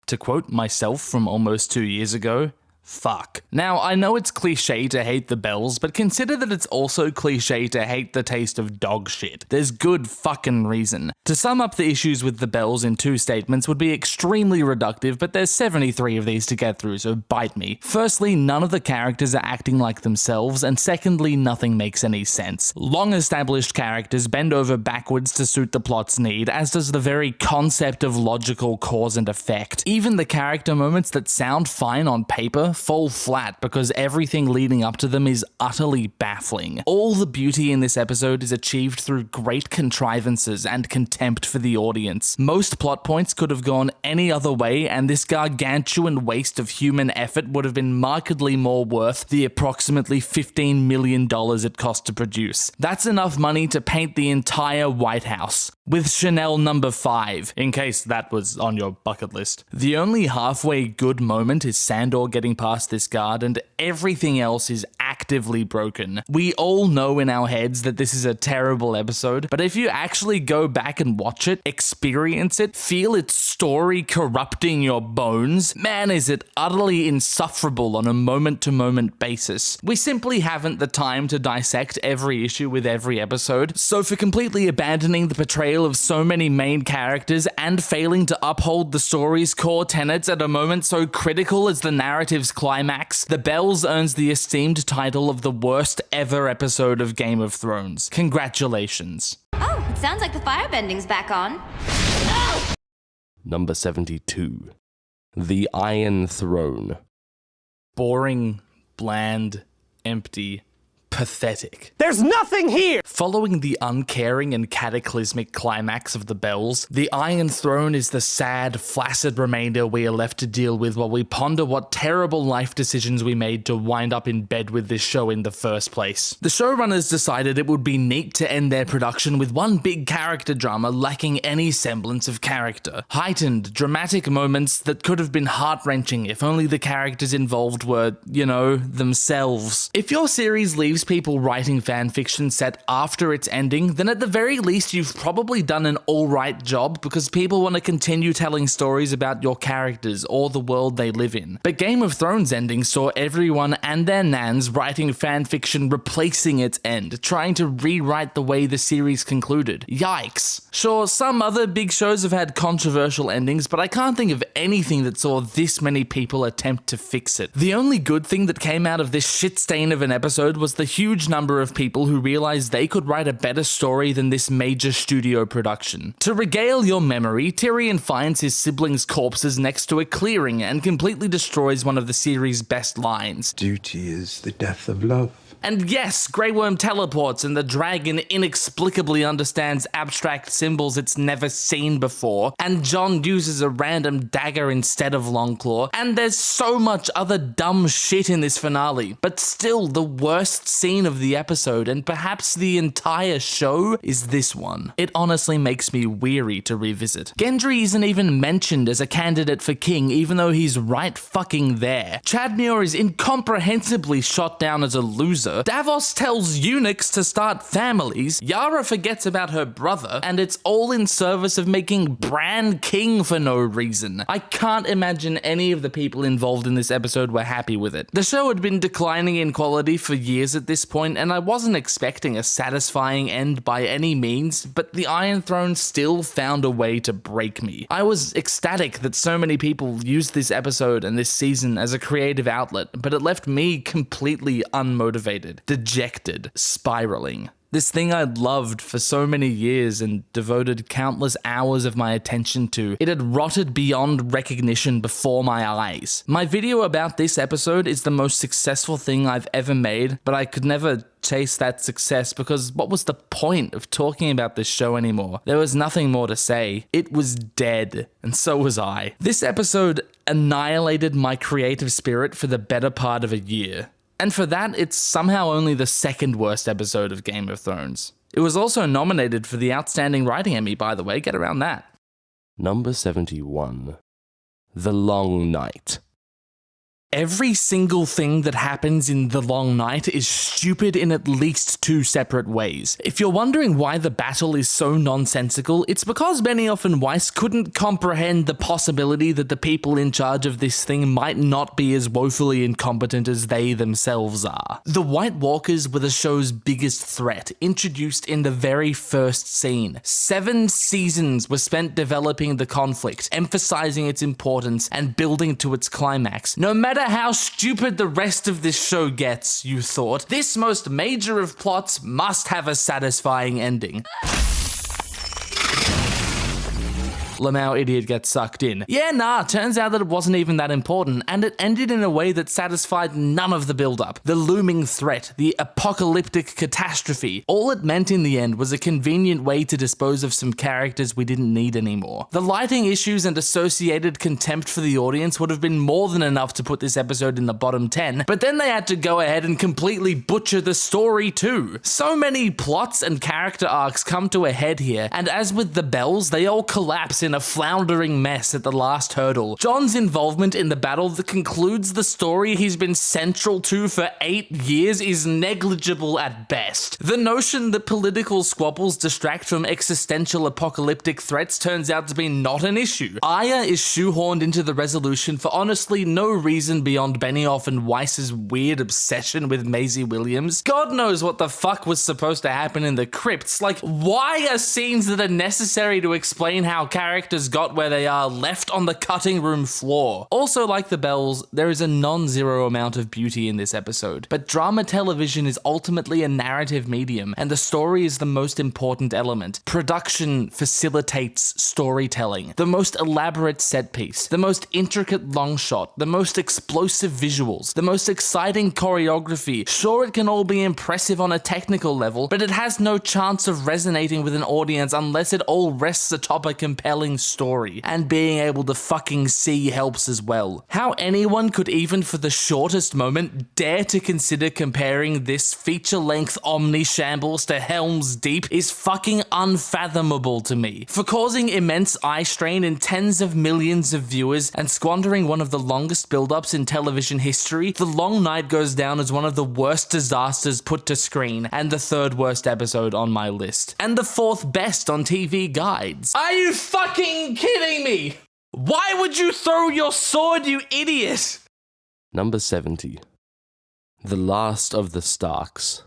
To quote myself from almost 2 years ago, fuck. Now, I know it's cliche to hate the bells, but consider that it's also cliche to hate the taste of dog shit. There's good fucking reason. To sum up the issues with the bells in 2 statements would be extremely reductive, but there's 73 of these to get through, so bite me. Firstly, none of the characters are acting like themselves, and secondly, nothing makes any sense. Long-established characters bend over backwards to suit the plot's need, as does the very concept of logical cause and effect. Even the character moments that sound fine on paper fall flat because everything leading up to them is utterly baffling. All the beauty in this episode is achieved through great contrivances and contempt for the audience. Most plot points could have gone any other way, and this gargantuan waste of human effort would have been markedly more worth the approximately $15 million it cost to produce. That's enough money to paint the entire White House with Chanel No. 5, in case that was on your bucket list. The only halfway good moment is Sandor getting past this guard, and everything else is actively broken. We all know in our heads that this is a terrible episode, but if you actually go back and watch it, experience it, feel its story corrupting your bones, man, is it utterly insufferable on a moment-to-moment basis. We simply haven't the time to dissect every issue with every episode, so for completely abandoning the portrayal of so many main characters and failing to uphold the story's core tenets at a moment so critical as the narrative's climax, The Bells earns the esteemed title of the worst ever episode of Game of Thrones. Congratulations. Oh, it sounds like the firebending's back on. Number 72. The Iron Throne. Boring, bland, empty, pathetic. There's nothing here! Following the uncaring and cataclysmic climax of The Bells, the Iron Throne is the sad, flaccid remainder we are left to deal with while we ponder what terrible life decisions we made to wind up in bed with this show in the first place. The showrunners decided it would be neat to end their production with one big character drama lacking any semblance of character. Heightened, dramatic moments that could have been heart-wrenching if only the characters involved were, you know, themselves. If your series leaves people writing fanfiction set after its ending, then at the very least you've probably done an alright job because people want to continue telling stories about your characters or the world they live in. But Game of Thrones ending saw everyone and their nans writing fanfiction replacing its end, trying to rewrite the way the series concluded. Yikes. Sure, some other big shows have had controversial endings, but I can't think of anything that saw this many people attempt to fix it. The only good thing that came out of this shit stain of an episode was the huge number of people who realized they could write a better story than this major studio production. To regale your memory, Tyrion finds his siblings' corpses next to a clearing and completely destroys one of the series' best lines. Duty is the death of love. And yes, Grey Worm teleports and the dragon inexplicably understands abstract symbols it's never seen before, and Jon uses a random dagger instead of Longclaw, and there's so much other dumb shit in this finale, but still the worst scene of the episode, and perhaps the entire show, is this one. It honestly makes me weary to revisit. Gendry isn't even mentioned as a candidate for king, even though he's right fucking there. Chadmuir is incomprehensibly shot down as a loser. Davos tells eunuchs to start families, Yara forgets about her brother, and it's all in service of making Bran king for no reason. I can't imagine any of the people involved in this episode were happy with it. The show had been declining in quality for years at this point, and I wasn't expecting a satisfying end by any means, but the Iron Throne still found a way to break me. I was ecstatic that so many people used this episode and this season as a creative outlet, but it left me completely unmotivated, dejected, spiraling. This thing I'd loved for so many years and devoted countless hours of my attention to, it had rotted beyond recognition before my eyes. My video about this episode is the most successful thing I've ever made, but I could never chase that success because what was the point of talking about this show anymore? There was nothing more to say. It was dead, and so was I. This episode annihilated my creative spirit for the better part of a year. And for that, it's somehow only the second worst episode of Game of Thrones. It was also nominated for the Outstanding Writing Emmy, by the way, get around that. Number 71. The Long Night. Every single thing that happens in The Long Night is stupid in at least 2 separate ways. If you're wondering why the battle is so nonsensical, it's because Benioff and Weiss couldn't comprehend the possibility that the people in charge of this thing might not be as woefully incompetent as they themselves are. The White Walkers were the show's biggest threat, introduced in the very first scene. 7 seasons were spent developing the conflict, emphasizing its importance, and building to its climax. No matter how stupid the rest of this show gets, you thought, this most major of plots must have a satisfying ending. Lamau idiot gets sucked in. Yeah, nah, turns out that it wasn't even that important, and it ended in a way that satisfied none of the build-up. The looming threat, the apocalyptic catastrophe, all it meant in the end was a convenient way to dispose of some characters we didn't need anymore. The lighting issues and associated contempt for the audience would have been more than enough to put this episode in the bottom 10, but then they had to go ahead and completely butcher the story too. So many plots and character arcs come to a head here, and as with the bells, they all collapse in a floundering mess at the last hurdle. Jon's involvement in the battle that concludes the story he's been central to for 8 years is negligible at best. The notion that political squabbles distract from existential apocalyptic threats turns out to be not an issue. Arya is shoehorned into the resolution for honestly no reason beyond Benioff and Weiss's weird obsession with Maisie Williams. God knows what the fuck was supposed to happen in the crypts. Like, why are scenes that are necessary to explain how characters got where they are left on the cutting room floor? Also, like the bells, there is a non-zero amount of beauty in this episode, but drama television is ultimately a narrative medium, and the story is the most important element. Production facilitates storytelling. The most elaborate set piece, the most intricate long shot, the most explosive visuals, the most exciting choreography. Sure, it can all be impressive on a technical level, but it has no chance of resonating with an audience unless it all rests atop a compelling story, and being able to fucking see helps as well. How anyone could even for the shortest moment dare to consider comparing this feature-length omni-shambles to Helm's Deep is fucking unfathomable to me. For causing immense eye strain in tens of millions of viewers and squandering one of the longest build-ups in television history, The Long Night goes down as one of the worst disasters put to screen, and the 3rd worst episode on my list. And the 4th best on TV guides. Are you fucking kidding me? Why would you throw your sword, you idiot? Number 70. The Last of the Starks.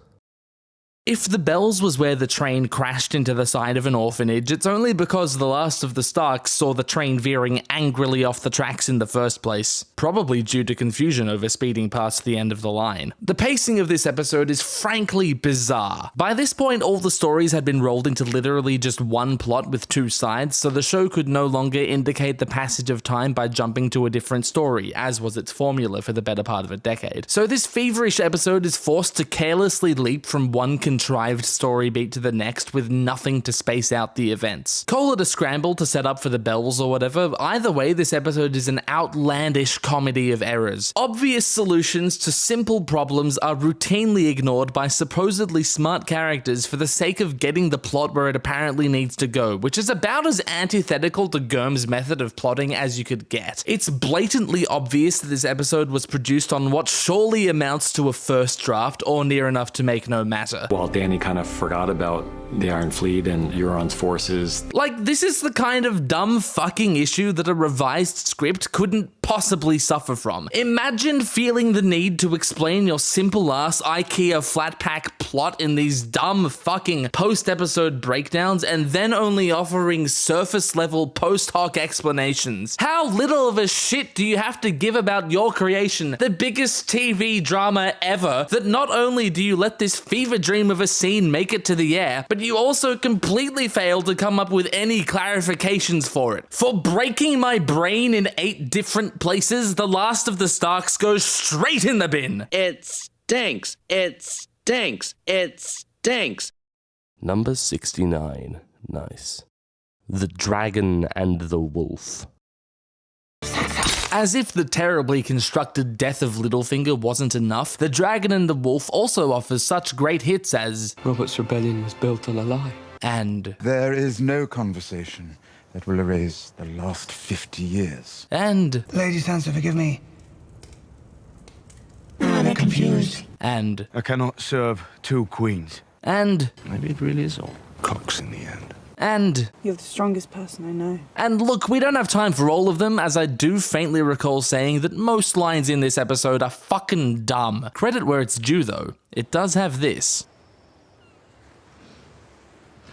If the Bells was where the train crashed into the side of an orphanage, it's only because the last of the Starks saw the train veering angrily off the tracks in the first place, probably due to confusion over speeding past the end of the line. The pacing of this episode is frankly bizarre. By this point, all the stories had been rolled into literally just one plot with 2 sides, so the show could no longer indicate the passage of time by jumping to a different story, as was its formula for the better part of a decade. So this feverish episode is forced to carelessly leap from one contrived story beat to the next with nothing to space out the events. Call it a scramble to set up for the bells or whatever, either way this episode is an outlandish comedy of errors. Obvious solutions to simple problems are routinely ignored by supposedly smart characters for the sake of getting the plot where it apparently needs to go, which is about as antithetical to Gurm's method of plotting as you could get. It's blatantly obvious that this episode was produced on what surely amounts to a first draft or near enough to make no matter. While Dany kind of forgot about the Iron Fleet and Euron's forces. Like, this is the kind of dumb fucking issue that a revised script couldn't possibly suffer from. Imagine feeling the need to explain your simple-ass IKEA flat pack plot in these dumb fucking post-episode breakdowns and then only offering surface-level post-hoc explanations. How little of a shit do you have to give about your creation, the biggest TV drama ever, that not only do you let this fever dream of a scene make it to the air, but you also completely fail to come up with any clarifications for it. For breaking my brain in 8 different places, The Last of the Starks goes straight in the bin. It stinks. It stinks. It stinks. Number 69. Nice. The Dragon and the Wolf. As if the terribly constructed death of Littlefinger wasn't enough, The Dragon and the Wolf also offers such great hits as Robert's rebellion was built on a lie. and There is no conversation that will erase the last 50 years. and Lady Sansa, forgive me. refuse. And I cannot serve two queens. and Maybe it really is all cocks in the end. and You're the strongest person I know. And look, we don't have time for all of them, as I do faintly recall saying that most lines in this episode are fucking dumb. Credit where it's due though, it does have this.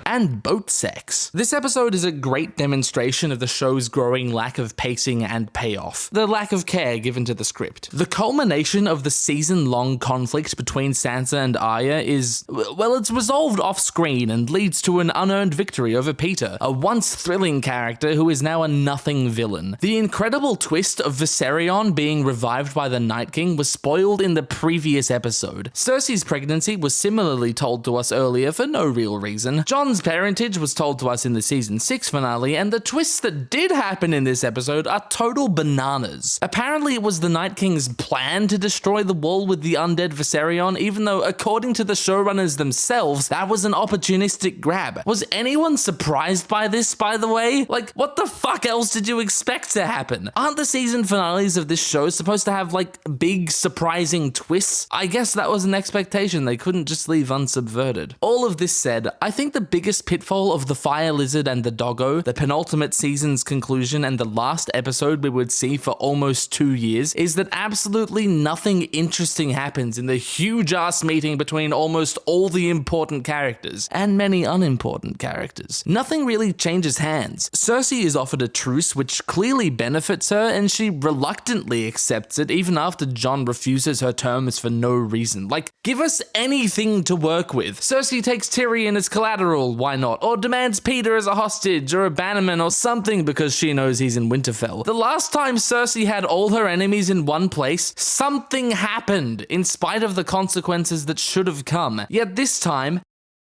And boat sex. This episode is a great demonstration of the show's growing lack of pacing and payoff, the lack of care given to the script. The culmination of the season-long conflict between Sansa and Arya is, well, it's resolved off-screen and leads to an unearned victory over Peter, a once thrilling character who is now a nothing villain. The incredible twist of Viserion being revived by the Night King was spoiled in the previous episode. Cersei's pregnancy was similarly told to us earlier for no real reason. Jon's parentage was told to us in the season 6 finale, and the twists that did happen in this episode are total bananas. Apparently it was the Night King's plan to destroy the wall with the undead Viserion, even though according to the showrunners themselves, that was an opportunistic grab. Was anyone surprised by this, by the way? Like, what the fuck else did you expect to happen? Aren't the season finales of this show supposed to have, like, big surprising twists? I guess that was an expectation they couldn't just leave unsubverted. All of this said, I think the biggest pitfall of the Fire Lizard and the Doggo, the penultimate season's conclusion, and the last episode we would see for almost 2 years is that absolutely nothing interesting happens in the huge-ass meeting between almost all the important characters, and many unimportant characters. Nothing really changes hands. Cersei is offered a truce which clearly benefits her, and she reluctantly accepts it even after Jon refuses her terms for no reason. Like, give us anything to work with. Cersei takes Tyrion as collateral, why not? Or demands Peter as a hostage or a bannerman or something because she knows he's in Winterfell. The last time Cersei had all her enemies in one place, something happened in spite of the consequences that should have come. Yet this time,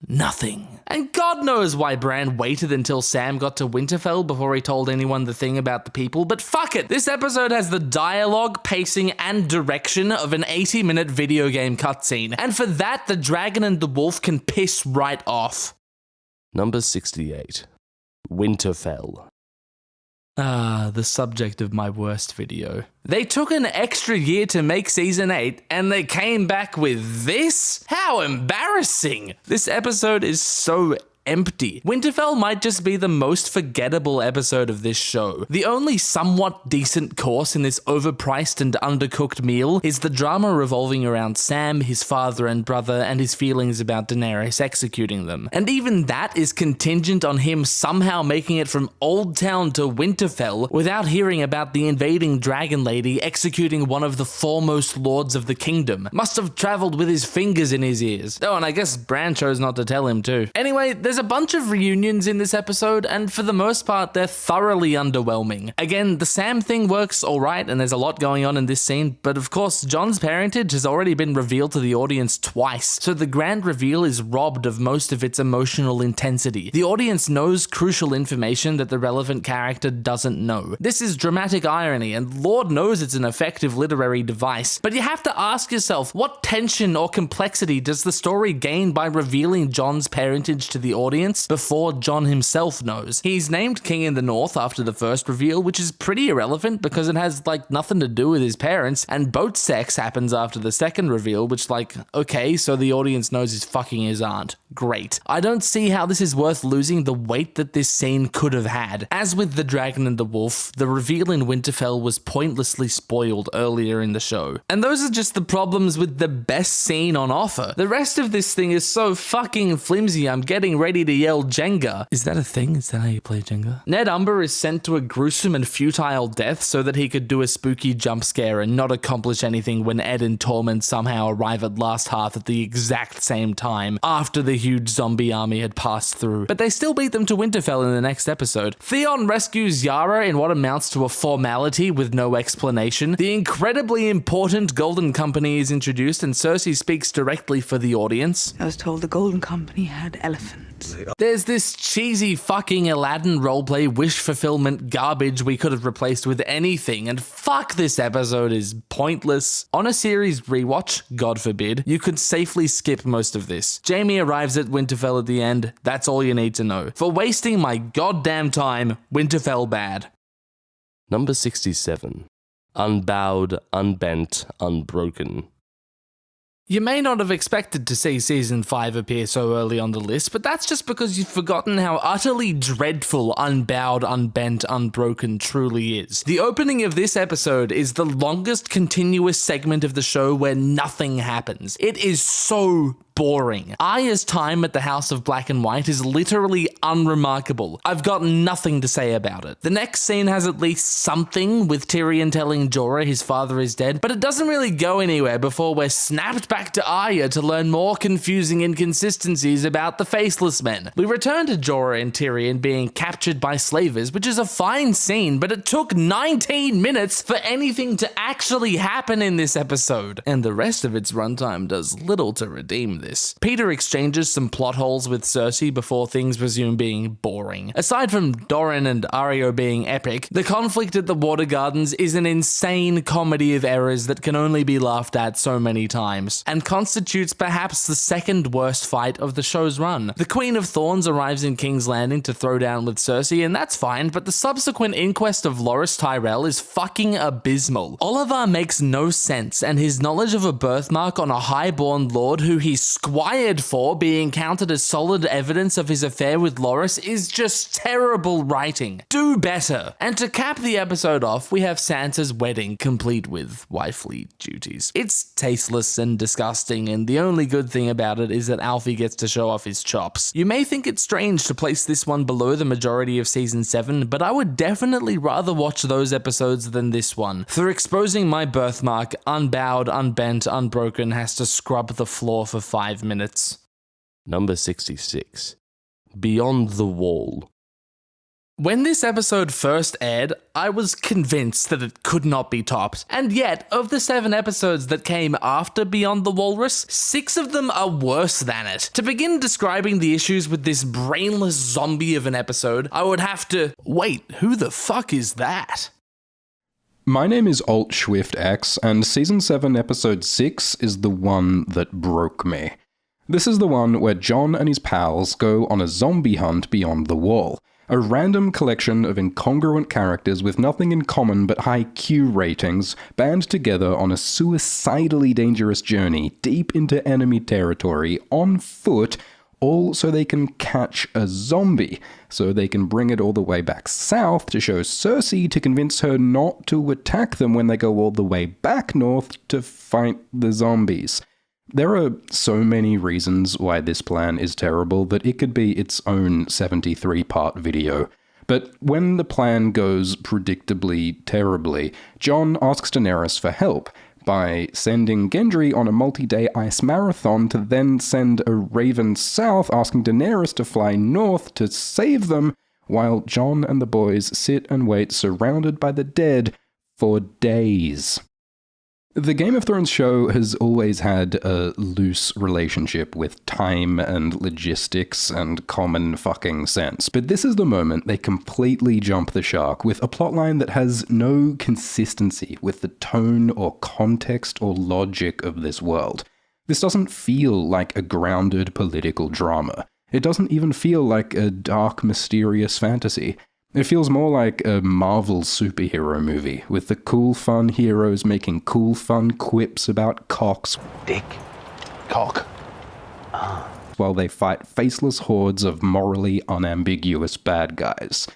nothing. And God knows why Bran waited until Sam got to Winterfell before he told anyone the thing about the people, but fuck it. This episode has the dialogue, pacing, and direction of an 80-minute video game cutscene. And for that, the dragon and the wolf can piss right off. Number 68. Winterfell. Ah, the subject of my worst video. They took an extra year to make season 8, and they came back with this? How embarrassing! This episode is so empty. Winterfell might just be the most forgettable episode of this show. The only somewhat decent course in this overpriced and undercooked meal is the drama revolving around Sam, his father and brother, and his feelings about Daenerys executing them. And even that is contingent on him somehow making it from Old Town to Winterfell without hearing about the invading dragon lady executing one of the foremost lords of the kingdom. Must have traveled with his fingers in his ears. Oh, and I guess Bran chose not to tell him too. Anyway, there's a bunch of reunions in this episode, and for the most part, they're thoroughly underwhelming. Again, the Sam thing works alright, and there's a lot going on in this scene, but of course, Jon's parentage has already been revealed to the audience twice, so the grand reveal is robbed of most of its emotional intensity. The audience knows crucial information that the relevant character doesn't know. This is dramatic irony, and Lord knows it's an effective literary device, but you have to ask yourself, what tension or complexity does the story gain by revealing Jon's parentage to the audience before Jon himself knows? He's named King in the North after the first reveal, which is pretty irrelevant because it has like nothing to do with his parents, and boat sex happens after the second reveal, which like, okay, so the audience knows he's fucking his aunt. Great. I don't see how this is worth losing the weight that this scene could have had. As with the dragon and the wolf, the reveal in Winterfell was pointlessly spoiled earlier in the show. And those are just the problems with the best scene on offer. The rest of this thing is so fucking flimsy, I'm getting ready to yell Jenga. Is that a thing? Is that how you play Jenga? Ned Umber is sent to a gruesome and futile death so that he could do a spooky jump scare and not accomplish anything when Ed and Tormund somehow arrive at Last Hearth at the exact same time, after the huge zombie army had passed through. But they still beat them to Winterfell in the next episode. Theon rescues Yara in what amounts to a formality with no explanation. The incredibly important Golden Company is introduced, and Cersei speaks directly for the audience. I was told the Golden Company had elephants. There's this cheesy fucking Aladdin roleplay wish fulfillment garbage we could have replaced with anything, and fuck, this episode is pointless. On a series rewatch, God forbid, you could safely skip most of this. Jaime arrives at Winterfell at the end, that's all you need to know. For wasting my goddamn time, Winterfell bad. Number 67. Unbowed, unbent, unbroken. You may not have expected to see Season 5 appear so early on the list, but that's just because you've forgotten how utterly dreadful Unbowed, Unbent, Unbroken truly is. The opening of this episode is the longest continuous segment of the show where nothing happens. It is so boring. Arya's time at the House of Black and White is literally unremarkable. I've got nothing to say about it. The next scene has at least something, with Tyrion telling Jorah his father is dead, but it doesn't really go anywhere before we're snapped back to Arya to learn more confusing inconsistencies about the Faceless Men. We return to Jorah and Tyrion being captured by slavers, which is a fine scene, but it took 19 minutes for anything to actually happen in this episode, and the rest of its runtime does little to redeem this. Peter exchanges some plot holes with Cersei before things resume being boring. Aside from Doran and Aryo being epic, the conflict at the Water Gardens is an insane comedy of errors that can only be laughed at so many times, and constitutes perhaps the second worst fight of the show's run. The Queen of Thorns arrives in King's Landing to throw down with Cersei, and that's fine, but the subsequent inquest of Loras Tyrell is fucking abysmal. Oliver makes no sense, and his knowledge of a birthmark on a highborn lord who he squired for being counted as solid evidence of his affair with Loras is just terrible writing. Do better. And to cap the episode off, we have Sansa's wedding, complete with wifely duties. It's tasteless and disgusting, and the only good thing about it is that Alfie gets to show off his chops. You may think it's strange to place this one below the majority of Season 7, but I would definitely rather watch those episodes than this one. For exposing my birthmark, Unbowed, Unbent, Unbroken has to scrub the floor for 5 minutes. Number 66. Beyond the Wall. When this episode first aired, I was convinced that it could not be topped. And yet, of the 7 episodes that came after Beyond the Walrus, 6 of them are worse than it. To begin describing the issues with this brainless zombie of an episode, I would have to... Wait, who the fuck is that? My name is Alt Schwift X, and Season 7 Episode 6 is the one that broke me. This is the one where Jon and his pals go on a zombie hunt beyond the wall, a random collection of incongruent characters with nothing in common but high Q ratings, band together on a suicidally dangerous journey deep into enemy territory, on foot, all so they can catch a zombie, so they can bring it all the way back south to show Cersei to convince her not to attack them when they go all the way back north to fight the zombies. There are so many reasons why this plan is terrible that it could be its own 73-part video. But when the plan goes predictably terribly, Jon asks Daenerys for help, by sending Gendry on a multi-day ice marathon to then send a raven south asking Daenerys to fly north to save them, while Jon and the boys sit and wait surrounded by the dead for days. The Game of Thrones show has always had a loose relationship with time and logistics and common fucking sense, but this is the moment they completely jump the shark with a plotline that has no consistency with the tone or context or logic of this world. This doesn't feel like a grounded political drama. It doesn't even feel like a dark, mysterious fantasy. It feels more like a Marvel superhero movie, with the cool, fun heroes making cool, fun quips about cocks. Dick. Cock. While they fight faceless hordes of morally unambiguous bad guys.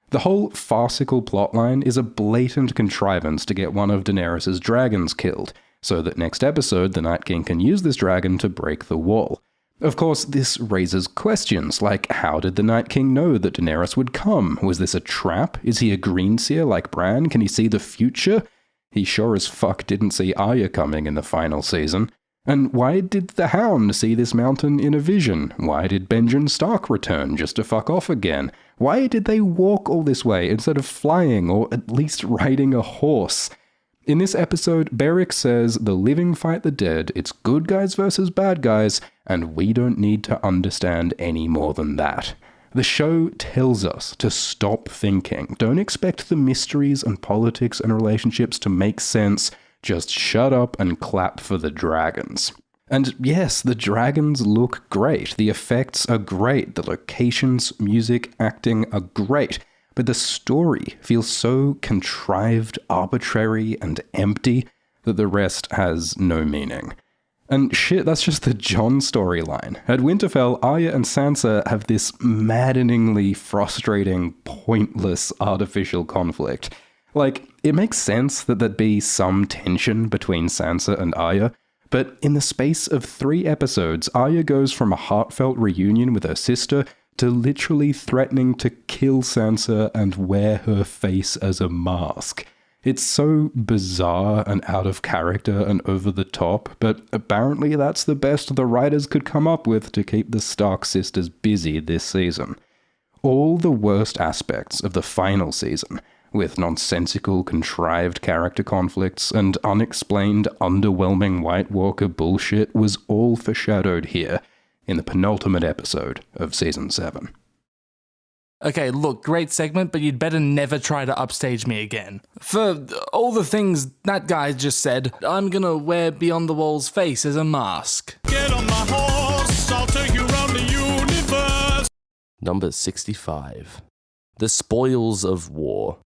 The whole farcical plotline is a blatant contrivance to get one of Daenerys' dragons killed, so that next episode the Night King can use this dragon to break the wall. Of course, this raises questions, like how did the Night King know that Daenerys would come? Was this a trap? Is he a greenseer like Bran? Can he see the future? He sure as fuck didn't see Arya coming in the final season. And why did the Hound see this mountain in a vision? Why did Benjen Stark return just to fuck off again? Why did they walk all this way instead of flying or at least riding a horse? In this episode, Beric says the living fight the dead, it's good guys versus bad guys, and we don't need to understand any more than that. The show tells us to stop thinking. Don't expect the mysteries and politics and relationships to make sense. Just shut up and clap for the dragons. And yes, the dragons look great. The effects are great. The locations, music, acting are great. But the story feels so contrived, arbitrary, and empty that the rest has no meaning. And shit, that's just the Jon storyline. At Winterfell, Arya and Sansa have this maddeningly frustrating, pointless, artificial conflict. Like, it makes sense that there'd be some tension between Sansa and Arya, but in the space of 3 episodes, Arya goes from a heartfelt reunion with her sister to literally threatening to kill Sansa and wear her face as a mask. It's so bizarre and out of character and over the top, but apparently that's the best the writers could come up with to keep the Stark sisters busy this season. All the worst aspects of the final season, with nonsensical, contrived character conflicts and unexplained, underwhelming White Walker bullshit, was all foreshadowed here in the penultimate episode of Season 7. Okay, look, great segment, but you'd better never try to upstage me again. For all the things that guy just said, I'm gonna wear Beyond the Wall's face as a mask. Get on my horse, I'll take you around the universe. Number 65. The Spoils of War.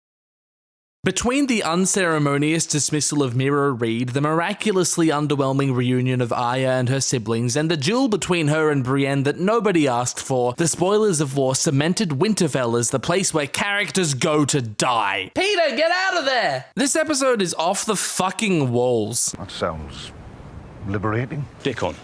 Between the unceremonious dismissal of Mira Reed, the miraculously underwhelming reunion of Arya and her siblings, and the duel between her and Brienne that nobody asked for, the spoilers of war cemented Winterfell as the place where characters go to die. Peter, get out of there! This episode is off the fucking walls. That sounds liberating. Dick on.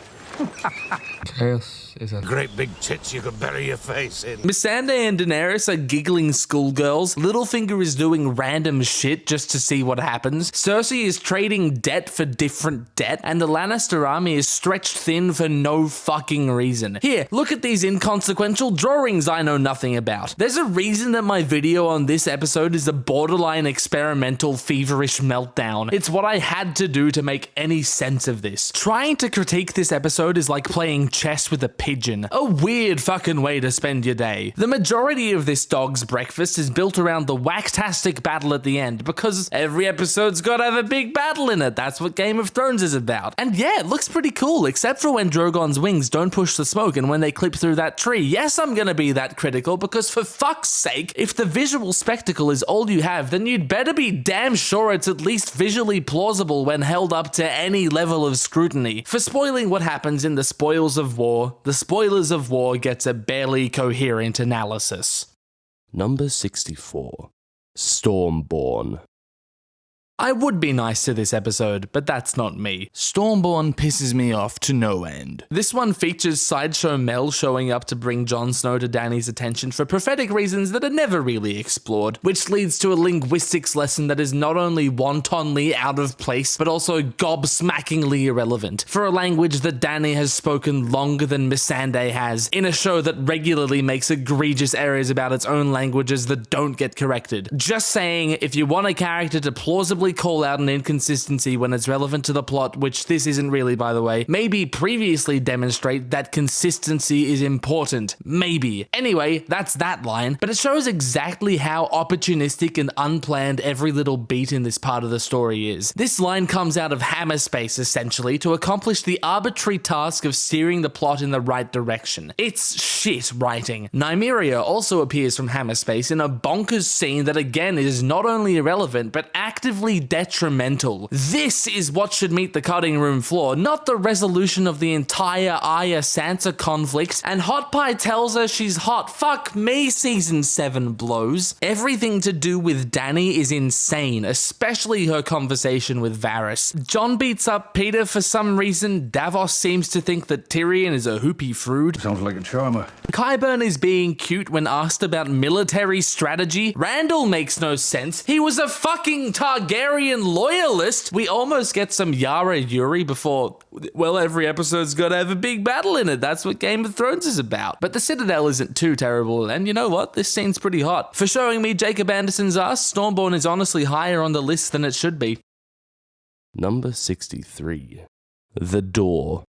Chaos is a Great big tits you could bury your face in. Missandei and Daenerys are giggling schoolgirls, Littlefinger is doing random shit just to see what happens, Cersei is trading debt for different debt, and the Lannister army is stretched thin for no fucking reason. Here, look at these inconsequential drawings I know nothing about. There's a reason that my video on this episode is a borderline experimental feverish meltdown. It's what I had to do to make any sense of this. Trying to critique this episode is like playing chess with a pigeon. A weird fucking way to spend your day. The majority of this dog's breakfast is built around the whacktastic battle at the end, because every episode's gotta have a big battle in it. That's what Game of Thrones is about. And yeah, it looks pretty cool, except for when Drogon's wings don't push the smoke and when they clip through that tree. Yes, I'm gonna be that critical, because for fuck's sake, if the visual spectacle is all you have, then you'd better be damn sure it's at least visually plausible when held up to any level of scrutiny. For spoiling what happens in the spoils of war, the spoilers of war gets a barely coherent analysis. Number 64. Stormborn. I would be nice to this episode, but that's not me. Stormborn pisses me off to no end. This one features Sideshow Mel showing up to bring Jon Snow to Dany's attention for prophetic reasons that are never really explored, which leads to a linguistics lesson that is not only wantonly out of place, but also gobsmackingly irrelevant, for a language that Dany has spoken longer than Missandei has, in a show that regularly makes egregious errors about its own languages that don't get corrected. Just saying, if you want a character to plausibly call out an inconsistency when it's relevant to the plot, which this isn't really, by the way, maybe previously demonstrate that consistency is important. Maybe. Anyway, that's that line, but it shows exactly how opportunistic and unplanned every little beat in this part of the story is. This line comes out of hammer space, essentially, to accomplish the arbitrary task of steering the plot in the right direction. It's shit writing. Nymeria also appears from hammer space in a bonkers scene that again is not only irrelevant, but actively detrimental. This is what should meet the cutting room floor, not the resolution of the entire Arya-Sansa conflict, and Hot Pie tells her she's hot. Fuck me, Season 7 blows. Everything to do with Dany is insane, especially her conversation with Varys. Jon beats up Peter for some reason, Davos seems to think that Tyrion is a hoopy frood. Sounds like a charmer. Qyburn is being cute when asked about military strategy. Randall makes no sense. He was a fucking Targaryen loyalist. We almost get some Yara Yuri before, well, every episode's gotta have a big battle in it. That's what Game of Thrones is about. But the Citadel isn't too terrible, and you know what? This scene's pretty hot. For showing me Jacob Anderson's ass, Stormborn is honestly higher on the list than it should be. Number 63. The Door.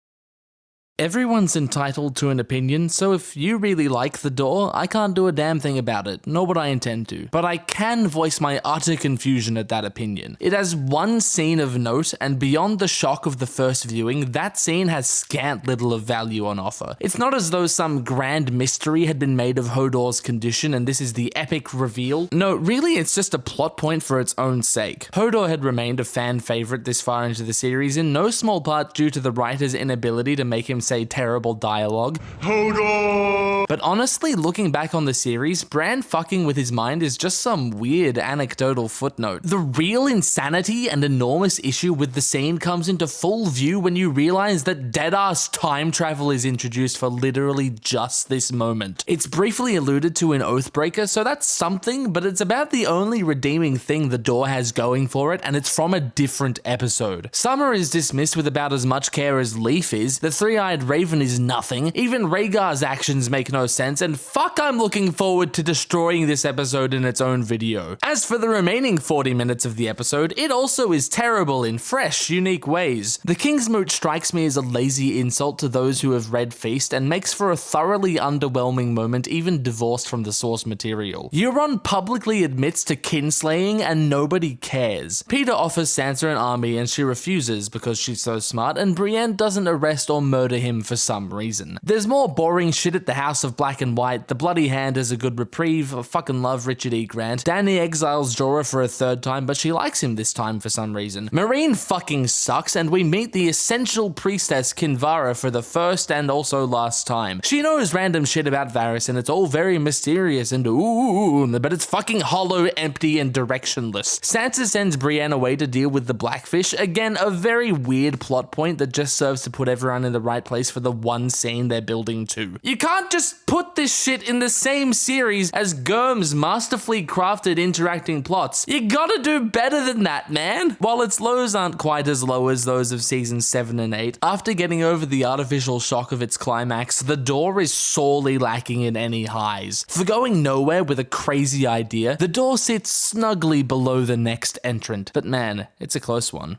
Everyone's entitled to an opinion, so if you really like the door, I can't do a damn thing about it, nor would I intend to. But I can voice my utter confusion at that opinion. It has one scene of note, and beyond the shock of the first viewing, that scene has scant little of value on offer. It's not as though some grand mystery had been made of Hodor's condition and this is the epic reveal. No, really it's just a plot point for its own sake. Hodor had remained a fan favorite this far into the series in no small part due to the writer's inability to make him say terrible dialogue. Hodor! But honestly, looking back on the series, Bran fucking with his mind is just some weird anecdotal footnote. The real insanity and enormous issue with the scene comes into full view when you realize that dead-ass time travel is introduced for literally just this moment. It's briefly alluded to in Oathbreaker, so that's something, but it's about the only redeeming thing the door has going for it, and it's from a different episode. Summer is dismissed with about as much care as Leaf is, the three-eyed raven is nothing, even Rhaegar's actions make no sense, and fuck I'm looking forward to destroying this episode in its own video. As for the remaining 40 minutes of the episode, it also is terrible in fresh, unique ways. The King's Moot strikes me as a lazy insult to those who have read Feast and makes for a thoroughly underwhelming moment even divorced from the source material. Euron publicly admits to kinslaying and nobody cares. Peter offers Sansa an army and she refuses because she's so smart, and Brienne doesn't arrest or murder him for some reason. There's more boring shit at the House of Black and White, the Bloody Hand is a good reprieve, I fucking love Richard E. Grant. Dany exiles Jorah for a third time, but she likes him this time for some reason. Meereen fucking sucks, and we meet the essential priestess Kinvara for the first and also last time. She knows random shit about Varys, and it's all very mysterious and ooh, but it's fucking hollow, empty, and directionless. Sansa sends Brienne away to deal with the Blackfish, again a very weird plot point that just serves to put everyone in the right place for the one scene they're building to. You can't just put this shit in the same series as Gurm's masterfully crafted interacting plots. You gotta do better than that, man! While its lows aren't quite as low as those of seasons 7 and 8, after getting over the artificial shock of its climax, the door is sorely lacking in any highs. For going nowhere with a crazy idea, the door sits snugly below the next entrant. But man, it's a close one.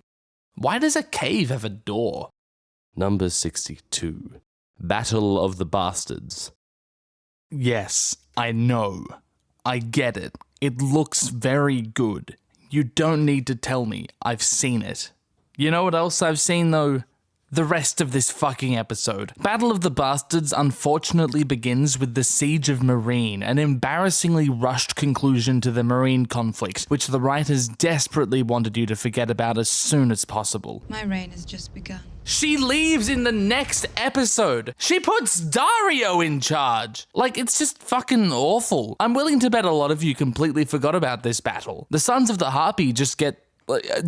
Why does a cave have a door? Number 62. Battle of the Bastards. Yes, I know. I get it. It looks very good. You don't need to tell me. I've seen it. You know what else I've seen though? The rest of this fucking episode. Battle of the Bastards unfortunately begins with the Siege of Meereen, an embarrassingly rushed conclusion to the Meereen conflict, which the writers desperately wanted you to forget about as soon as possible. My reign has just begun. She leaves in the next episode. She puts Dario in charge. Like, it's just fucking awful. I'm willing to bet a lot of you completely forgot about this battle. The Sons of the Harpy just get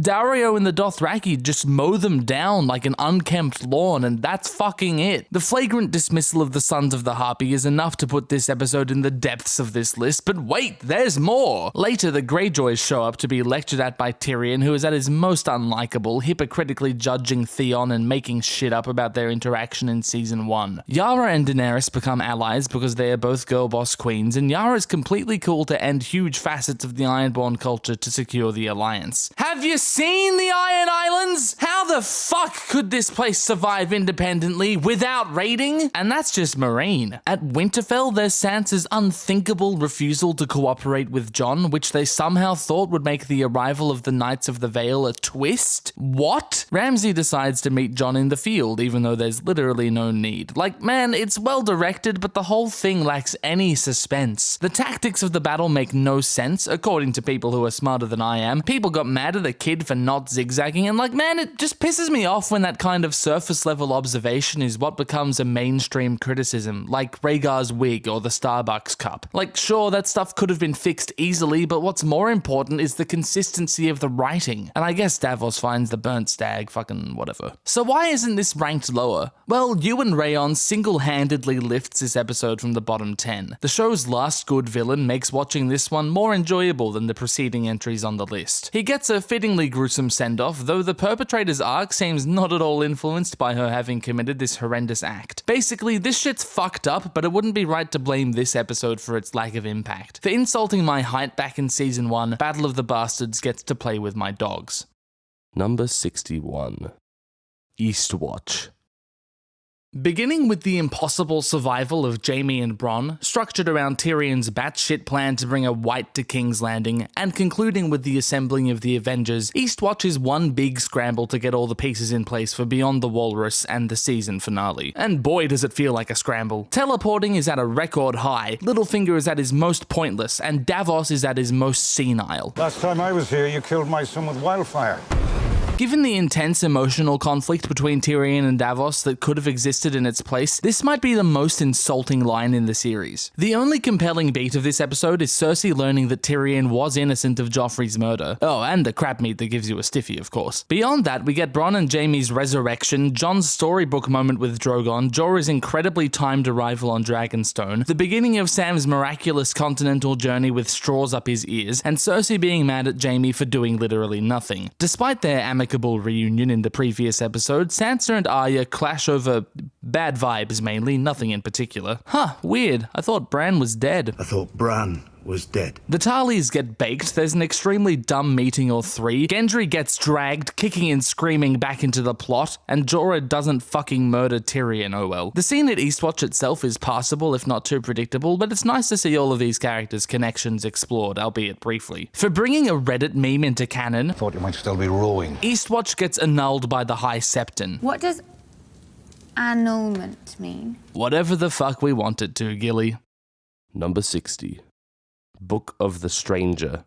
Dario and the Dothraki just mow them down like an unkempt lawn, and that's fucking it. The flagrant dismissal of the Sons of the Harpy is enough to put this episode in the depths of this list, but wait, there's more! Later, the Greyjoys show up to be lectured at by Tyrion, who is at his most unlikable, hypocritically judging Theon and making shit up about their interaction in Season 1. Yara and Daenerys become allies because they are both girl boss queens, and Yara is completely cool to end huge facets of the Ironborn culture to secure the alliance. Have you seen the Iron Islands? How the fuck could this place survive independently without raiding? And that's just Meereen. At Winterfell, there's Sansa's unthinkable refusal to cooperate with Jon, which they somehow thought would make the arrival of the Knights of the Vale a twist. What? Ramsay decides to meet Jon in the field, even though there's literally no need. Like, man, it's well directed, but the whole thing lacks any suspense. The tactics of the battle make no sense, according to people who are smarter than I am. People got mad at a kid for not zigzagging, and like, man, it just pisses me off when that kind of surface level observation is what becomes a mainstream criticism, like Rhaegar's wig or the Starbucks cup. Like, sure, that stuff could have been fixed easily, but what's more important is the consistency of the writing. And I guess Davos finds the burnt stag, fucking whatever. So why isn't this ranked lower? Well, Ewan Rayon single-handedly lifts this episode from the bottom 10. The show's last good villain makes watching this one more enjoyable than the preceding entries on the list. He gets a fittingly gruesome send-off, though the perpetrator's arc seems not at all influenced by her having committed this horrendous act. Basically, this shit's fucked up, but it wouldn't be right to blame this episode for its lack of impact. For insulting my height back in Season 1, Battle of the Bastards gets to play with my dogs. Number 61. Eastwatch. Beginning with the impossible survival of Jaime and Bronn, structured around Tyrion's batshit plan to bring a white to King's Landing, and concluding with the assembling of the Avengers, Eastwatch is one big scramble to get all the pieces in place for Beyond the Walrus and the season finale. And boy does it feel like a scramble. Teleporting is at a record high, Littlefinger is at his most pointless, and Davos is at his most senile. Last time I was here, you killed my son with wildfire. Given the intense emotional conflict between Tyrion and Davos that could have existed in its place, this might be the most insulting line in the series. The only compelling beat of this episode is Cersei learning that Tyrion was innocent of Joffrey's murder. Oh, and the crab meat that gives you a stiffy, of course. Beyond that, we get Bronn and Jaime's resurrection, Jon's storybook moment with Drogon, Jorah's incredibly timed arrival on Dragonstone, the beginning of Sam's miraculous continental journey with straws up his ears, and Cersei being mad at Jaime for doing literally nothing. Despite their amicable reunion in the previous episode, Sansa and Arya clash over bad vibes mainly, nothing in particular. Huh, weird. I thought Bran was dead. I thought Bran was dead. The Tarleys get baked, there's an extremely dumb meeting or three, Gendry gets dragged, kicking and screaming back into the plot, and Jorah doesn't fucking murder Tyrion, oh well. The scene at Eastwatch itself is passable, if not too predictable, but it's nice to see all of these characters' connections explored, albeit briefly. For bringing a Reddit meme into canon, Thought you might still be rowing. Eastwatch gets annulled by the High Septon. What does annulment mean? Whatever the fuck we want it to, Gilly. Number 60. Book of the Stranger.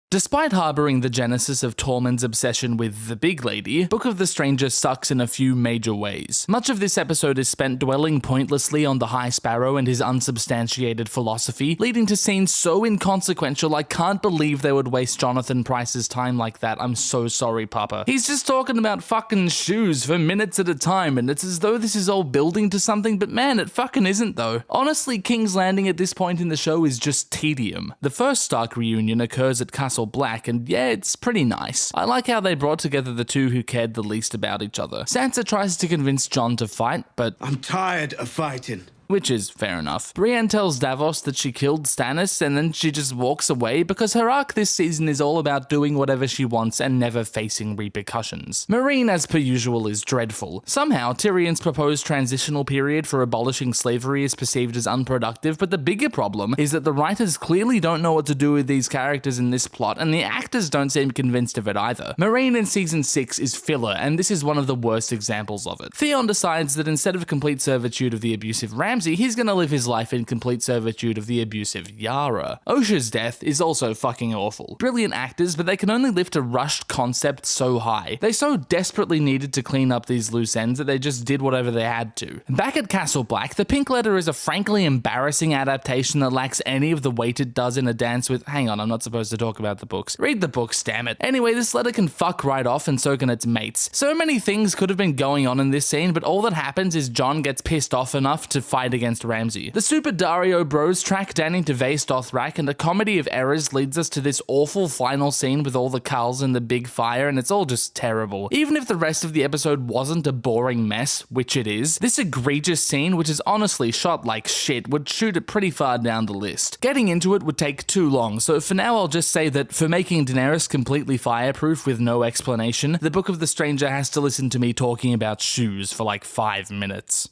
Despite harboring the genesis of Tormund's obsession with the big lady, Book of the Stranger sucks in a few major ways. Much of this episode is spent dwelling pointlessly on the High Sparrow and his unsubstantiated philosophy, leading to scenes so inconsequential I can't believe they would waste Jonathan Pryce's time like that. I'm so sorry, Papa. He's just talking about fucking shoes for minutes at a time, and it's as though this is all building to something, but man, it fucking isn't though. Honestly, King's Landing at this point in the show is just tedium. The first Stark reunion occurs at Castle Black, and yeah, it's pretty nice. I like how they brought together the two who cared the least about each other. Sansa tries to convince Jon to fight, but I'm tired of fighting. which is fair enough. Brienne tells Davos that she killed Stannis, and then she just walks away because her arc this season is all about doing whatever she wants and never facing repercussions. Meereen, as per usual, is dreadful. Somehow, Tyrion's proposed transitional period for abolishing slavery is perceived as unproductive, but the bigger problem is that the writers clearly don't know what to do with these characters in this plot, and the actors don't seem convinced of it either. Meereen in Season 6 is filler, and this is one of the worst examples of it. Theon decides that instead of complete servitude of the abusive Ramsay, he's gonna live his life in complete servitude of the abusive Yara. Osha's death is also fucking awful. Brilliant actors, but they can only lift a rushed concept so high. They so desperately needed to clean up these loose ends that they just did whatever they had to. Back at Castle Black, the Pink Letter is a frankly embarrassing adaptation that lacks any of the weight it does in A Dance with— hang on, I'm not supposed to talk about the books. Read the books, damn it. Anyway, this letter can fuck right off, and so can its mates. So many things could have been going on in this scene, but all that happens is Jon gets pissed off enough to fight against Ramsay. The Super Dario bros track Dany to Vaes Dothrak, and a comedy of errors leads us to this awful final scene with all the Khals and the big fire, and it's all just terrible. Even if the rest of the episode wasn't a boring mess, which it is, this egregious scene, which is honestly shot like shit, would shoot it pretty far down the list. Getting into it would take too long, so for now I'll just say that for making Daenerys completely fireproof with no explanation, the Book of the Stranger has to listen to me talking about shoes for like 5 minutes.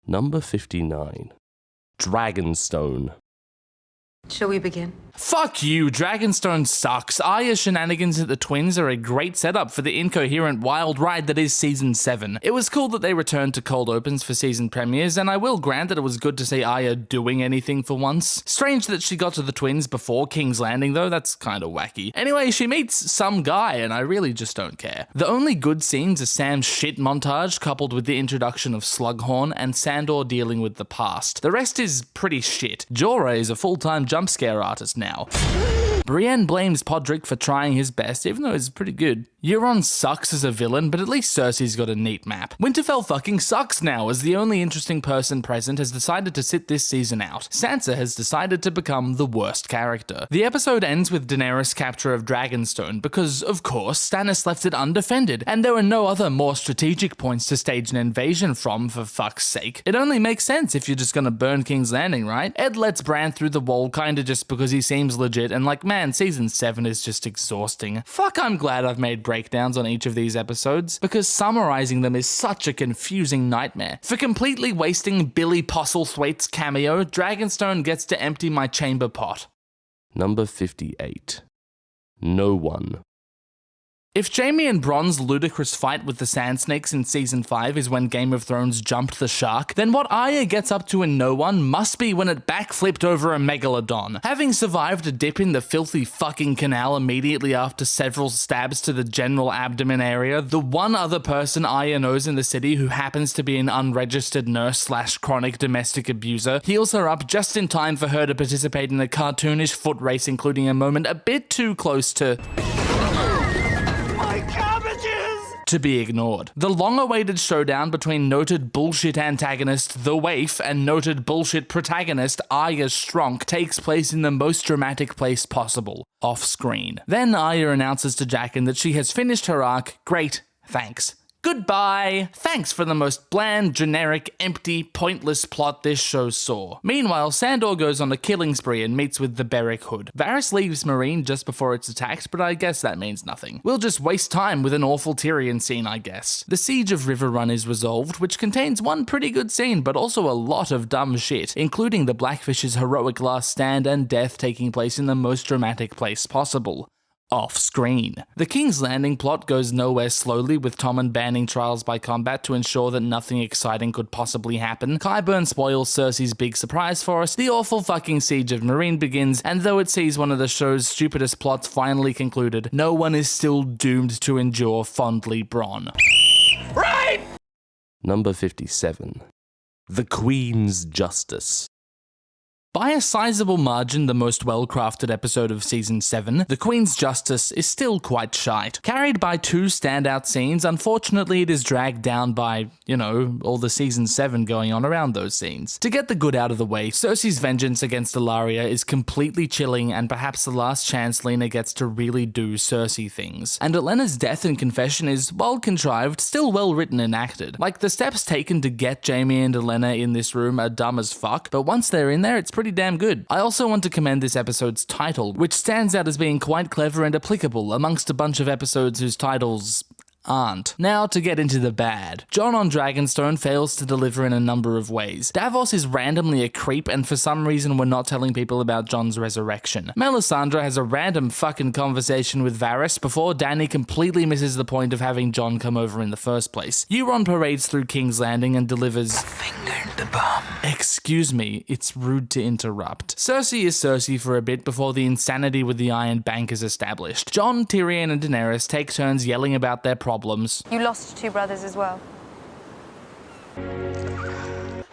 Number 59. Dragonstone. Shall we begin? Fuck you, Dragonstone sucks. Arya's shenanigans at the Twins are a great setup for the incoherent wild ride that is Season 7. It was cool that they returned to cold opens for season premieres, and I will grant that it was good to see Arya doing anything for once. Strange that she got to the Twins before King's Landing though, that's kinda wacky. Anyway, she meets some guy, and I really just don't care. The only good scenes are Sam's shit montage coupled with the introduction of Slughorn and Sandor dealing with the past. The rest is pretty shit. Jorah is a full-time jump scare artist now. Brienne blames Podrick for trying his best, even though he's pretty good. Euron sucks as a villain, but at least Cersei's got a neat map. Winterfell fucking sucks now, as the only interesting person present has decided to sit this season out. Sansa has decided to become the worst character. The episode ends with Daenerys' capture of Dragonstone, because, of course, Stannis left it undefended, and there were no other more strategic points to stage an invasion from, for fuck's sake. It only makes sense if you're just gonna burn King's Landing, right? Ed lets Bran through the wall kinda just because he seems legit, and like, man, man, season 7 is just exhausting. Fuck, I'm glad I've made breakdowns on each of these episodes, because summarizing them is such a confusing nightmare. For completely wasting Billy Postlethwaite's cameo, Dragonstone gets to empty my chamber pot. Number 58. No one. If Jaime and Bronn's ludicrous fight with the Sand Snakes in Season 5 is when Game of Thrones jumped the shark, then what Arya gets up to in No One must be when it backflipped over a megalodon. Having survived a dip in the filthy fucking canal immediately after several stabs to the general abdomen area, the one other person Arya knows in the city who happens to be an unregistered nurse/chronic domestic abuser heals her up just in time for her to participate in a cartoonish foot race, including a moment a bit too close to be ignored. The long-awaited showdown between noted bullshit antagonist The Waif and noted bullshit protagonist Arya Strong takes place in the most dramatic place possible, off-screen. Then Arya announces to Jaqen that she has finished her arc. Great, thanks. Goodbye! Thanks for the most bland, generic, empty, pointless plot this show saw. Meanwhile, Sandor goes on a killing spree and meets with the Beric Hood. Varys leaves Meereen just before it's attacked, but I guess that means nothing. We'll just waste time with an awful Tyrion scene, I guess. The Siege of Riverrun is resolved, which contains one pretty good scene, but also a lot of dumb shit, including the Blackfish's heroic last stand and death taking place in the most dramatic place possible. Off-screen. The King's Landing plot goes nowhere slowly, with Tommen banning trials by combat to ensure that nothing exciting could possibly happen. Qyburn spoils Cersei's big surprise for us, the awful fucking Siege of Meereen begins, and though it sees one of the show's stupidest plots finally concluded, no one is still doomed to endure fondly Bronn. Right! Number 57. The Queen's Justice. By a sizable margin, the most well-crafted episode of Season 7, The Queen's Justice is still quite shite. Carried by two standout scenes, unfortunately it is dragged down by, all the Season 7 going on around those scenes. To get the good out of the way, Cersei's vengeance against Ilaria is completely chilling and perhaps the last chance Lena gets to really do Cersei things. And Olenna's death and confession is, well contrived, still well written and acted. Like, the steps taken to get Jaime and Olenna in this room are dumb as fuck, but once they're in there, it's pretty damn good. I also want to commend this episode's title, which stands out as being quite clever and applicable amongst a bunch of episodes whose titles aren't. Now to get into the bad. Jon on Dragonstone fails to deliver in a number of ways. Davos is randomly a creep, and for some reason we're not telling people about Jon's resurrection. Melisandre has a random fucking conversation with Varys before Dany completely misses the point of having Jon come over in the first place. Euron parades through King's Landing and delivers the bomb. Excuse me, it's rude to interrupt. Cersei is Cersei for a bit before the insanity with the Iron Bank is established. Jon, Tyrion, and Daenerys take turns yelling about their problems. You lost two brothers as well. I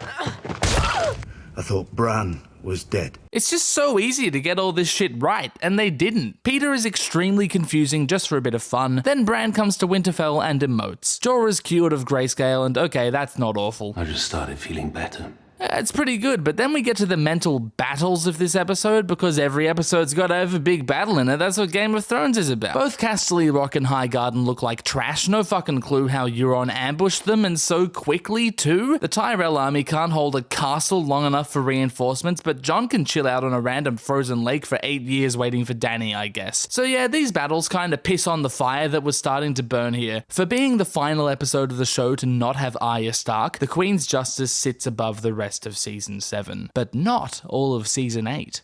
thought Bran was dead. It's just so easy to get all this shit right, and they didn't. Peter is extremely confusing just for a bit of fun, then Bran comes to Winterfell and emotes. Jorah's cured of grayscale, and okay, that's not awful. I just started feeling better. It's pretty good, but then we get to the mental battles of this episode, because every episode's got to have a big battle in it. That's what Game of Thrones is about. Both Casterly Rock and Highgarden look like trash, no fucking clue how Euron ambushed them, and so quickly too. The Tyrell army can't hold a castle long enough for reinforcements, but Jon can chill out on a random frozen lake for 8 years waiting for Dany, I guess. So yeah, these battles kinda piss on the fire that was starting to burn here. For being the final episode of the show to not have Arya Stark, the Queen's Justice sits above the rest of Season 7, but not all of Season 8.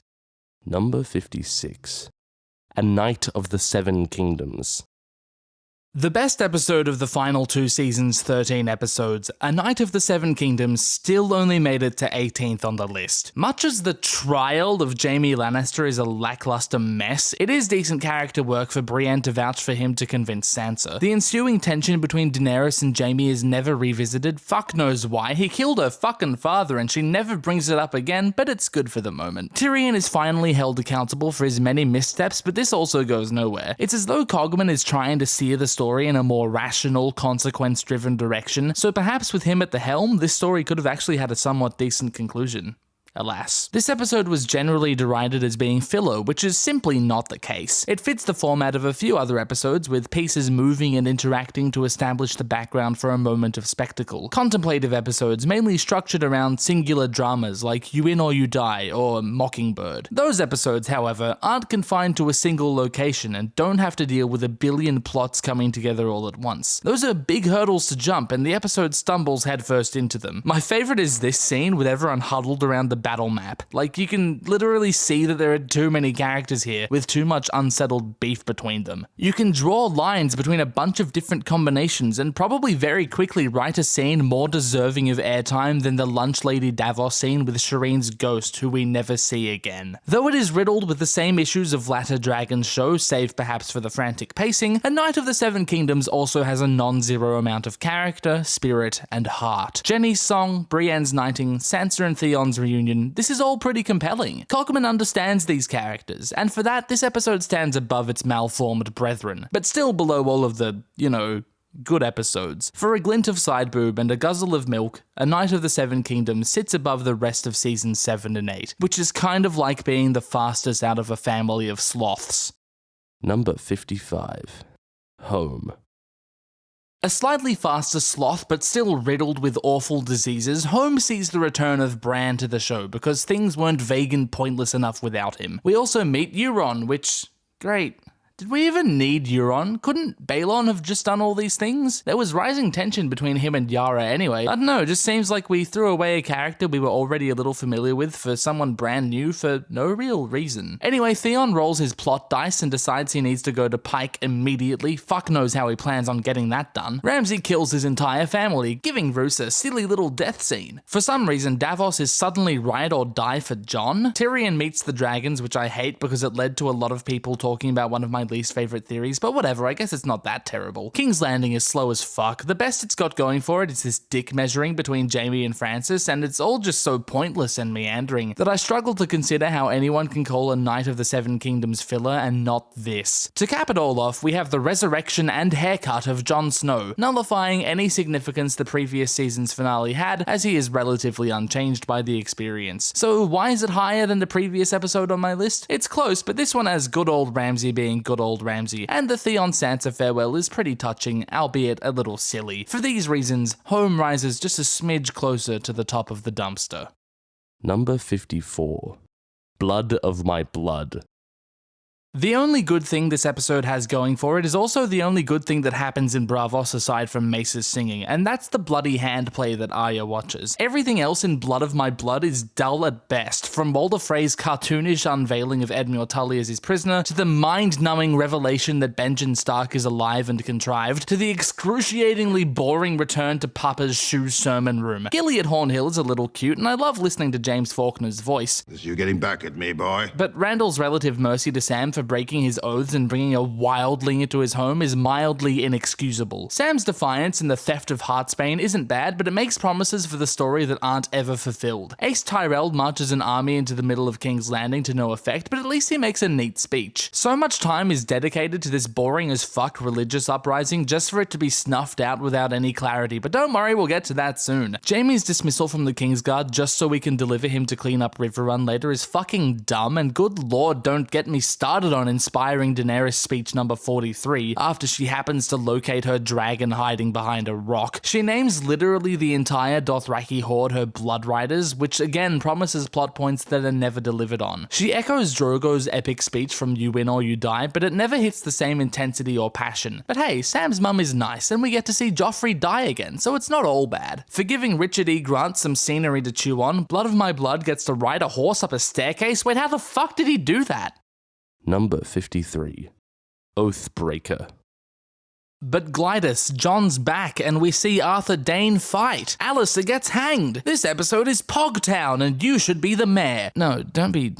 Number 56. A Knight of the Seven Kingdoms. The best episode of the final 2 seasons' 13 episodes, A Knight of the Seven Kingdoms, still only made it to 18th on the list. Much as the trial of Jaime Lannister is a lackluster mess, it is decent character work for Brienne to vouch for him to convince Sansa. The ensuing tension between Daenerys and Jaime is never revisited. Fuck knows why. He killed her fucking father and she never brings it up again, but it's good for the moment. Tyrion is finally held accountable for his many missteps, but this also goes nowhere. It's as though Cogman is trying to steer the story in a more rational, consequence-driven direction, so perhaps with him at the helm, this story could have actually had a somewhat decent conclusion. Alas. This episode was generally derided as being filler, which is simply not the case. It fits the format of a few other episodes, with pieces moving and interacting to establish the background for a moment of spectacle. Contemplative episodes mainly structured around singular dramas like You In or You Die or Mockingbird. Those episodes, however, aren't confined to a single location and don't have to deal with a billion plots coming together all at once. Those are big hurdles to jump, and the episode stumbles headfirst into them. My favorite is this scene with everyone huddled around the battle map. Like, you can literally see that there are too many characters here with too much unsettled beef between them. You can draw lines between a bunch of different combinations and probably very quickly write a scene more deserving of airtime than the lunch lady Davos scene with Shireen's ghost, who we never see again. Though it is riddled with the same issues of latter Dragon's show, save perhaps for the frantic pacing, A Knight of the Seven Kingdoms also has a non-zero amount of character, spirit, and heart. Jenny's song, Brienne's knighting, Sansa and Theon's reunion, this is all pretty compelling. Cogman understands these characters, and for that, this episode stands above its malformed brethren, but still below all of the, good episodes. For a glint of side boob and a guzzle of milk, A Knight of the Seven Kingdoms sits above the rest of seasons 7 and 8, which is kind of like being the fastest out of a family of sloths. Number 55. Home. A slightly faster sloth, but still riddled with awful diseases, Home sees the return of Bran to the show because things weren't vague and pointless enough without him. We also meet Euron, which, great. Did we even need Euron? Couldn't Balon have just done all these things? There was rising tension between him and Yara anyway. I don't know, it just seems like we threw away a character we were already a little familiar with for someone brand new for no real reason. Anyway, Theon rolls his plot dice and decides he needs to go to Pike immediately. Fuck knows how he plans on getting that done. Ramsay kills his entire family, giving Roose a silly little death scene. For some reason, Davos is suddenly ride or die for Jon. Tyrion meets the dragons, which I hate because it led to a lot of people talking about one of my least favorite theories, but whatever, I guess it's not that terrible. King's Landing is slow as fuck. The best it's got going for it is this dick measuring between Jaime and Francis, and it's all just so pointless and meandering that I struggle to consider how anyone can call A Knight of the Seven Kingdoms filler and not this. To cap it all off, we have the resurrection and haircut of Jon Snow, nullifying any significance the previous season's finale had, as he is relatively unchanged by the experience. So why is it higher than the previous episode on my list? It's close, but this one has good old Ramsay being good old Ramsay, and the Theon Sansa farewell is pretty touching, albeit a little silly. For these reasons, Home rises just a smidge closer to the top of the dumpster. Number 54. Blood of My Blood. The only good thing this episode has going for it is also the only good thing that happens in Braavos aside from Mace's singing, and that's the bloody handplay that Arya watches. Everything else in Blood of My Blood is dull at best, from Walder Frey's cartoonish unveiling of Edmure Tully as his prisoner, to the mind-numbing revelation that Benjen Stark is alive and contrived, to the excruciatingly boring return to Papa's shoe sermon room. Gilly at Hornhill is a little cute, and I love listening to James Faulkner's voice. Is you getting back at me, boy? But Randall's relative mercy to Sam for breaking his oaths and bringing a wildling into his home is mildly inexcusable. Sam's defiance in the theft of Heartsbane isn't bad, but it makes promises for the story that aren't ever fulfilled. Ace Tyrell marches an army into the middle of King's Landing to no effect, but at least he makes a neat speech. So much time is dedicated to this boring as fuck religious uprising just for it to be snuffed out without any clarity, but don't worry, we'll get to that soon. Jaime's dismissal from the Kingsguard just so we can deliver him to clean up Riverrun later is fucking dumb, and good lord, don't get me started on inspiring Daenerys speech number 43 after she happens to locate her dragon hiding behind a rock. She names literally the entire Dothraki horde her Blood Riders, which again promises plot points that are never delivered on. She echoes Drogo's epic speech from You Win or You Die, but it never hits the same intensity or passion. But hey, Sam's mum is nice, and we get to see Joffrey die again, so it's not all bad. For giving Richard E. Grant some scenery to chew on, Blood of My Blood gets to ride a horse up a staircase? Wait, how the fuck did he do that? Number 53. Oathbreaker. But Glidus, Jon's back, and we see Arthur Dayne fight. Alistair gets hanged. This episode is Pogtown, and you should be the mayor. No, don't be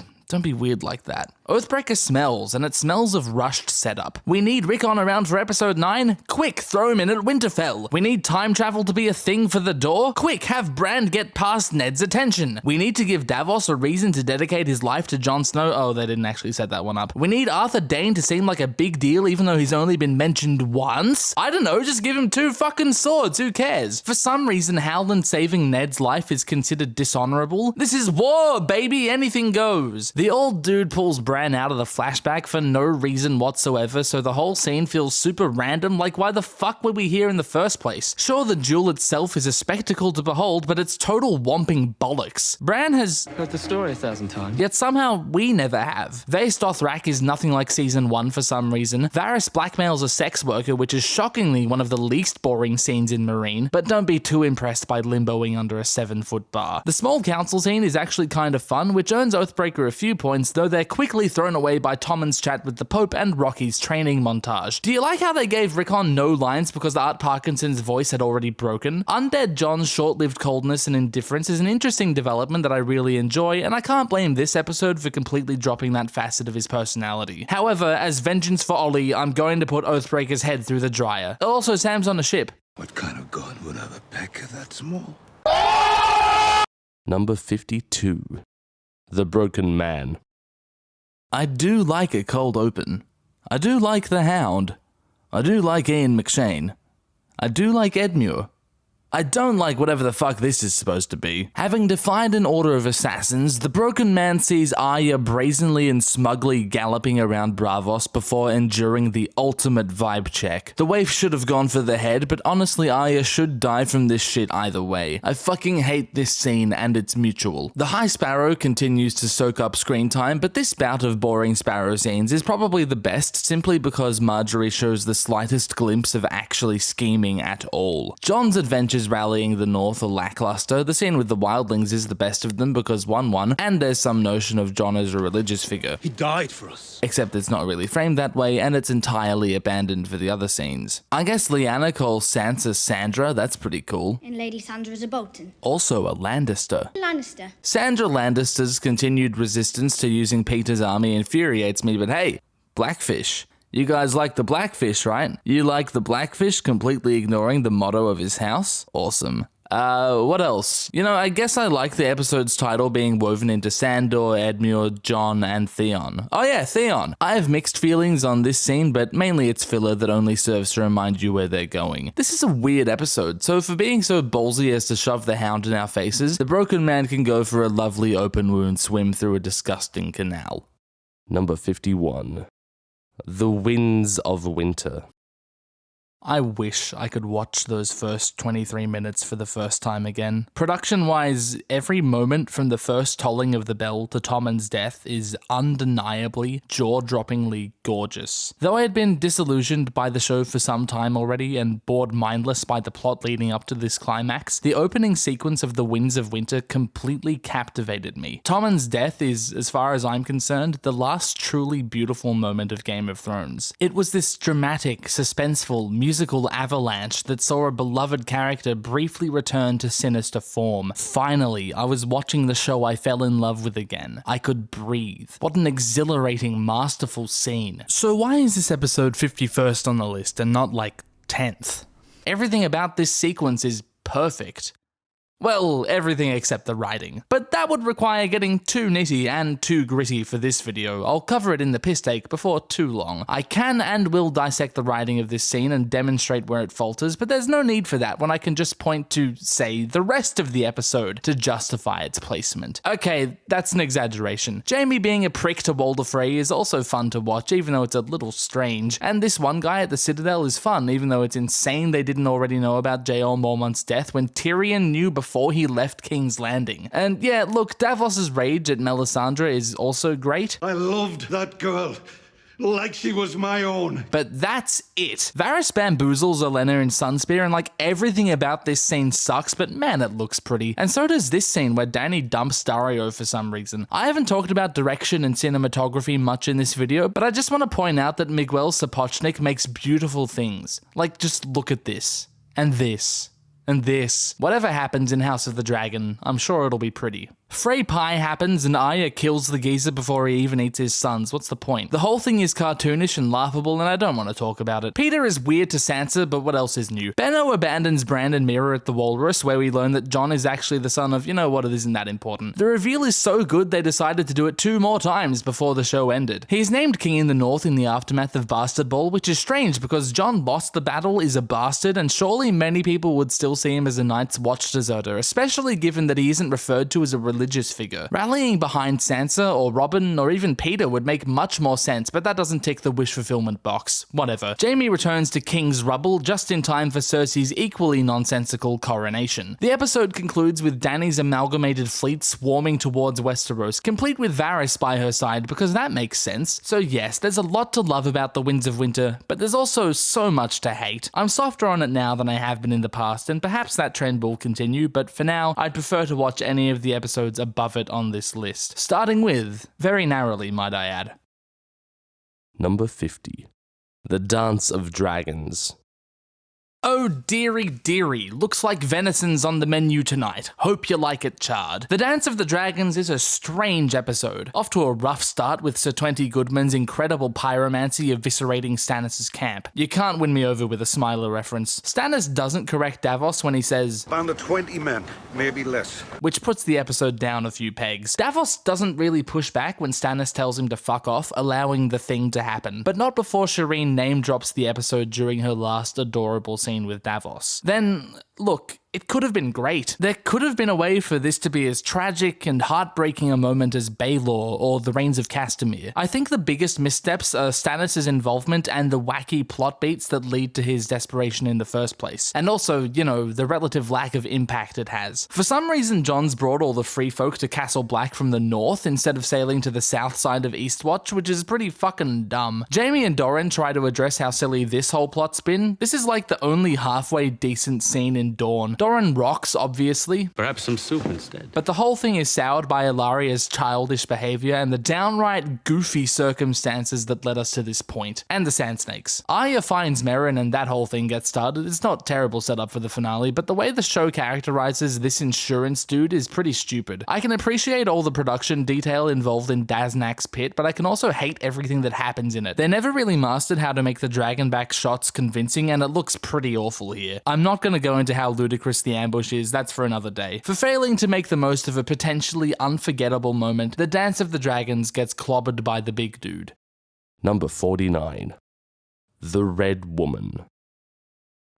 weird like that. Oathbreaker smells, and it smells of rushed setup. We need Rickon around for episode 9? Quick, throw him in at Winterfell. We need time travel to be a thing for the door? Quick, have Bran get past Ned's attention. We need to give Davos a reason to dedicate his life to Jon Snow. Oh, they didn't actually set that one up. We need Arthur Dayne to seem like a big deal even though he's only been mentioned once? I don't know, just give him 2 fucking swords, who cares? For some reason, Howland saving Ned's life is considered dishonorable. This is war, baby, anything goes. The old dude pulls Bran out of the flashback for no reason whatsoever, so the whole scene feels super random, like why the fuck were we here in the first place? Sure, the duel itself is a spectacle to behold, but it's total whomping bollocks. Bran has Heard the story 1,000 times. yet somehow we never have. Vaes Dothrak is nothing like season 1 for some reason. Varys blackmails a sex worker, which is shockingly one of the least boring scenes in Meereen, but don't be too impressed by limboing under a 7-foot bar. The small council scene is actually kind of fun, which earns Oathbreaker a few points, though they're quickly thrown away by Tommen's chat with the Pope and Rocky's training montage. Do you like how they gave Rickon no lines because Art Parkinson's voice had already broken? Undead John's short-lived coldness and indifference is an interesting development that I really enjoy, and I can't blame this episode for completely dropping that facet of his personality. However, as vengeance for Ollie, I'm going to put Oathbreaker's head through the dryer. Also, Sam's on a ship. What kind of god would have a pecker that small? Number 52. The Broken Man. I do like a cold open. I do like the Hound. I do like Ian McShane. I do like Edmure. I don't like whatever the fuck this is supposed to be. Having defied an order of assassins, the Broken Man sees Arya brazenly and smugly galloping around Braavos before enduring the ultimate vibe check. The waif should have gone for the head, but honestly Arya should die from this shit either way. I fucking hate this scene and it's mutual. The High Sparrow continues to soak up screen time, but this bout of boring Sparrow scenes is probably the best simply because Marjorie shows the slightest glimpse of actually scheming at all. Jon's adventures rallying the North are lackluster. The scene with the wildlings is the best of them because 1-1, and there's some notion of Jon as a religious figure. He died for us. Except it's not really framed that way, and it's entirely abandoned for the other scenes. I guess Lyanna calls Sansa Sandra, that's pretty cool. And Lady Sandra is a Bolton. Also a Lannister. Lannister. Sandra Lannister's continued resistance to using Peter's army infuriates me, but hey, Blackfish. You guys like the Blackfish, right? You like the Blackfish completely ignoring the motto of his house? Awesome. What else? You know, I guess I like the episode's title being woven into Sandor, Edmure, Jon, and Theon. Oh yeah, Theon. I have mixed feelings on this scene, but mainly it's filler that only serves to remind you where they're going. This is a weird episode, so for being so ballsy as to shove the Hound in our faces, the Broken Man can go for a lovely open wound swim through a disgusting canal. Number 51. The Winds of Winter. I wish I could watch those first 23 minutes for the first time again. Production-wise, every moment from the first tolling of the bell to Tommen's death is undeniably, jaw-droppingly gorgeous. Though I had been disillusioned by the show for some time already and bored mindless by the plot leading up to this climax, the opening sequence of The Winds of Winter completely captivated me. Tommen's death is, as far as I'm concerned, the last truly beautiful moment of Game of Thrones. It was this dramatic, suspenseful, musical avalanche that saw a beloved character briefly return to sinister form. Finally, I was watching the show I fell in love with again. I could breathe. What an exhilarating, masterful scene. So why is this episode 51st on the list and not like 10th? Everything about this sequence is perfect. Well, everything except the writing. But that would require getting too nitty and too gritty for this video. I'll cover it in the piss take before too long. I can and will dissect the writing of this scene and demonstrate where it falters, but there's no need for that when I can just point to, say, the rest of the episode to justify its placement. Okay, that's an exaggeration. Jaime being a prick to Walder Frey is also fun to watch, even though it's a little strange. And this one guy at the Citadel is fun, even though it's insane they didn't already know about J.L. Mormont's death when Tyrion knew before he left King's Landing. And yeah, look, Davos's rage at Melisandre is also great. I loved that girl. Like she was my own. But that's it. Varys bamboozles Olenna in Sunspear, and like everything about this scene sucks, but man, it looks pretty. And so does this scene where Dany dumps Dario for some reason. I haven't talked about direction and cinematography much in this video, but I just want to point out that Miguel Sapochnik makes beautiful things. Like, just look at this. And this. And this. Whatever happens in House of the Dragon, I'm sure it'll be pretty. Frey pie happens and Arya kills the geezer before he even eats his sons. What's the point? The whole thing is cartoonish and laughable and I don't want to talk about it. Peter is weird to Sansa, but what else is new? Benno abandons Bran and Mira at the Walrus, where we learn that Jon is actually the son of, you know what, it isn't that important. The reveal is so good they decided to do it 2 more times before the show ended. He's named King in the North in the aftermath of Bastard Ball, which is strange because Jon lost the battle, is a bastard, and surely many people would still see him as a Night's Watch deserter, especially given that he isn't referred to as a religious figure. Rallying behind Sansa or Robin or even Peter would make much more sense, but that doesn't tick the wish fulfillment box. Whatever. Jaime returns to King's Rubble just in time for Cersei's equally nonsensical coronation. The episode concludes with Dany's amalgamated fleet swarming towards Westeros, complete with Varys by her side because that makes sense. So yes, there's a lot to love about the Winds of Winter, but there's also so much to hate. I'm softer on it now than I have been in the past, and perhaps that trend will continue, but for now, I'd prefer to watch any of the episodes above it on this list. Starting with, very narrowly might I add. Number 50. The Dance of Dragons. Oh dearie dearie, looks like venison's on the menu tonight. Hope you like it charred. The Dance of the Dragons is a strange episode. Off to a rough start with Sir 20 Goodman's incredible pyromancy eviscerating Stannis' camp. You can't win me over with a Smiler reference. Stannis doesn't correct Davos when he says, Band of 20 men, maybe less. which puts the episode down a few pegs. Davos doesn't really push back when Stannis tells him to fuck off, allowing the thing to happen. But not before Shireen name drops the episode during her last adorable scene with Davos. Then, look, it could have been great. There could have been a way for this to be as tragic and heartbreaking a moment as Baelor or the Reigns of Castamere. I think the biggest missteps are Stannis' involvement and the wacky plot beats that lead to his desperation in the first place. And also, you know, the relative lack of impact it has. For some reason, Jon's brought all the free folk to Castle Black from the north instead of sailing to the south side of Eastwatch, which is pretty fucking dumb. Jaime and Doran try to address how silly this whole plot's been. This is like the only halfway decent scene in Dawn. Doran rocks, obviously. Perhaps some soup instead. But the whole thing is soured by Ilaria's childish behavior and the downright goofy circumstances that led us to this point. And the Sand Snakes. Arya finds Meryn and that whole thing gets started. It's not terrible setup for the finale, but the way the show characterizes this insurance dude is pretty stupid. I can appreciate all the production detail involved in Daznak's pit, but I can also hate everything that happens in it. They never really mastered how to make the dragonback shots convincing, and it looks pretty awful here. I'm not going to go into how ludicrous the ambush is, that's for another day. For failing to make the most of a potentially unforgettable moment, the Dance of the Dragons gets clobbered by the big dude. Number 49. The Red Woman.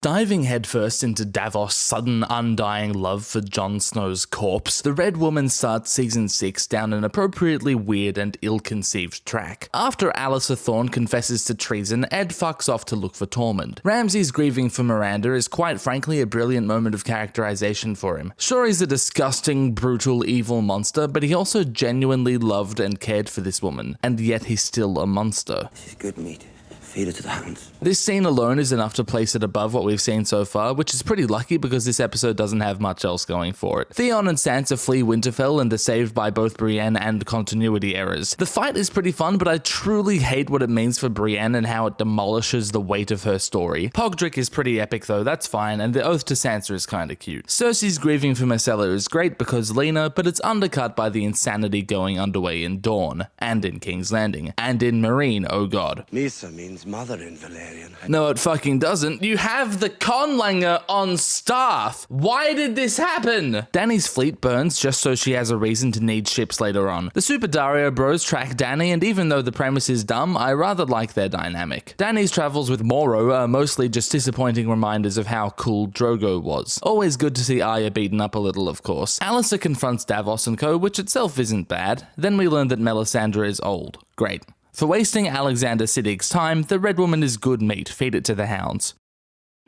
Diving headfirst into Davos' sudden undying love for Jon Snow's corpse, the Red Woman starts season 6 down an appropriately weird and ill-conceived track. After Alyssa Thorne confesses to treason, Ed fucks off to look for Tormund. Ramsay's grieving for Miranda is quite frankly a brilliant moment of characterization for him. Sure, he's a disgusting, brutal, evil monster, but he also genuinely loved and cared for this woman, and yet he's still a monster. This is good meat. Feed it to the hounds. This scene alone is enough to place it above what we've seen so far, which is pretty lucky because this episode doesn't have much else going for it. Theon and Sansa flee Winterfell and are saved by both Brienne and continuity errors. The fight is pretty fun, but I truly hate what it means for Brienne and how it demolishes the weight of her story. Pogdrick is pretty epic though, that's fine, and the oath to Sansa is kinda cute. Cersei's grieving for Myrcella is great because Lena, but it's undercut by the insanity going underway in Dawn, and in King's Landing, and in Meereen, oh god. Misa means mother in Valerian. No, it fucking doesn't. You have the Conlanger on staff. Why did this happen? Dany's fleet burns just so she has a reason to need ships later on. The Super Dario bros track Dany, and even though the premise is dumb, I rather like their dynamic. Dany's travels with Moro are mostly just disappointing reminders of how cool Drogo was. Always good to see Arya beaten up a little, of course. Alyssa confronts Davos and co, which itself isn't bad. Then we learn that Melisandre is old. Great. For wasting Alexander Siddig's time, the Red Woman is good meat, feed it to the hounds.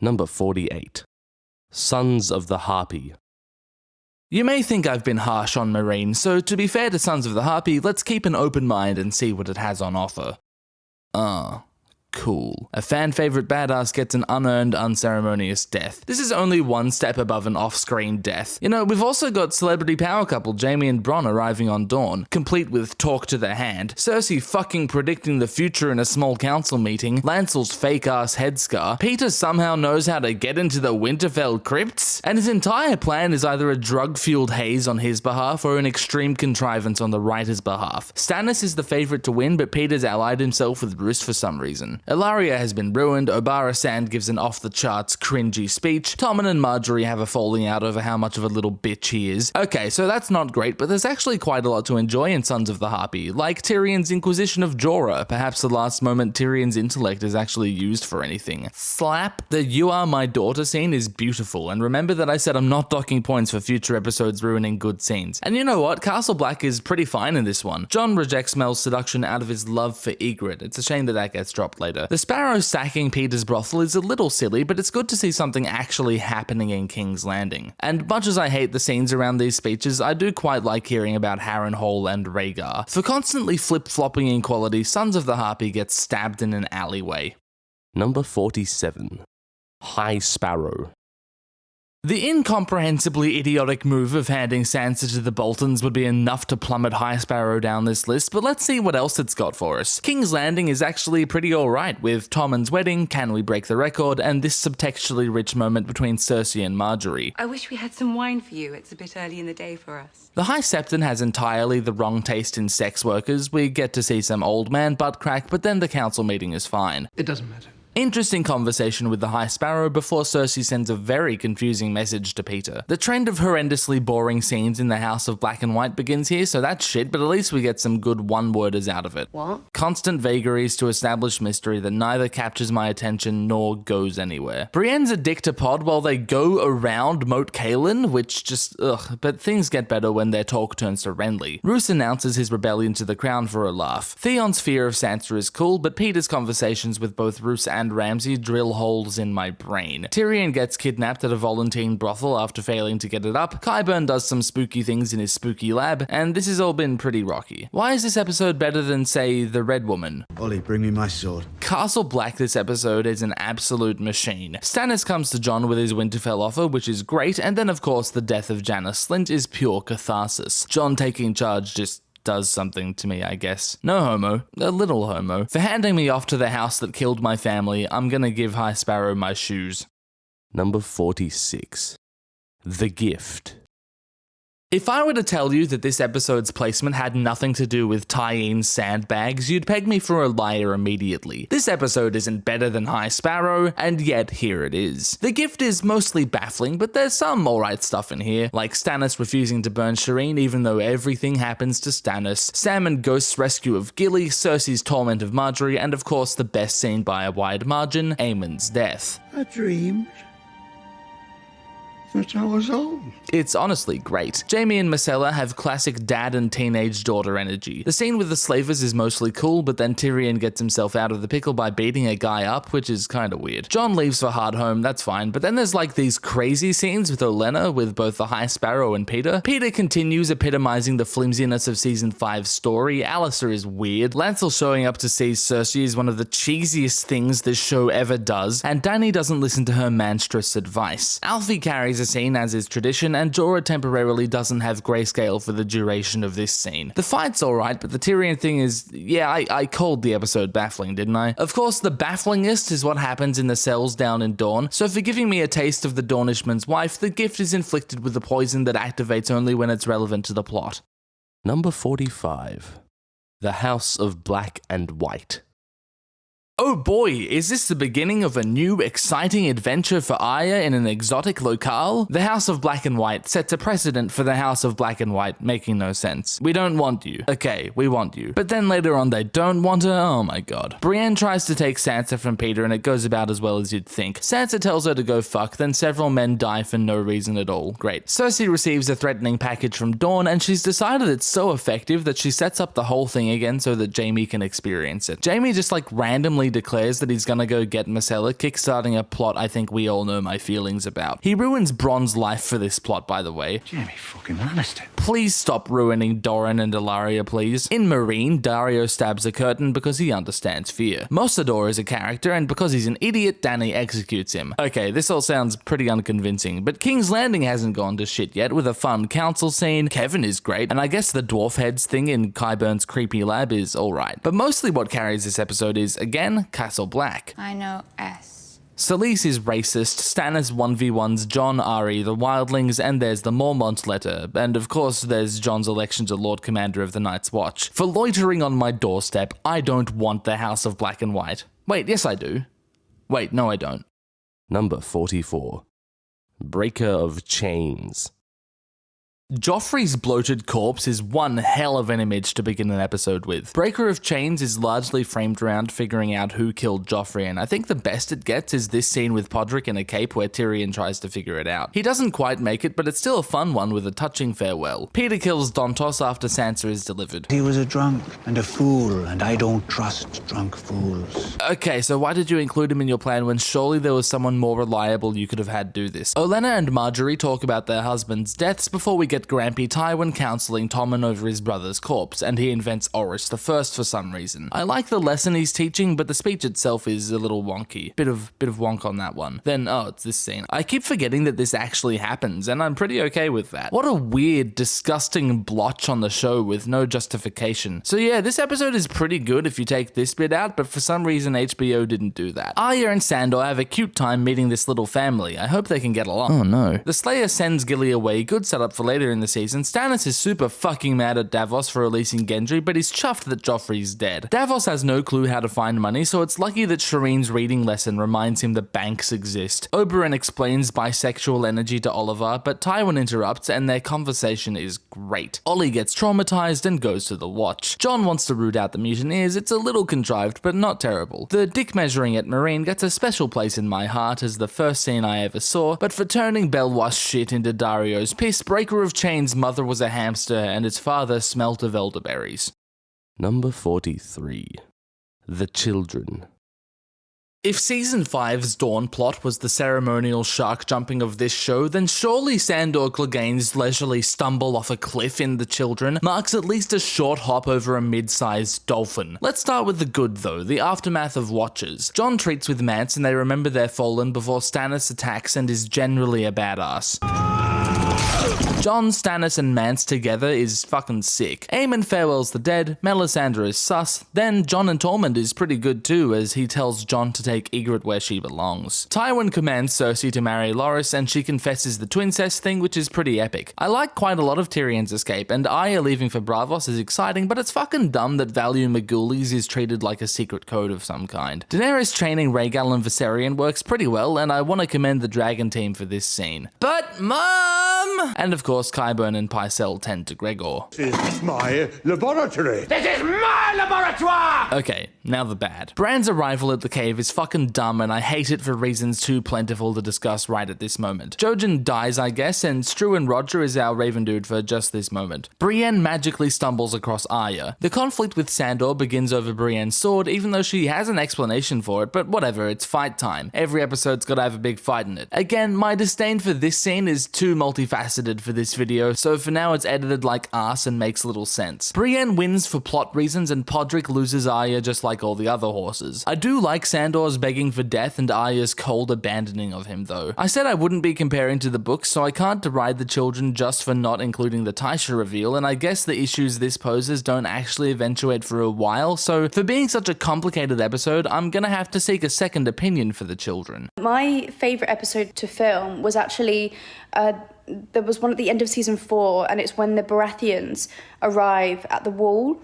Number 48. Sons of the Harpy. You may think I've been harsh on Meereen, so to be fair to Sons of the Harpy, let's keep an open mind and see what it has on offer. Cool. A fan favorite badass gets an unearned, unceremonious death. This is only one step above an off-screen death. You know, we've also got celebrity power couple Jaime and Bronn arriving on Dawn, complete with talk to the hand, Cersei fucking predicting the future in a small council meeting, Lancel's fake-ass headscar, Peter somehow knows how to get into the Winterfell crypts, and his entire plan is either a drug-fueled haze on his behalf or an extreme contrivance on the writer's behalf. Stannis is the favorite to win, but Peter's allied himself with Roose for some reason. Ilaria has been ruined, Obara Sand gives an off-the-charts cringy speech, Tommen and Marjorie have a falling out over how much of a little bitch he is. Okay, so that's not great, but there's actually quite a lot to enjoy in Sons of the Harpy, like Tyrion's Inquisition of Jorah, perhaps the last moment Tyrion's intellect is actually used for anything. Slap. The "You Are My Daughter" scene is beautiful, and remember that I said I'm not docking points for future episodes ruining good scenes. And you know what? Castle Black is pretty fine in this one. Jon rejects Mel's seduction out of his love for Ygritte. It's a shame that gets dropped later. The Sparrow sacking Peter's brothel is a little silly, but it's good to see something actually happening in King's Landing. And much as I hate the scenes around these speeches, I do quite like hearing about Harrenhal and Rhaegar. For constantly flip-flopping in quality, Sons of the Harpy gets stabbed in an alleyway. Number 47. High Sparrow. The incomprehensibly idiotic move of handing Sansa to the Boltons would be enough to plummet High Sparrow down this list, but let's see what else it's got for us. King's Landing is actually pretty alright, with Tommen's wedding, Can We Break the Record, and this subtextually rich moment between Cersei and Marjorie. I wish we had some wine for you. It's a bit early in the day for us. The High Septon has entirely the wrong taste in sex workers. We get to see some old man butt crack, but then the council meeting is fine. It doesn't matter. Interesting conversation with the High Sparrow before Cersei sends a very confusing message to Peter. The trend of horrendously boring scenes in the House of Black and White begins here, so that's shit, but at least we get some good one-worders out of it. What? Constant vagaries to establish mystery that neither captures my attention nor goes anywhere. Brienne's a dick to Pod while they go around Moat Cailin, which just, ugh, but things get better when their talk turns to Renly. Roose announces his rebellion to the crown for a laugh. Theon's fear of Sansa is cool, but Peter's conversations with both Roose and Ramsay drill holes in my brain. Tyrion gets kidnapped at a Volantene brothel after failing to get it up, Qyburn does some spooky things in his spooky lab, and this has all been pretty rocky. Why is this episode better than, say, The Red Woman? Ollie, bring me my sword. Castle Black this episode is an absolute machine. Stannis comes to Jon with his Winterfell offer, which is great, and then of course the death of Janos Slynt is pure catharsis. Jon taking charge just does something to me, I guess. No homo. A little homo. For handing me off to the house that killed my family, I'm gonna give High Sparrow my shoes. Number 46. The Gift. If I were to tell you that this episode's placement had nothing to do with Tyene sandbags, you'd peg me for a liar immediately. This episode isn't better than High Sparrow, and yet here it is. The Gift is mostly baffling, but there's some alright stuff in here, like Stannis refusing to burn Shireen even though everything happens to Stannis, Sam and Ghost's rescue of Gilly, Cersei's torment of Marjorie, and of course the best scene by a wide margin, Aemon's death. I dreamed that I was old. It's honestly great. Jaime and Myrcella have classic dad and teenage daughter energy. The scene with the slavers is mostly cool, but then Tyrion gets himself out of the pickle by beating a guy up, which is kinda weird. Jon leaves for Hardhome, that's fine, but then there's like these crazy scenes with Olenna with both the High Sparrow and Peter. Peter continues epitomizing the flimsiness of Season 5's story, Alistair is weird, Lancel showing up to see Cersei is one of the cheesiest things this show ever does, and Dany doesn't listen to her manstress advice. Alfie carries a scene as is tradition, and Jorah temporarily doesn't have grayscale for the duration of this scene. The fight's alright, but the Tyrion thing is, yeah, I called the episode baffling, didn't I? Of course, the bafflingest is what happens in the cells down in Dorne, so for giving me a taste of the Dornishman's wife, the gift is inflicted with a poison that activates only when it's relevant to the plot. Number 45. The House of Black and White. Oh boy, is this the beginning of a new, exciting adventure for Arya in an exotic locale? The House of Black and White sets a precedent for the House of Black and White making no sense. We don't want you. Okay, we want you. But then later on they don't want her? Oh my god. Brienne tries to take Sansa from Peter and it goes about as well as you'd think. Sansa tells her to go fuck, then several men die for no reason at all. Great. Cersei receives a threatening package from Dawn and she's decided it's so effective that she sets up the whole thing again so that Jaime can experience it. Jaime just like randomly declares that he's gonna go get Myrcella, kickstarting a plot I think we all know my feelings about. He ruins Bronn's life for this plot, by the way. Jamie fucking Lannister. Please stop ruining Doran and Ilaria, please. In Marine, Dario stabs a curtain because he understands fear. Mossador is a character, and because he's an idiot, Dany executes him. Okay, this all sounds pretty unconvincing, but King's Landing hasn't gone to shit yet with a fun council scene. Kevin is great, and I guess the dwarf heads thing in Qyburn's creepy lab is alright. But mostly what carries this episode is, again, Castle Black. I know S. Selyse is racist, Stannis 1v1s Jon, Arya, the Wildlings, and there's the Mormont letter, and of course there's Jon's election to Lord Commander of the Night's Watch. For loitering on my doorstep, I don't want the House of Black and White. Wait, yes I do. Wait, no I don't. Number 44. Breaker of Chains. Joffrey's bloated corpse is one hell of an image to begin an episode with. Breaker of Chains is largely framed around figuring out who killed Joffrey, and I think the best it gets is this scene with Podrick in a cape where Tyrion tries to figure it out. He doesn't quite make it, but it's still a fun one with a touching farewell. Peter kills Dontos after Sansa is delivered. He was a drunk and a fool, and I don't trust drunk fools. Okay, so why did you include him in your plan when surely there was someone more reliable you could have had do this? Olenna and Marjorie talk about their husbands' deaths before we get Grampy Tywin counseling Tommen over his brother's corpse, and he invents Orys the First for some reason. I like the lesson he's teaching, but the speech itself is a little wonky. Bit of wonk on that one. Then, oh, it's this scene. I keep forgetting that this actually happens, and I'm pretty okay with that. What a weird, disgusting blotch on the show with no justification. So yeah, this episode is pretty good if you take this bit out, but for some reason HBO didn't do that. Arya and Sandor have a cute time meeting this little family. I hope they can get along. Oh no. The Slayer sends Gilly away, good setup for later in the season. Stannis is super fucking mad at Davos for releasing Gendry, but he's chuffed that Joffrey's dead. Davos has no clue how to find money, so it's lucky that Shireen's reading lesson reminds him that banks exist. Oberyn explains bisexual energy to Oliver, but Tywin interrupts and their conversation is great. Ollie gets traumatized and goes to the Watch. Jon wants to root out the mutineers. It's a little contrived, but not terrible. The dick measuring at Meereen gets a special place in my heart as the first scene I ever saw, but for turning Belwas shit into Dario's piss, Breaker of Chains' mother was a hamster and its father smelt of elderberries. Number 43. The Children. If Season 5's Dawn plot was the ceremonial shark jumping of this show, then surely Sandor Clegane's leisurely stumble off a cliff in The Children marks at least a short hop over a mid-sized dolphin. Let's start with the good though, the aftermath of Watchers. Jon treats with Mance and they remember their fallen before Stannis attacks and is generally a badass. Jon, Stannis, and Mance together is fucking sick. Aemon farewells the dead, Melisandre is sus, then Jon and Tormund is pretty good too as he tells Jon to take Ygritte where she belongs. Tywin commands Cersei to marry Loras and she confesses the twincest thing, which is pretty epic. I like quite a lot of Tyrion's escape, and Arya leaving for Braavos is exciting, but it's fucking dumb that Value Magoulies is treated like a secret code of some kind. Daenerys training Rhaegal and Viserion works pretty well, and I want to commend the Dragon team for this scene. But Mom! And of course, Qyburn and Pycelle tend to Gregor. This is my laboratory. This is my laboratoire! Okay, now the bad. Bran's arrival at the cave is fucking dumb and I hate it for reasons too plentiful to discuss right at this moment. Jojen dies, I guess, and Stru and Roger is our Raven dude for just this moment. Brienne magically stumbles across Arya. The conflict with Sandor begins over Brienne's sword, even though she has an explanation for it, but whatever, it's fight time. Every episode's gotta have a big fight in it. Again, my disdain for this scene is too multifaceted for this video, so for now it's edited like arse and makes little sense. Brienne wins for plot reasons and Podrick loses Arya just like all the other horses. I do like Sandor's begging for death and Arya's cold abandoning of him though. I said I wouldn't be comparing to the books, so I can't deride the children just for not including the Tysha reveal, and I guess the issues this poses don't actually eventuate for a while, so for being such a complicated episode, I'm gonna have to seek a second opinion for the children. My favourite episode to film was actually there was one at the end of season 4, and it's when the Baratheons arrive at the wall,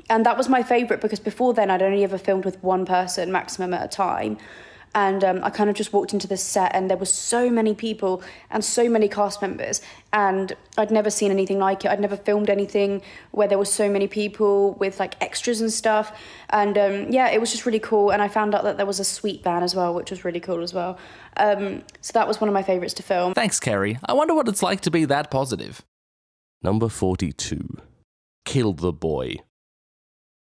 and that was my favourite because before then I'd only ever filmed with one person maximum at a time, and I kind of just walked into this set and there were so many people and so many cast members, and I'd never seen anything like it. I'd never filmed anything where there were so many people with like extras and stuff, and yeah, it was just really cool, and I found out that there was a sweet van as well, which was really cool as well. So that was one of my favourites to film. Thanks, Kerry. I wonder what it's like to be that positive. Number 42. Kill the Boy.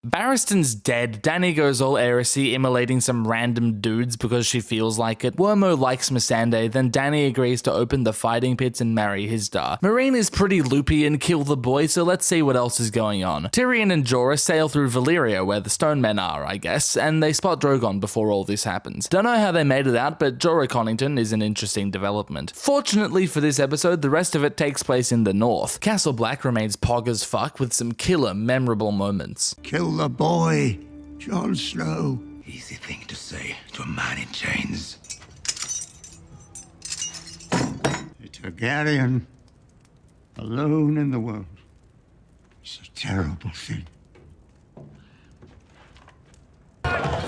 Barristan's dead, Dany goes all heresy, immolating some random dudes because she feels like it. Wormo likes Missandei, then Dany agrees to open the fighting pits and marry Hizdahr. Meereen is pretty loopy and kill the boy, so let's see what else is going on. Tyrion and Jorah sail through Valyria, where the Stone Men are, I guess, and they spot Drogon before all this happens. Don't know how they made it out, but Jorah Connington is an interesting development. Fortunately for this episode, the rest of it takes place in the north. Castle Black remains pog as fuck with some killer, memorable moments. Kill the boy, Jon Snow. Easy thing to say to a man in chains. A Targaryen, alone in the world. It's a terrible thing.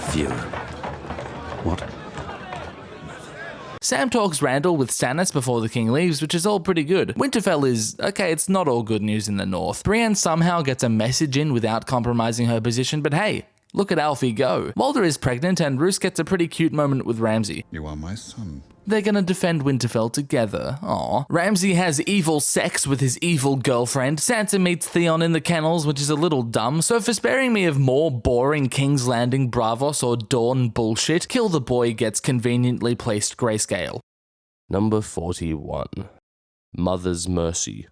Fear. What? Sam talks Randall with Stannis before the king leaves, which is all pretty good. Winterfell is, okay, it's not all good news in the north. Brienne somehow gets a message in without compromising her position, but hey, look at Alfie go. Walder is pregnant and Roose gets a pretty cute moment with Ramsay. You are my son. They're gonna defend Winterfell together. Aww. Ramsay has evil sex with his evil girlfriend. Sansa meets Theon in the kennels, which is a little dumb, so for sparing me of more boring King's Landing Bravos or Dawn bullshit, Kill the Boy gets conveniently placed grayscale. Number 41. Mother's Mercy.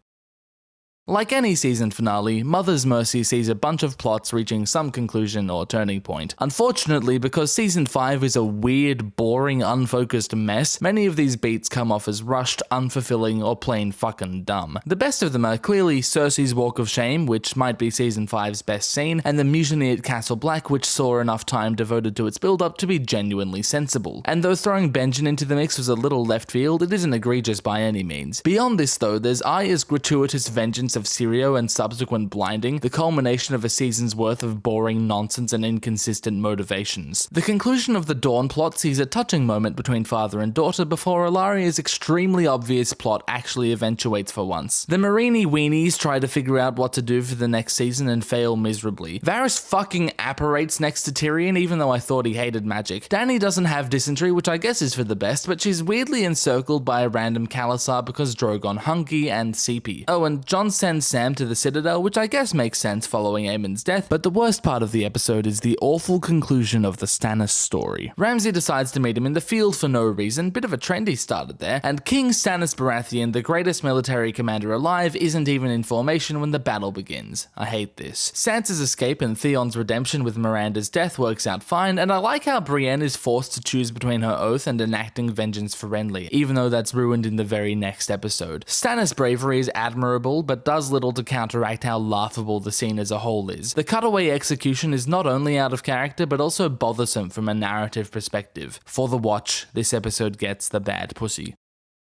Like any season finale, Mother's Mercy sees a bunch of plots reaching some conclusion or turning point. Unfortunately, because season 5 is a weird, boring, unfocused mess, many of these beats come off as rushed, unfulfilling, or plain fucking dumb. The best of them are clearly Cersei's Walk of Shame, which might be season 5's best scene, and the mutiny at Castle Black, which saw enough time devoted to its build-up to be genuinely sensible. And though throwing Benjen into the mix was a little left field, it isn't egregious by any means. Beyond this though, there's Arya's gratuitous vengeance of Syrio and subsequent blinding, the culmination of a season's worth of boring nonsense and inconsistent motivations. The conclusion of the Dawn plot sees a touching moment between father and daughter before Illaria's extremely obvious plot actually eventuates for once. The Meereen weenies try to figure out what to do for the next season and fail miserably. Varys fucking apparates next to Tyrion even though I thought he hated magic. Dany doesn't have dysentery, which I guess is for the best, but she's weirdly encircled by a random Khalasar because Drogon hunky and seepy. Oh, and Jon sends Sam to the Citadel, which I guess makes sense following Aemon's death, but the worst part of the episode is the awful conclusion of the Stannis story. Ramsay decides to meet him in the field for no reason, bit of a trend he started there, and King Stannis Baratheon, the greatest military commander alive, isn't even in formation when the battle begins. I hate this. Sansa's escape and Theon's redemption with Miranda's death works out fine, and I like how Brienne is forced to choose between her oath and enacting vengeance for Renly, even though that's ruined in the very next episode. Stannis' bravery is admirable, but does little to counteract how laughable the scene as a whole is. The cutaway execution is not only out of character, but also bothersome from a narrative perspective. For the watch, this episode gets the bad pussy.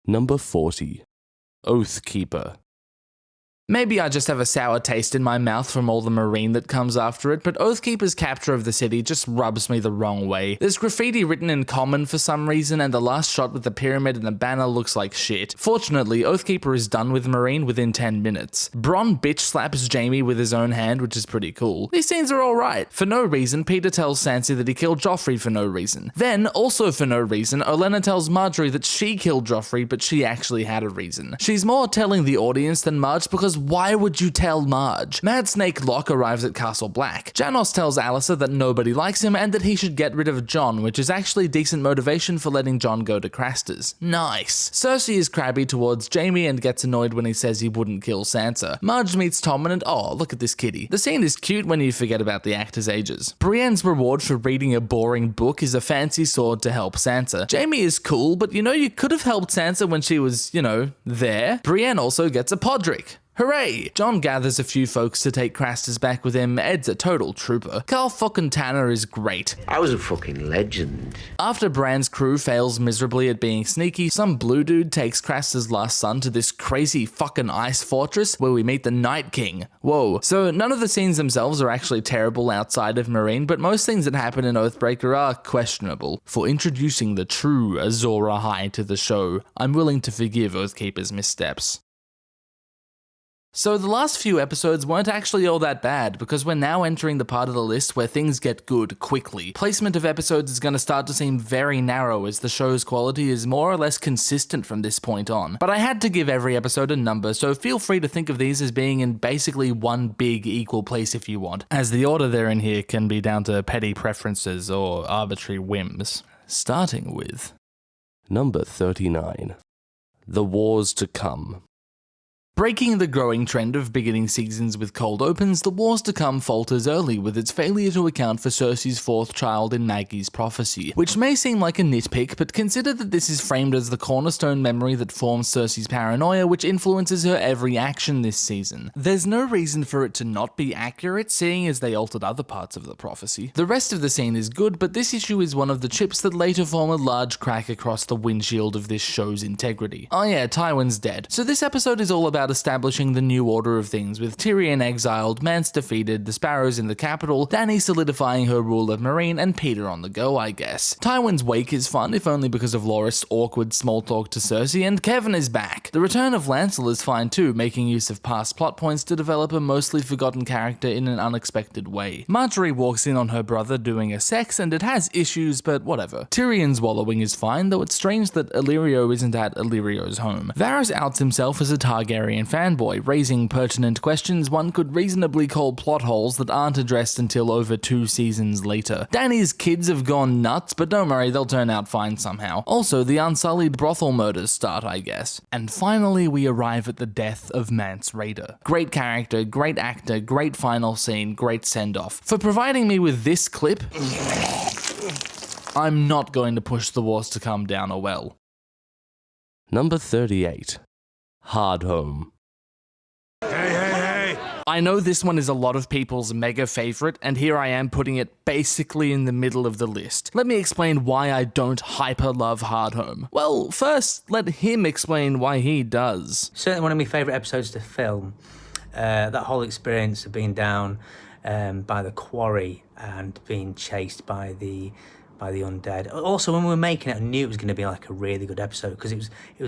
Number 40. Oathkeeper. Maybe I just have a sour taste in my mouth from all the Meereen that comes after it, but Oathkeeper's capture of the city just rubs me the wrong way. There's graffiti written in common for some reason, and the last shot with the pyramid and the banner looks like shit. Fortunately, Oathkeeper is done with Meereen within 10 minutes. Bronn bitch slaps Jaime with his own hand, which is pretty cool. These scenes are alright. For no reason, Peter tells Sansa that he killed Joffrey for no reason. Then, also for no reason, Olenna tells Marjorie that she killed Joffrey, but she actually had a reason. She's more telling the audience than Marge because why would you tell Marge? Mad Snake Locke arrives at Castle Black. Janos tells Alliser that nobody likes him and that he should get rid of Jon, which is actually decent motivation for letting Jon go to Craster's. Nice. Cersei is crabby towards Jaime and gets annoyed when he says he wouldn't kill Sansa. Marge meets Tommen and oh, look at this kitty. The scene is cute when you forget about the actors' ages. Brienne's reward for reading a boring book is a fancy sword to help Sansa. Jaime is cool, but you could have helped Sansa when she was, there. Brienne also gets a Podrick. Hooray! Jon gathers a few folks to take Craster's back with him. Ed's a total trooper. Carl fucking Tanner is great. I was a fucking legend. After Bran's crew fails miserably at being sneaky, some blue dude takes Craster's last son to this crazy fucking ice fortress where we meet the Night King. Whoa. So none of the scenes themselves are actually terrible outside of Meereen, but most things that happen in Oathbreaker are questionable. For introducing the true Azor Ahai to the show, I'm willing to forgive Oathkeeper's missteps. So the last few episodes weren't actually all that bad, because we're now entering the part of the list where things get good quickly. Placement of episodes is going to start to seem very narrow as the show's quality is more or less consistent from this point on. But I had to give every episode a number, so feel free to think of these as being in basically one big equal place if you want, as the order they're in here can be down to petty preferences or arbitrary whims. Starting with Number 39. The Wars to Come. Breaking the growing trend of beginning seasons with cold opens, The Wars to Come falters early with its failure to account for Cersei's fourth child in Maggie's prophecy, which may seem like a nitpick, but consider that this is framed as the cornerstone memory that forms Cersei's paranoia, which influences her every action this season. There's no reason for it to not be accurate, seeing as they altered other parts of the prophecy. The rest of the scene is good, but this issue is one of the chips that later form a large crack across the windshield of this show's integrity. Oh yeah, Tywin's dead. So this episode is all about establishing the new order of things, with Tyrion exiled, Mance defeated, the Sparrows in the capital, Dany solidifying her rule of Meereen, and Peter on the go, I guess. Tywin's wake is fun, if only because of Loras' awkward small talk to Cersei, and Kevin is back. The return of Lancel is fine too, making use of past plot points to develop a mostly forgotten character in an unexpected way. Marjorie walks in on her brother doing a sex, and it has issues, but whatever. Tyrion's wallowing is fine, though it's strange that Illyrio isn't at Illyrio's home. Varys outs himself as a Targaryen fanboy, raising pertinent questions one could reasonably call plot holes that aren't addressed until over 2 seasons later. Dany's kids have gone nuts, but don't worry, they'll turn out fine somehow. Also, the unsullied brothel murders start, I guess. And finally, we arrive at the death of Mance Rayder. Great character, great actor, great final scene, great send-off. For providing me with this clip, I'm not going to push The Wars to Come down a well. Number 38. Hardhome. I know this one is a lot of people's mega favorite, and here I am putting it basically in the middle of the list. Let me explain why I don't hyper love Hardhome. Well, first, let him explain why he does. Certainly one of my favourite episodes to film. That whole experience of being down by the quarry and being chased by the undead. Also, when we were making it, I knew it was going to be like a really good episode because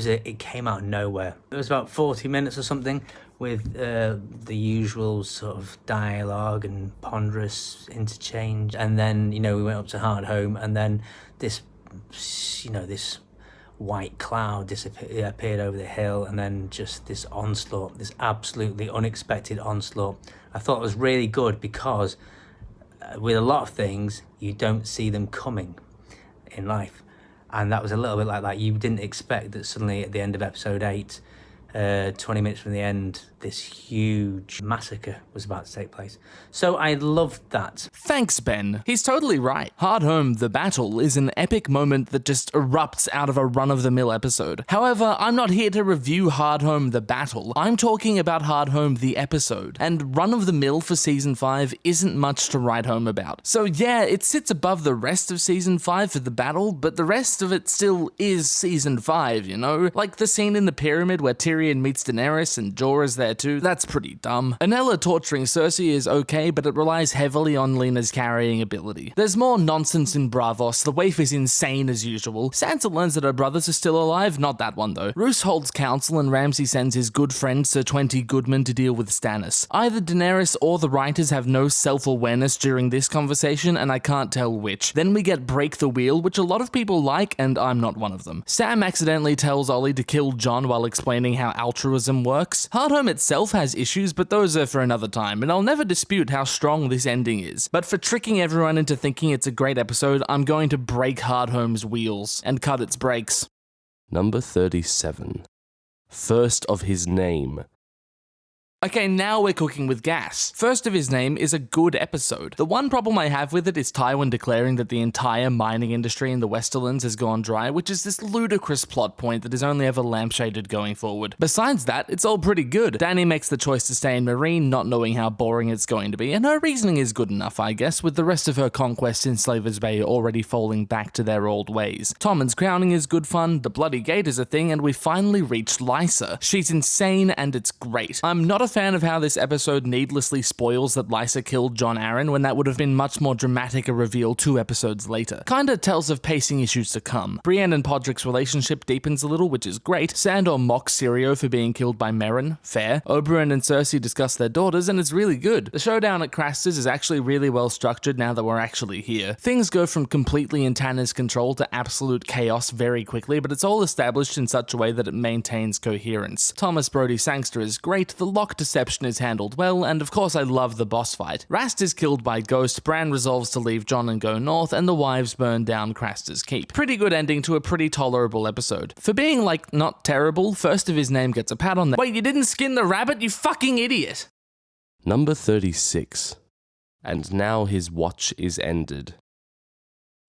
it came out of nowhere. It was about 40 minutes or something with the usual sort of dialogue and ponderous interchange, and then we went up to Hardhome, and then this white cloud appeared over the hill, and then just this onslaught, this absolutely unexpected onslaught. I thought it was really good because with a lot of things, you don't see them coming in life. And that was a little bit like that. You didn't expect that suddenly at the end of episode 8, 20 minutes from the end, this huge massacre was about to take place. So I loved that. Thanks, Ben. He's totally right. Hardhome, the battle, is an epic moment that just erupts out of a run-of-the-mill episode. However, I'm not here to review Hardhome, the battle. I'm talking about Hardhome, the episode. And run-of-the-mill for Season 5 isn't much to write home about. So yeah, it sits above the rest of Season 5 for the battle, but the rest of it still is Season 5, Like the scene in the pyramid where Tyrion meets Daenerys and Jorah's there too, that's pretty dumb. Anella torturing Cersei is okay, but it relies heavily on Lena's carrying ability. There's more nonsense in Bravos, the waif is insane as usual. Sansa learns that her brothers are still alive, not that one though. Roose holds council and Ramsay sends his good friend Sir 20 Goodman to deal with Stannis. Either Daenerys or the writers have no self-awareness during this conversation, and I can't tell which. Then we get Break the Wheel, which a lot of people like, and I'm not one of them. Sam accidentally tells Ollie to kill Jon while explaining how altruism works. Hardhome itself has issues, but those are for another time, and I'll never dispute how strong this ending is. But for tricking everyone into thinking it's a great episode, I'm going to break Hardhome's wheels and cut its brakes. Number 37. First of His Name. Okay, now we're cooking with gas. First of His Name is a good episode. The one problem I have with it is Tywin declaring that the entire mining industry in the Westerlands has gone dry, which is this ludicrous plot point that is only ever lampshaded going forward. Besides that, it's all pretty good. Dany makes the choice to stay in Meereen, not knowing how boring it's going to be, and her reasoning is good enough, I guess, with the rest of her conquests in Slavers Bay already falling back to their old ways. Tommen's crowning is good fun, the Bloody Gate is a thing, and we finally reached Lysa. She's insane and it's great. I'm not a fan of how this episode needlessly spoils that Lysa killed Jon Arryn when that would have been much more dramatic a reveal 2 episodes later. Kinda tells of pacing issues to come. Brienne and Podrick's relationship deepens a little, which is great. Sandor mocks Syrio for being killed by Meryn, fair. Oberyn and Cersei discuss their daughters, and it's really good. The showdown at Craster's is actually really well structured now that we're actually here. Things go from completely in Tanner's control to absolute chaos very quickly, but it's all established in such a way that it maintains coherence. Thomas Brodie Sangster is great, the lock deception is handled well, and of course I love the boss fight. Rast is killed by Ghost, Bran resolves to leave Jon and go north, and the wives burn down Craster's keep. Pretty good ending to a pretty tolerable episode. For being, like, not terrible, first of his name gets a pat on the— Wait, you didn't skin the rabbit, you fucking idiot! Number 36. And now his watch is ended.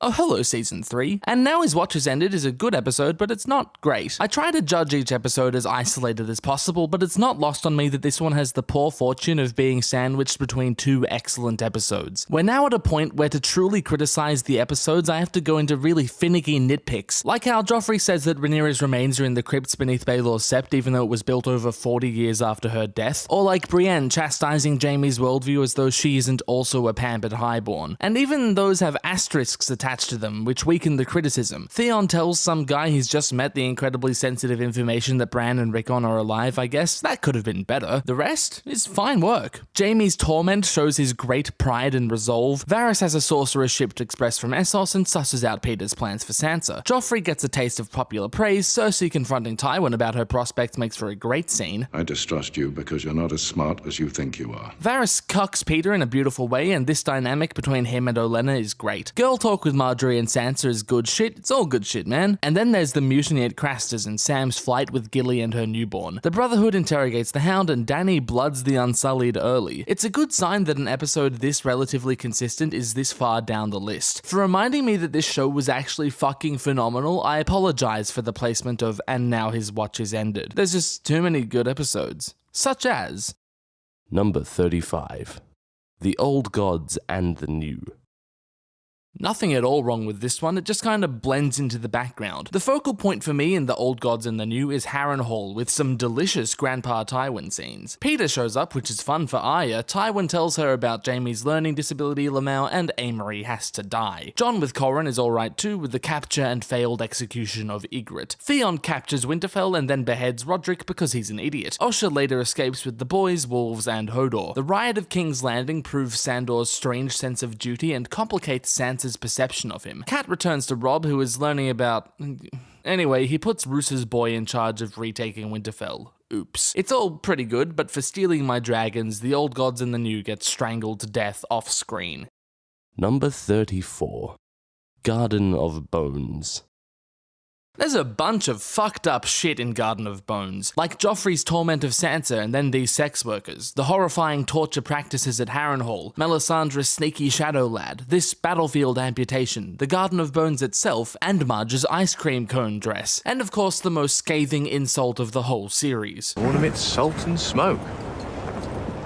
Oh, hello, Season 3. And Now His Watch Has Ended is a good episode, but it's not great. I try to judge each episode as isolated as possible, but it's not lost on me that this one has the poor fortune of being sandwiched between 2 excellent episodes. We're now at a point where to truly criticize the episodes, I have to go into really finicky nitpicks, like how Joffrey says that Rhaenyra's remains are in the crypts beneath Baelor's Sept even though it was built over 40 years after her death, or like Brienne chastising Jaime's worldview as though she isn't also a pampered highborn. And even those have asterisks attached to them, which weaken the criticism. Theon tells some guy he's just met the incredibly sensitive information that Bran and Rickon are alive, I guess. That could have been better. The rest is fine work. Jaime's torment shows his great pride and resolve. Varys has a sorcerer's ship express from Essos and susses out Peter's plans for Sansa. Joffrey gets a taste of popular praise. Cersei confronting Tywin about her prospects makes for a great scene. I distrust you because you're not as smart as you think you are. Varys cucks Peter in a beautiful way, and this dynamic between him and Olenna is great. Girl talk with Marjorie and Sansa is good shit. It's all good shit, man. And then there's the mutiny at Craster's and Sam's flight with Gilly and her newborn. The Brotherhood interrogates the Hound and Dany bloods the Unsullied early. It's a good sign that an episode this relatively consistent is this far down the list. For reminding me that this show was actually fucking phenomenal, I apologize for the placement of "and now his watch is ended." There's just too many good episodes. Such as... Number 35. The Old Gods and the New. Nothing at all wrong with this one, it just kind of blends into the background. The focal point for me in The Old Gods and the New is Harrenhal, with some delicious Grandpa Tywin scenes. Peter shows up, which is fun for Arya. Tywin tells her about Jaime's learning disability, Lamau, and Amory has to die. Jon with Corran is alright too, with the capture and failed execution of Ygritte. Theon captures Winterfell and then beheads Roderick because he's an idiot. Osha later escapes with the boys, wolves, and Hodor. The riot of King's Landing proves Sandor's strange sense of duty and complicates Sansa's perception of him. Cat returns to Robb, who is learning about... Anyway, he puts Roose's boy in charge of retaking Winterfell. Oops. It's all pretty good, but for stealing my dragons, the Old Gods and the New get strangled to death off-screen. Number 34. Garden of Bones. There's a bunch of fucked up shit in Garden of Bones, like Joffrey's torment of Sansa and then these sex workers, the horrifying torture practices at Harrenhal, Melisandre's sneaky shadow lad, this battlefield amputation, the Garden of Bones itself, and Marge's ice cream cone dress, and of course the most scathing insult of the whole series. Ornaments, salt and smoke.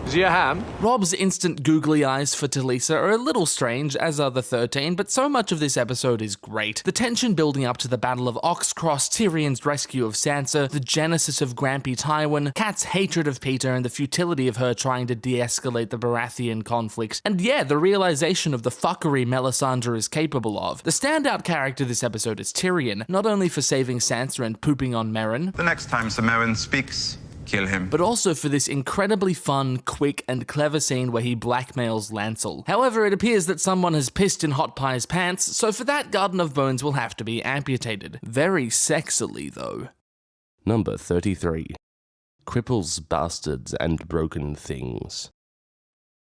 Is he a ham? Robb's instant googly eyes for Talisa are a little strange, as are the 13, but so much of this episode is great. The tension building up to the Battle of Oxcross, Tyrion's rescue of Sansa, the genesis of Grampy Tywin, Kat's hatred of Peter and the futility of her trying to de-escalate the Baratheon conflict, and yeah, the realization of the fuckery Melisandre is capable of. The standout character this episode is Tyrion, not only for saving Sansa and pooping on Meryn, the next time Sir Meryn speaks, kill him, but also for this incredibly fun, quick, and clever scene where he blackmails Lancel. However, it appears that someone has pissed in Hot Pie's pants, so for that, Garden of Bones will have to be amputated. Very sexily, though. Number 33. Cripples, Bastards, and Broken Things.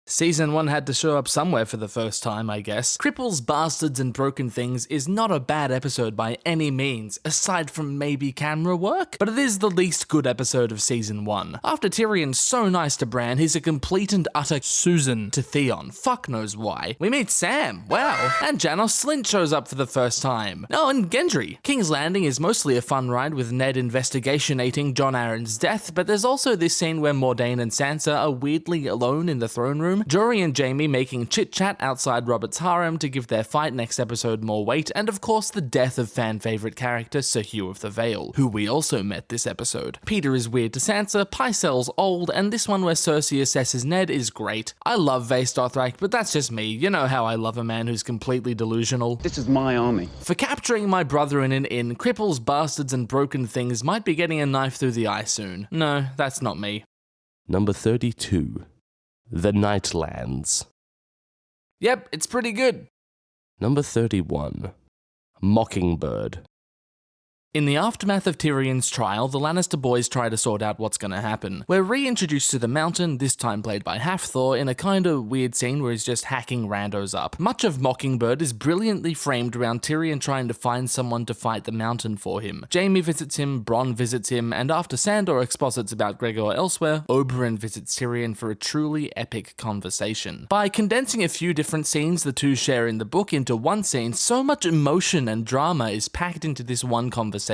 Season 1 had to show up somewhere for the first time, I guess. Cripples, Bastards, and Broken Things is not a bad episode by any means, aside from maybe camera work, but it is the least good episode of Season 1. After Tyrion's so nice to Bran, he's a complete and utter Susan to Theon. Fuck knows why. We meet Sam, wow, and Janos Slynt shows up for the first time. Oh, and Gendry. King's Landing is mostly a fun ride with Ned investigationating Jon Arryn's death, but there's also this scene where Mordain and Sansa are weirdly alone in the throne room, room, Jory and Jaime making chit-chat outside Robert's harem to give their fight next episode more weight, and of course the death of fan-favourite character Sir Hugh of the Vale, who we also met this episode. Peter is weird to Sansa, Pycelle's old, and this one where Cersei assesses Ned is great. I love Vaes Dothrak, but that's just me. You know how I love a man who's completely delusional. This is my army. For capturing my brother in an inn, cripples, bastards, and broken things might be getting a knife through the eye soon. No, that's not me. Number 32. The Nightlands. Yep, it's pretty good. Number 31. Mockingbird. In the aftermath of Tyrion's trial, the Lannister boys try to sort out what's gonna happen. We're reintroduced to the Mountain, this time played by Hafthor, in a kinda weird scene where he's just hacking randos up. Much of Mockingbird is brilliantly framed around Tyrion trying to find someone to fight the Mountain for him. Jaime visits him, Bronn visits him, and after Sandor exposits about Gregor elsewhere, Oberyn visits Tyrion for a truly epic conversation. By condensing a few different scenes the two share in the book into one scene, so much emotion and drama is packed into this one conversation.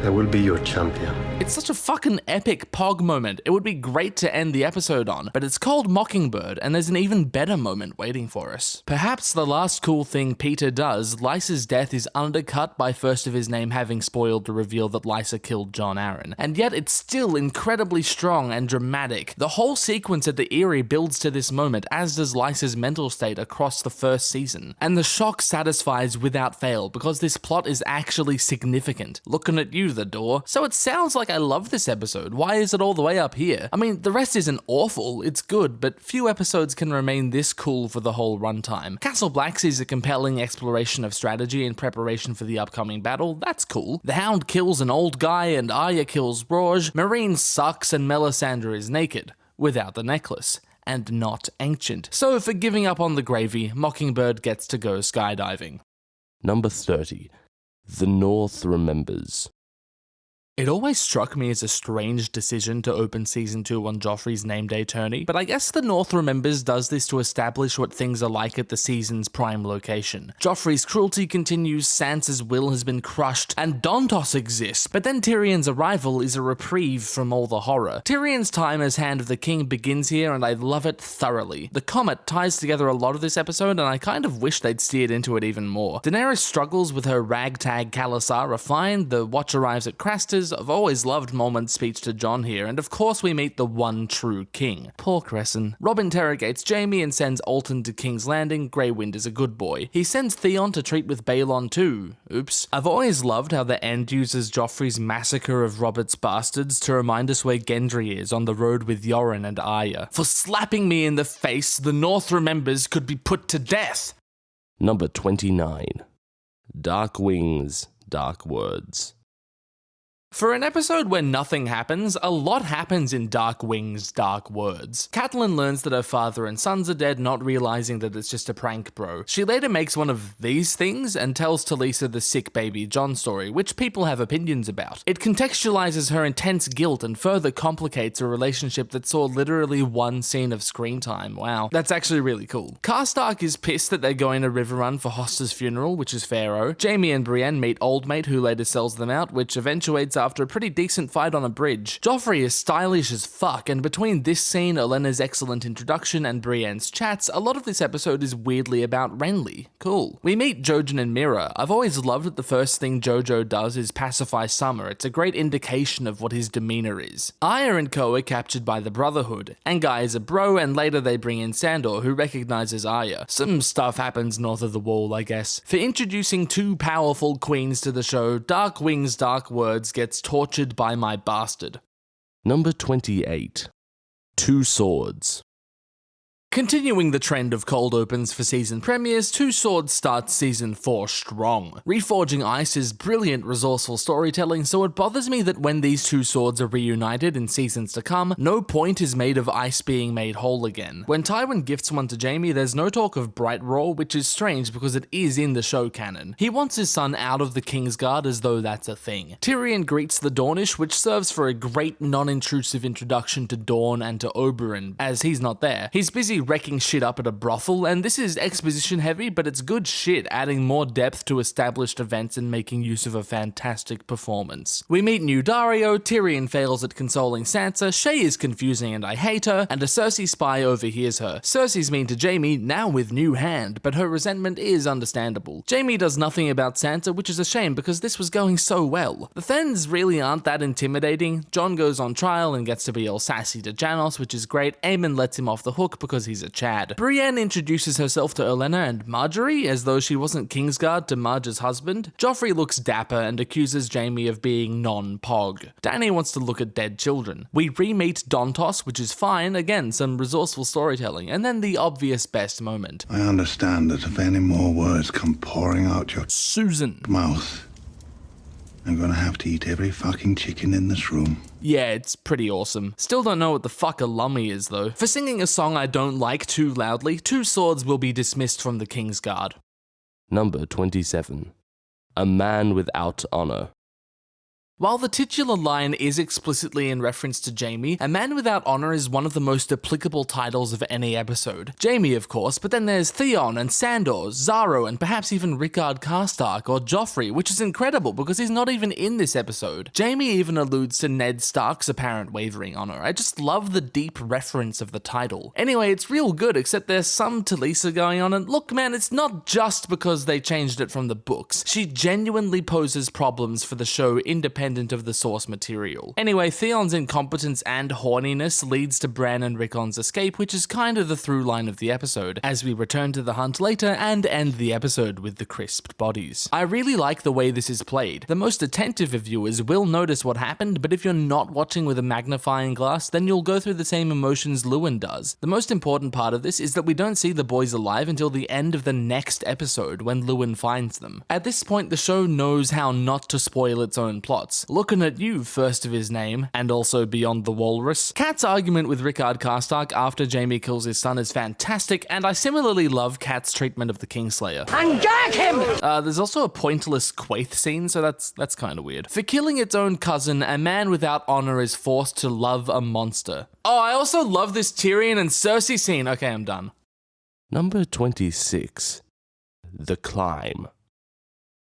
I will be your champion. It's such a fucking epic pog moment. It would be great to end the episode on, but it's called Mockingbird, and there's an even better moment waiting for us. Perhaps the last cool thing Peter does, Lysa's death is undercut by first of his name having spoiled the reveal that Lysa killed Jon Arryn, and yet it's still incredibly strong and dramatic. The whole sequence at the Eyrie builds to this moment, as does Lysa's mental state across the first season, and the shock satisfies without fail because this plot is actually significant. Looking at you, the door. So it sounds like I love this episode. Why is it all the way up here? I mean, the rest isn't awful, it's good, but few episodes can remain this cool for the whole runtime. Castle Black sees a compelling exploration of strategy in preparation for the upcoming battle. That's cool. The Hound kills an old guy and Arya kills Rorge. Marine sucks and Melisandre is naked, without the necklace, and not ancient. So for giving up on the gravy, Mockingbird gets to go skydiving. Number 30. The North Remembers. It always struck me as a strange decision to open Season 2 on Joffrey's name day tourney, but I guess the North Remembers does this to establish what things are like at the season's prime location. Joffrey's cruelty continues, Sansa's will has been crushed, and Dontos exists, but then Tyrion's arrival is a reprieve from all the horror. Tyrion's time as Hand of the King begins here, and I love it thoroughly. The Comet ties together a lot of this episode, and I kind of wish they'd steered into it even more. Daenerys struggles with her ragtag Khalasar fine, the Watch arrives at Craster's. I've always loved Mormont's speech to Jon here, and of course we meet the one true king. Poor Cresson. Robb interrogates Jaime and sends Alton to King's Landing. Grey Wind is a good boy. He sends Theon to treat with Balon too. Oops. I've always loved how the end uses Joffrey's massacre of Robert's bastards to remind us where Gendry is on the road with Yoren and Arya. For slapping me in the face, the North Remembers could be put to death. Number 29. Dark Wings, Dark Words. For an episode where nothing happens, a lot happens in Dark Wings, Dark Words. Catelyn learns that her father and sons are dead, not realizing that it's just a prank, bro. She later makes one of these things and tells Talisa the sick baby Jon story, which people have opinions about. It contextualizes her intense guilt and further complicates a relationship that saw literally one scene of screen time. Wow, that's actually really cool. Karstark is pissed that they're going to Riverrun for Hoster's funeral, which is Pharaoh. Jaime and Brienne meet Old Mate, who later sells them out, which eventuates after a pretty decent fight on a bridge. Joffrey is stylish as fuck, and between this scene, Olenna's excellent introduction, and Brienne's chats, a lot of this episode is weirdly about Renly. Cool. We meet Jojen and Mira. I've always loved that the first thing Jojo does is pacify Summer. It's a great indication of what his demeanor is. Arya and Co are captured by the Brotherhood. Angai is a bro, and later they bring in Sandor, who recognizes Arya. Some stuff happens north of the wall, I guess. For introducing two powerful queens to the show, Dark Wings, Dark Words gets tortured by my bastard. Number 28. Two Swords. Continuing the trend of cold opens for season premieres, Two Swords starts season 4 strong. Reforging Ice is brilliant, resourceful storytelling, so it bothers me that when these two swords are reunited in seasons to come, no point is made of Ice being made whole again. When Tywin gifts one to Jaime, there's no talk of Bright Roar, which is strange because it is in the show canon. He wants his son out of the Kingsguard as though that's a thing. Tyrion greets the Dornish, which serves for a great non-intrusive introduction to Dorne and to Oberyn, as he's not there. He's busy Cersei wrecking shit up at a brothel, and this is exposition heavy, but it's good shit, adding more depth to established events and making use of a fantastic performance. We meet new Dario, Tyrion fails at consoling Sansa, Shae is confusing and I hate her, and a Cersei spy overhears her. Cersei's mean to Jaime, now with new hand, but her resentment is understandable. Jaime does nothing about Sansa, which is a shame because this was going so well. The Thenns really aren't that intimidating. Jon goes on trial and gets to be all sassy to Janos, which is great. Aemon lets him off the hook because he's a Chad. Brienne introduces herself to Olenna and Marjorie as though she wasn't Kingsguard to Marge's husband. Joffrey looks dapper and accuses Jaime of being non-pog. Dany wants to look at dead children. We re-meet Dontos, which is fine, again some resourceful storytelling, and then the obvious best moment. I understand that if any more words come pouring out your Susan mouth, I'm gonna have to eat every fucking chicken in this room. Yeah, it's pretty awesome. Still don't know what the fuck a lummy is though. For singing a song I don't like too loudly, 2 swords will be dismissed from the Kingsguard. Number 27. A man without honor. While the titular line is explicitly in reference to Jaime, A Man Without Honor is one of the most applicable titles of any episode. Jaime, of course, but then there's Theon and Sandor, Xaro, and perhaps even Rickard Karstark or Joffrey, which is incredible because he's not even in this episode. Jaime even alludes to Ned Stark's apparent wavering honor. I just love the deep reference of the title. Anyway, it's real good, except there's some Talisa going on, and look man, it's not just because they changed it from the books. She genuinely poses problems for the show independent of the source material. Anyway, Theon's incompetence and horniness leads to Bran and Rickon's escape, which is kind of the through line of the episode, as we return to the hunt later and end the episode with the crisped bodies. I really like the way this is played. The most attentive of viewers will notice what happened, but if you're not watching with a magnifying glass, then you'll go through the same emotions Luwin does. The most important part of this is that we don't see the boys alive until the end of the next episode when Luwin finds them. At this point, the show knows how not to spoil its own plots. Looking at you, first of his name, and also Beyond the Walrus. Kat's argument with Rickard Karstark after Jaime kills his son is fantastic, and I similarly love Kat's treatment of the Kingslayer. And gag him! There's also a pointless Quaithe scene, so that's kind of weird. For killing its own cousin, a man without honor is forced to love a monster. Oh, I also love this Tyrion and Cersei scene. Okay, I'm done. Number 26. The Climb.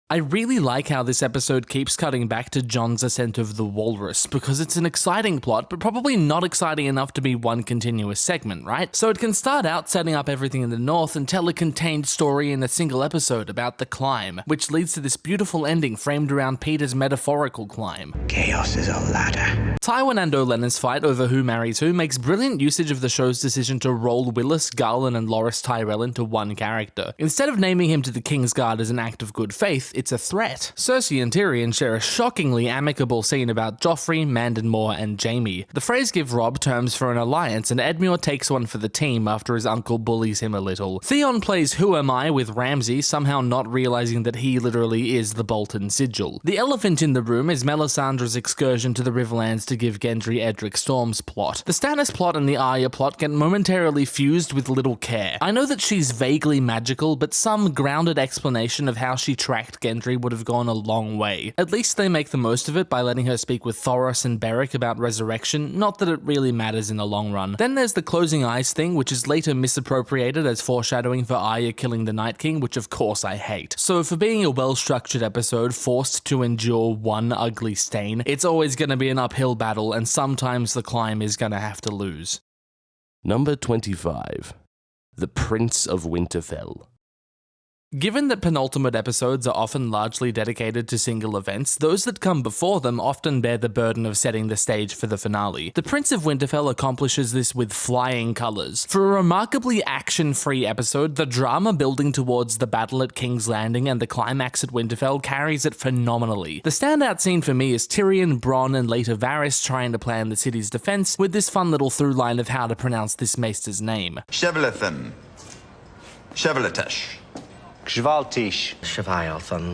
I really like how this episode keeps cutting back to Jon's ascent of the Walrus, because it's an exciting plot, but probably not exciting enough to be one continuous segment, right? So it can start out setting up everything in the north and tell a contained story in a single episode about the climb, which leads to this beautiful ending framed around Peter's metaphorical climb. Chaos is a ladder. Tywin and Olenna's fight over who marries who makes brilliant usage of the show's decision to roll Willis, Garland, and Loras Tyrell into one character. Instead of naming him to the Kingsguard as an act of good faith, it's a threat. Cersei and Tyrion share a shockingly amicable scene about Joffrey, Mandon Moore, and Jaime. The phrase give Robb terms for an alliance, and Edmure takes one for the team after his uncle bullies him a little. Theon plays Who Am I with Ramsay, somehow not realizing that he literally is the Bolton Sigil. The elephant in the room is Melisandre's excursion to the Riverlands to give Gendry Edric Storm's plot. The Stannis plot and the Arya plot get momentarily fused with little care. I know that she's vaguely magical, but some grounded explanation of how she tracked Gendry would have gone a long way. At least they make the most of it by letting her speak with Thoros and Beric about resurrection, not that it really matters in the long run. Then there's the closing eyes thing, which is later misappropriated as foreshadowing for Arya killing the Night King, which of course I hate. So for being a well-structured episode forced to endure one ugly stain, it's always gonna be an uphill battle, and sometimes the climb is gonna have to lose. Number 25. The Prince of Winterfell. Given that penultimate episodes are often largely dedicated to single events, those that come before them often bear the burden of setting the stage for the finale. The Prince of Winterfell accomplishes this with flying colours. For a remarkably action-free episode, the drama building towards the battle at King's Landing and the climax at Winterfell carries it phenomenally. The standout scene for me is Tyrion, Bronn, and later Varys trying to plan the city's defense, with this fun little through line of how to pronounce this maester's name. Shevalathan. Shevalatish.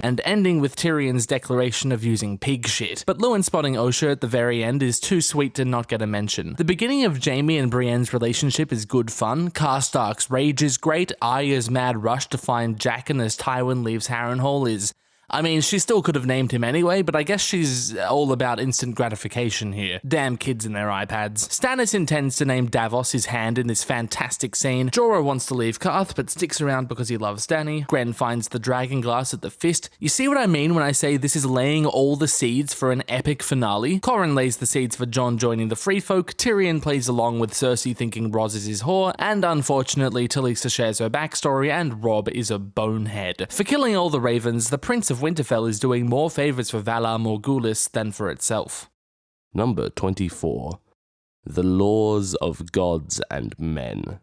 And ending with Tyrion's declaration of using pig shit. But Luwin spotting Osha at the very end is too sweet to not get a mention. The beginning of Jaime and Brienne's relationship is good fun, Karstark's rage is great, Arya's mad rush to find Jaqen as Tywin leaves Harrenhal is I mean, she still could have named him anyway, but I guess she's all about instant gratification here. Damn kids and their iPads. Stannis intends to name Davos his hand in this fantastic scene. Jorah wants to leave Karth, but sticks around because he loves Dany. Gren finds the dragon glass at the fist. You see what I mean when I say this is laying all the seeds for an epic finale? Corran lays the seeds for Jon joining the Free Folk, Tyrion plays along with Cersei thinking Ros is his whore, and unfortunately Talisa shares her backstory and Robb is a bonehead. For killing all the ravens, the Prince of Winterfell is doing more favors for Valar Morghulis than for itself. Number 24. The Laws of Gods and Men.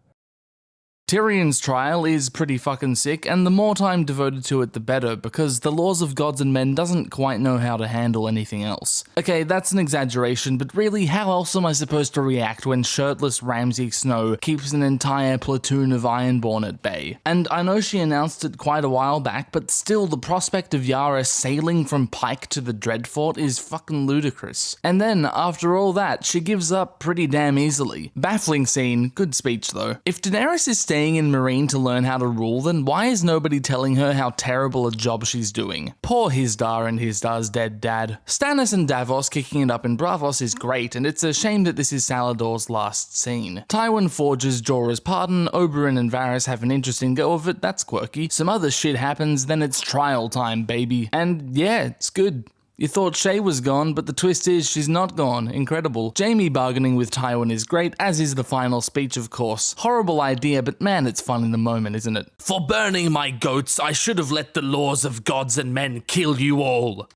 Tyrion's trial is pretty fucking sick, and the more time devoted to it the better, because the Laws of Gods and Men doesn't quite know how to handle anything else. Okay, that's an exaggeration, but really, how else am I supposed to react when shirtless Ramsay Snow keeps an entire platoon of Ironborn at bay? And I know she announced it quite a while back, but still, the prospect of Yara sailing from Pike to the Dreadfort is fucking ludicrous. And then, after all that, she gives up pretty damn easily. Baffling scene, good speech though. If Daenerys is staying in Meereen to learn how to rule, then why is nobody telling her how terrible a job she's doing? Poor Hizdar and Hizdar's dead dad. Stannis and Davos kicking it up in Braavos is great, and it's a shame that this is Salador's last scene. Tywin forges Jorah's pardon, Oberyn and Varys have an interesting go of it, that's quirky. Some other shit happens, then it's trial time, baby. And yeah, it's good. You thought Shay was gone, but the twist is she's not gone. Incredible. Jaime bargaining with Tywin is great, as is the final speech, of course. Horrible idea, but man, it's fun in the moment, isn't it? For burning my goats, I should have let the laws of gods and men kill you all.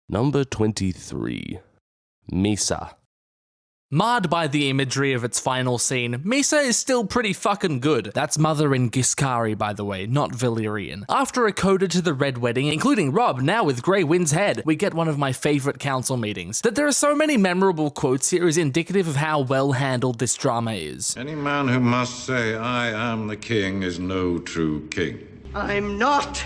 Number 23. Misa. Marred by the imagery of its final scene, Misa is still pretty fucking good. That's Mother in Giscari, by the way, not Valyrian. After a coda to the Red Wedding, including Robb, now with Grey Wind's head, we get one of my favourite council meetings. That there are so many memorable quotes here is indicative of how well handled this drama is. Any man who must say, I am the king, is no true king. I'm not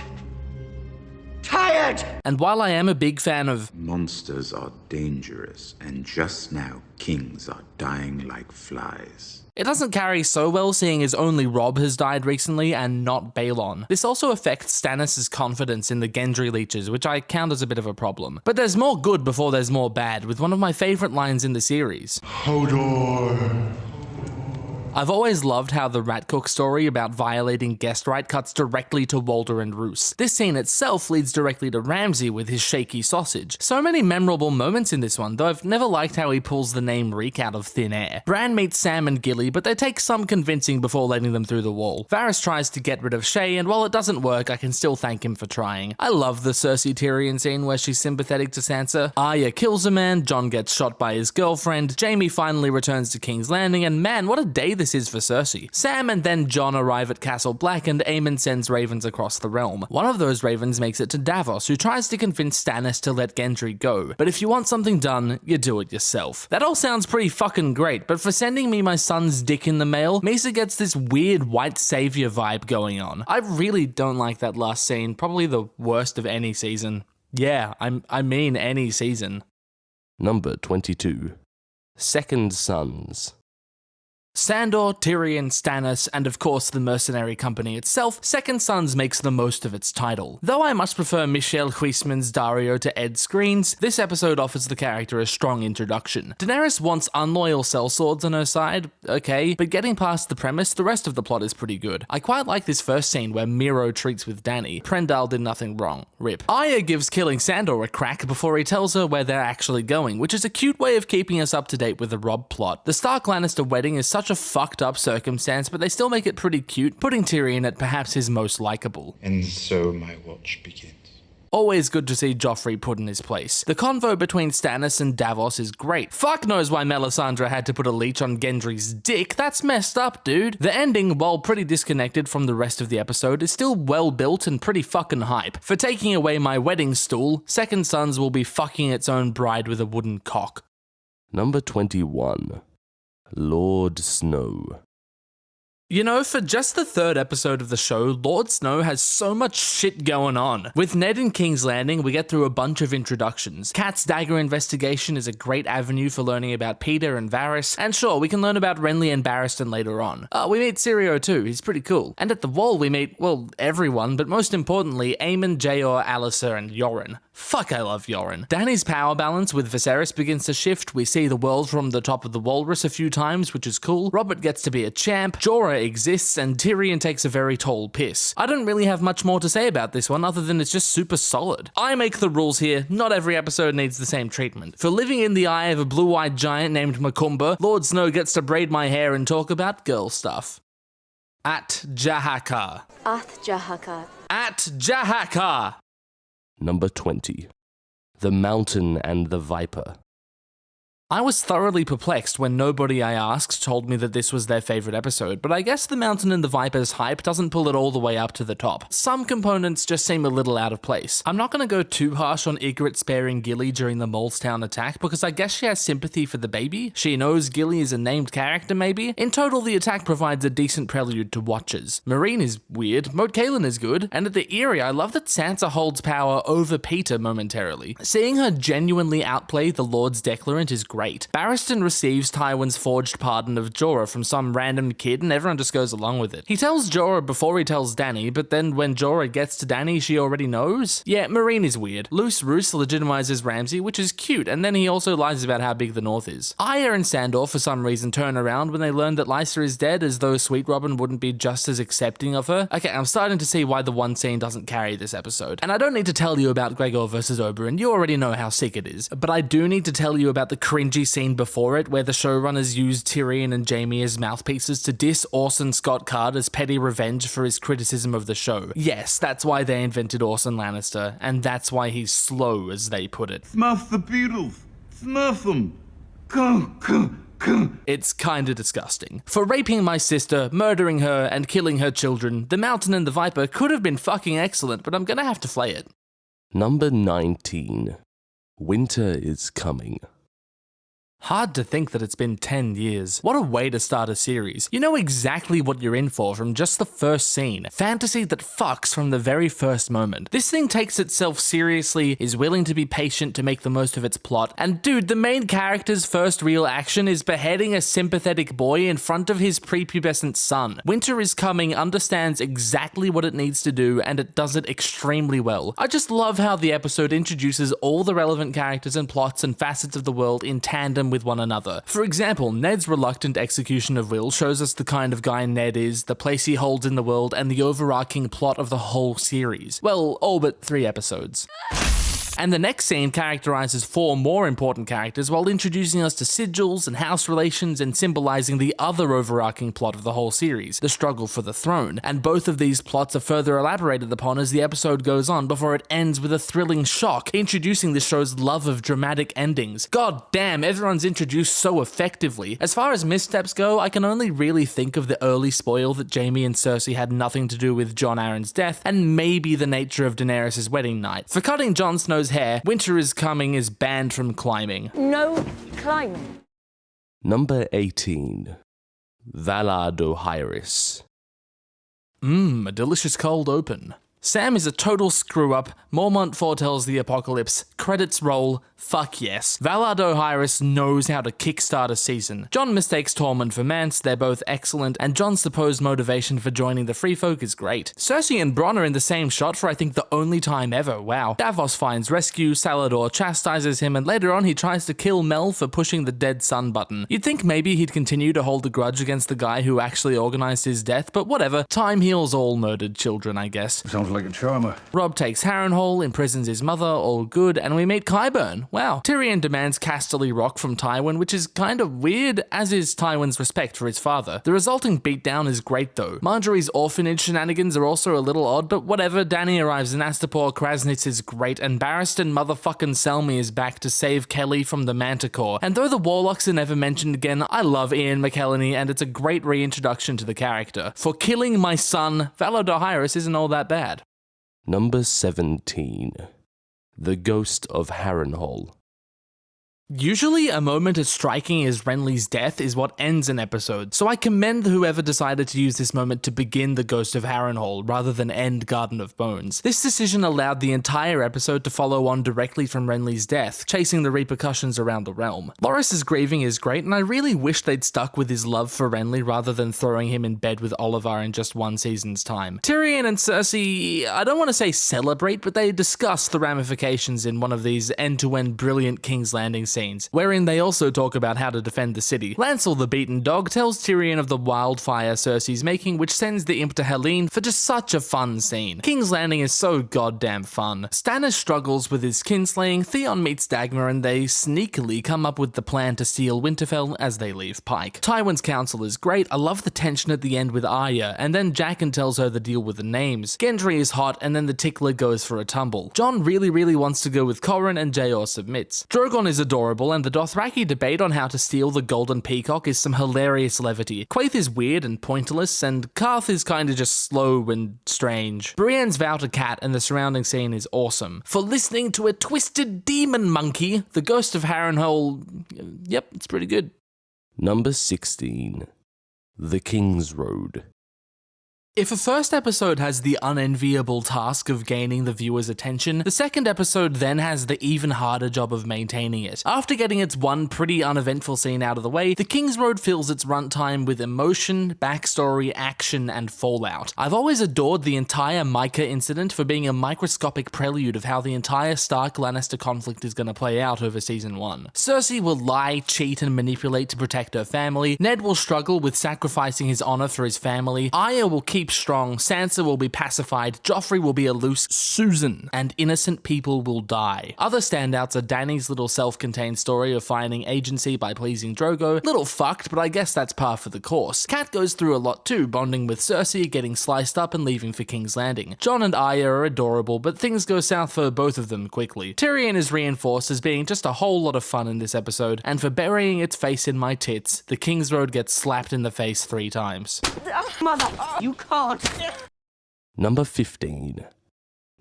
tired! And while I am a big fan of monsters are dangerous, and just now kings are dying like flies. It doesn't carry so well seeing as only Robb has died recently and not Balon. This also affects Stannis' confidence in the Gendry leeches, which I count as a bit of a problem. But there's more good before there's more bad, with one of my favourite lines in the series. Hodor. I've always loved how the Ratcook story about violating guest right cuts directly to Walder and Roose. This scene itself leads directly to Ramsay with his shaky sausage. So many memorable moments in this one, though I've never liked how he pulls the name Reek out of thin air. Bran meets Sam and Gilly, but they take some convincing before letting them through the wall. Varys tries to get rid of Shay, and while it doesn't work, I can still thank him for trying. I love the Cersei Tyrion scene where she's sympathetic to Sansa. Arya kills a man, Jon gets shot by his girlfriend, Jaime finally returns to King's Landing, and man, what a day this is for Cersei. Sam and then Jon arrive at Castle Black, and Aemon sends ravens across the realm. One of those ravens makes it to Davos, who tries to convince Stannis to let Gendry go. But if you want something done, you do it yourself. That all sounds pretty fucking great, but for sending me my son's dick in the mail, Misa gets this weird white savior vibe going on. I really don't like that last scene, probably the worst of any season. Yeah, I mean any season. Number 22. Second Sons. Sandor, Tyrion, Stannis, and of course the mercenary company itself, Second Sons makes the most of its title. Though I much prefer Michelle Huisman's Dario to Ed Skreens, this episode offers the character a strong introduction. Daenerys wants unloyal sellswords on her side, okay, but getting past the premise, the rest of the plot is pretty good. I quite like this first scene where Miro treats with Dany. Prendal did nothing wrong. Rip. Arya gives killing Sandor a crack before he tells her where they're actually going, which is a cute way of keeping us up to date with the Robb plot. The Stark Lannister wedding is such a fucked up circumstance, but they still make it pretty cute, putting Tyrion at perhaps his most likable. And so my watch begins. Always good to see Joffrey put in his place. The convo between Stannis and Davos is great. Fuck knows why Melisandre had to put a leech on Gendry's dick. That's messed up, dude. The ending, while pretty disconnected from the rest of the episode, is still well built and pretty fucking hype. For taking away my wedding stool, Second Sons will be fucking its own bride with a wooden cock. Number 21. Lord Snow. You know, for just the third episode of the show, Lord Snow has so much shit going on. With Ned in King's Landing, we get through a bunch of introductions. Cat's Dagger investigation is a great avenue for learning about Peter and Varys, and sure, we can learn about Renly and Barristan later on. We meet Syrio too, he's pretty cool. And at the Wall we meet, well, everyone, but most importantly, Aemon, Jayor, Alliser, and Yoren. Fuck, I love Yoren. Dany's power balance with Viserys begins to shift. We see the world from the top of the walrus a few times, which is cool. Robert gets to be a champ. Jorah exists, and Tyrion takes a very tall piss. I don't really have much more to say about this one other than it's just super solid. I make the rules here. Not every episode needs the same treatment. For living in the eye of a blue-eyed giant named Macumba, Lord Snow gets to braid my hair and talk about girl stuff. At Jahaka. At Jahaka. Number 20. The Mountain and the Viper. I was thoroughly perplexed when nobody I asked told me that this was their favorite episode, but I guess The Mountain and the Viper's hype doesn't pull it all the way up to the top. Some components just seem a little out of place. I'm not going to go too harsh on Ygritte sparing Gilly during the Molestown attack because I guess she has sympathy for the baby. She knows Gilly is a named character maybe. In total, the attack provides a decent prelude to watchers. Marine is weird, Moat Cailin is good, and at the Eyrie I love that Sansa holds power over Peter momentarily. Seeing her genuinely outplay the Lord's Declarant is great. Barristan receives Tywin's forged pardon of Jorah from some random kid and everyone just goes along with it. He tells Jorah before he tells Dany, but then when Jorah gets to Dany, she already knows? Yeah, Marine is weird. Luce Roose legitimizes Ramsay, which is cute, and then he also lies about how big the North is. Arya and Sandor for some reason turn around when they learn that Lysa is dead, as though Sweet Robin wouldn't be just as accepting of her. Okay, I'm starting to see why the one scene doesn't carry this episode. And I don't need to tell you about Gregor versus Oberyn, you already know how sick it is. But I do need to tell you about the cringy scene before it, where the showrunners used Tyrion and Jaime as mouthpieces to diss Orson Scott Card as petty revenge for his criticism of the show. Yes, that's why they invented Orson Lannister, and that's why he's slow, as they put it. Smurf the Beatles! Smurf them! Go! It's kinda disgusting. For raping my sister, murdering her, and killing her children, The Mountain and the Viper could have been fucking excellent, but I'm gonna have to flay it. Number 19. Winter is coming. Hard to think that it's been 10 years. What a way to start a series. You know exactly what you're in for from just the first scene. Fantasy that fucks from the very first moment. This thing takes itself seriously, is willing to be patient to make the most of its plot, and dude, the main character's first real action is beheading a sympathetic boy in front of his prepubescent son. Winter is Coming understands exactly what it needs to do, and it does it extremely well. I just love how the episode introduces all the relevant characters and plots and facets of the world in tandem with one another. For example, Ned's reluctant execution of Will shows us the kind of guy Ned is, the place he holds in the world, and the overarching plot of the whole series. Well, all but 3 episodes. And the next scene characterizes 4 more important characters while introducing us to sigils and house relations and symbolizing the other overarching plot of the whole series, the struggle for the throne. And both of these plots are further elaborated upon as the episode goes on before it ends with a thrilling shock, introducing the show's love of dramatic endings. God damn, everyone's introduced so effectively. As far as missteps go, I can only really think of the early spoil that Jaime and Cersei had nothing to do with Jon Arryn's death, and maybe the nature of Daenerys' wedding night. For cutting Jon Snow's hair, Winter is Coming is banned from climbing. No climbing. Number 18. Valar Dohaeris. A delicious cold open. Sam is a total screw-up, Mormont foretells the apocalypse, credits roll, fuck yes. Valar Dohaeris knows how to kickstart a season. Jon mistakes Tormund for Mance, they're both excellent, and Jon's supposed motivation for joining the Free Folk is great. Cersei and Bronn are in the same shot for I think the only time ever, wow. Davos finds rescue, Salador chastises him, and later on he tries to kill Mel for pushing the dead sun button. You'd think maybe he'd continue to hold a grudge against the guy who actually organized his death, but whatever, time heals all murdered children, I guess. Sounds like a charmer. Robb takes Harrenhal, imprisons his mother, all good, and we meet Qyburn. Wow. Tyrion demands Casterly Rock from Tywin, which is kind of weird, as is Tywin's respect for his father. The resulting beatdown is great though. Marjorie's orphanage shenanigans are also a little odd, but whatever, Dany arrives in Astapor, Krasnitz is great, and Barristan motherfucking Selmy is back to save Kelly from the Manticore. And though the Warlocks are never mentioned again, I love Ian McKellany, and it's a great reintroduction to the character. For killing my son, Valar Dohaeris isn't all that bad. Number 17. The Ghost of Harrenhal. Usually, a moment as striking as Renly's death is what ends an episode, so I commend whoever decided to use this moment to begin the Ghost of Harrenhal rather than end Garden of Bones. This decision allowed the entire episode to follow on directly from Renly's death, chasing the repercussions around the realm. Loris's grieving is great, and I really wish they'd stuck with his love for Renly rather than throwing him in bed with Olyvar in just one season's time. Tyrion and Cersei, I don't want to say celebrate, but they discuss the ramifications in one of these end-to-end brilliant King's Landing scenes, wherein they also talk about how to defend the city. Lancel the beaten dog tells Tyrion of the wildfire Cersei's making, which sends the imp to Helene for just such a fun scene. King's Landing is so goddamn fun. Stannis struggles with his kinslaying, Theon meets Dagmar, and they sneakily come up with the plan to steal Winterfell as they leave Pike. Tywin's counsel is great. I love the tension at the end with Arya, and then Jaqen tells her the deal with the names. Gendry is hot, and then the tickler goes for a tumble. Jon really wants to go with Corran, and Jayor submits. Drogon is adorable, and the Dothraki debate on how to steal the Golden Peacock is some hilarious levity. Quaithe is weird and pointless, and Karth is kinda just slow and strange. Brienne's vow to Cat and the surrounding scene is awesome. For listening to a twisted demon monkey, the Ghost of Harrenhal, yep, it's pretty good. Number 16. The King's Road. If a first episode has the unenviable task of gaining the viewer's attention, the second episode then has the even harder job of maintaining it. After getting its one pretty uneventful scene out of the way, The King's Road fills its runtime with emotion, backstory, action, and fallout. I've always adored the entire Micah incident for being a microscopic prelude of how the entire Stark-Lannister conflict is going to play out over season 1. Cersei will lie, cheat, and manipulate to protect her family. Ned will struggle with sacrificing his honor for his family. Arya will keep strong, Sansa will be pacified, Joffrey will be a loose Susan, and innocent people will die. Other standouts are Dany's little self-contained story of finding agency by pleasing Drogo. Little fucked, but I guess that's par for the course. Cat goes through a lot too, bonding with Cersei, getting sliced up, and leaving for King's Landing. Jon and Arya are adorable, but things go south for both of them quickly. Tyrion is reinforced as being just a whole lot of fun in this episode, and for burying its face in my tits, the King's Road gets slapped in the face 3 times. Mother, you can't. Number 15.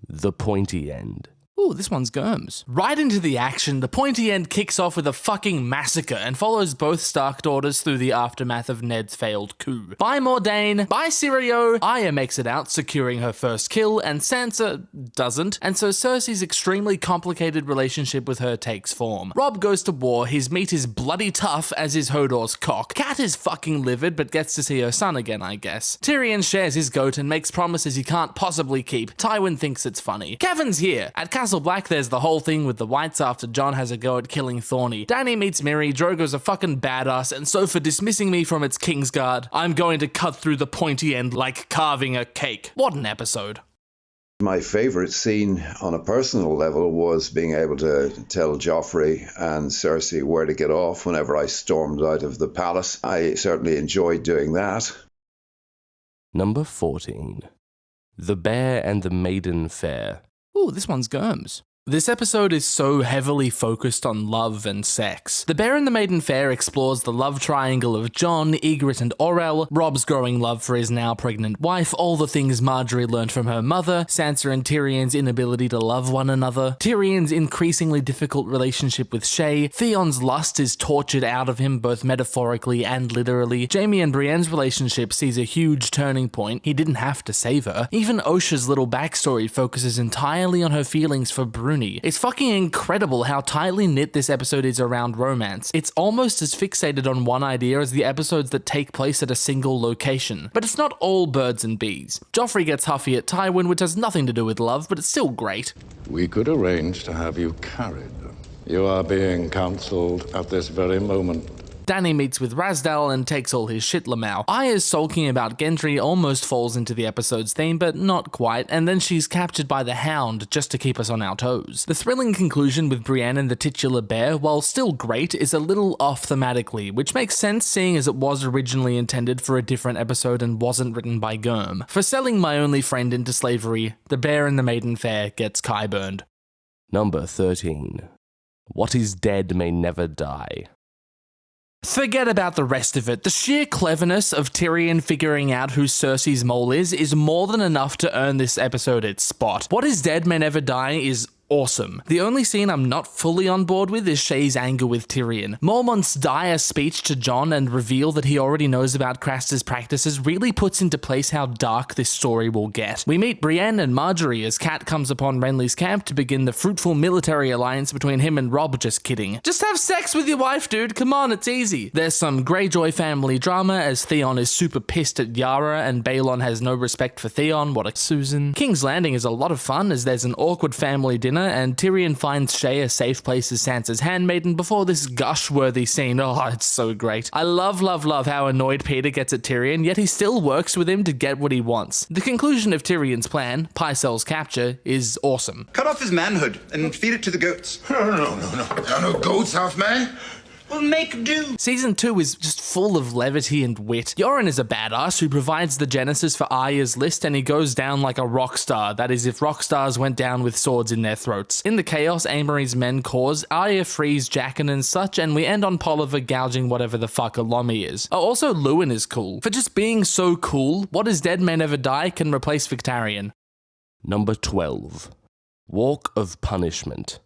The Pointy End. Ooh, this one's Germs. Right into the action, the pointy end kicks off with a fucking massacre and follows both Stark daughters through the aftermath of Ned's failed coup. Bye Mordain, bye Syrio, Arya makes it out, securing her first kill, and Sansa doesn't, and so Cersei's extremely complicated relationship with her takes form. Robb goes to war, his meat is bloody tough as is Hodor's cock. Cat is fucking livid but gets to see her son again, I guess. Tyrion shares his goat and makes promises he can't possibly keep. Tywin thinks it's funny. Kevin's here. At Castle Black, there's the whole thing with the Whites after Jon has a go at killing Thorny. Dany meets Miri, Drogo's a fucking badass, and so for dismissing me from its Kingsguard, I'm going to cut through the pointy end like carving a cake. What an episode. My favourite scene on a personal level was being able to tell Joffrey and Cersei where to get off whenever I stormed out of the palace. I certainly enjoyed doing that. Number 14. The Bear and the Maiden Fair. Ooh, this one's Germs. This episode is so heavily focused on love and sex. The Bear and the Maiden Fair explores the love triangle of Jon, Ygritte, and Orell, Robb's growing love for his now pregnant wife, all the things Marjorie learned from her mother, Sansa and Tyrion's inability to love one another, Tyrion's increasingly difficult relationship with Shae, Theon's lust is tortured out of him both metaphorically and literally, Jaime and Brienne's relationship sees a huge turning point, he didn't have to save her, even Osha's little backstory focuses entirely on her feelings for Bruni. It's fucking incredible how tightly knit this episode is around romance. It's almost as fixated on one idea as the episodes that take place at a single location. But it's not all birds and bees. Joffrey gets huffy at Tywin, which has nothing to do with love, but it's still great. We could arrange to have you carried. You are being counselled at this very moment. Dany meets with Razdal and takes all his shit Lamau. Arya's sulking about Gendry almost falls into the episode's theme, but not quite, and then she's captured by the Hound just to keep us on our toes. The thrilling conclusion with Brienne and the titular bear, while still great, is a little off thematically, which makes sense seeing as it was originally intended for a different episode and wasn't written by Germ. For selling my only friend into slavery, the Bear and the Maiden Fair gets Kai-burned. Number 13. What is dead may never die. Forget about the rest of it. The sheer cleverness of Tyrion figuring out who Cersei's mole is more than enough to earn this episode its spot. What is dead may never die is awesome. The only scene I'm not fully on board with is Shay's anger with Tyrion. Mormont's dire speech to Jon and reveal that he already knows about Craster's practices really puts into place how dark this story will get. We meet Brienne and Marjorie as Cat comes upon Renly's camp to begin the fruitful military alliance between him and Robb. Just kidding. Just have sex with your wife, dude. Come on, it's easy. There's some Greyjoy family drama as Theon is super pissed at Yara and Balon has no respect for Theon. What a Susan. King's Landing is a lot of fun as there's an awkward family dinner and Tyrion finds Shay a safe place as Sansa's handmaiden before this gush-worthy scene. Oh, it's so great. I love how annoyed Peter gets at Tyrion, yet he still works with him to get what he wants. The conclusion of Tyrion's plan, Pycelle's capture, is awesome. Cut off his manhood and feed it to the goats. No. There are no goats, half man. We'll make do. Season 2 is just full of levity and wit. Yoren is a badass who provides the genesis for Arya's list and he goes down like a rock star, that is if rock stars went down with swords in their throats. In the chaos Amory's men cause, Arya frees Jaqen and such, and we end on Polliver gouging whatever the fuck a Lomi is. Oh, also Luwin is cool. For just being so cool, What Is Dead May Never Die can replace Victarion. Number 12. Walk of Punishment.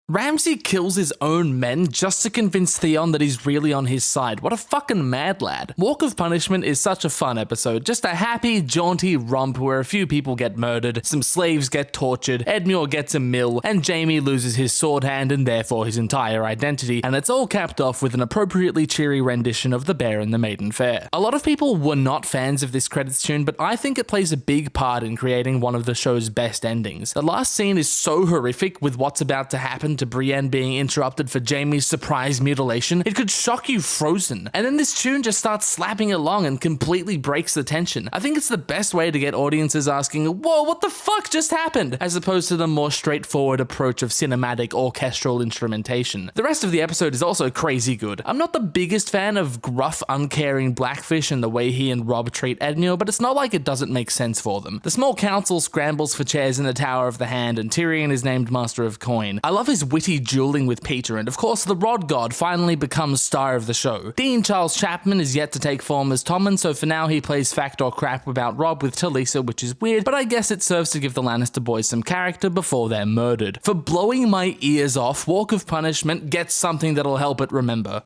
Ramsay kills his own men just to convince Theon that he's really on his side. What a fucking mad lad. Walk of Punishment is such a fun episode. Just a happy, jaunty romp where a few people get murdered, some slaves get tortured, Edmure gets a mill, and Jaime loses his sword hand and therefore his entire identity, and it's all capped off with an appropriately cheery rendition of The Bear and the Maiden Fair. A lot of people were not fans of this credits tune, but I think it plays a big part in creating one of the show's best endings. The last scene is so horrific with what's about to happen to Brienne being interrupted for Jaime's surprise mutilation, it could shock you frozen. And then this tune just starts slapping along and completely breaks the tension. I think it's the best way to get audiences asking, whoa, what the fuck just happened? As opposed to the more straightforward approach of cinematic orchestral instrumentation. The rest of the episode is also crazy good. I'm not the biggest fan of gruff, uncaring Blackfish and the way he and Robb treat Edmure, but it's not like it doesn't make sense for them. The small council scrambles for chairs in the Tower of the Hand, and Tyrion is named Master of Coin. I love his witty dueling with Peter, and of course the Rod God finally becomes star of the show. Dean Charles Chapman is yet to take form as Tommen, so for now he plays fact or crap about Robb with Talisa, which is weird, but I guess it serves to give the Lannister boys some character before they're murdered. For blowing my ears off, Walk of Punishment gets something that'll help it remember.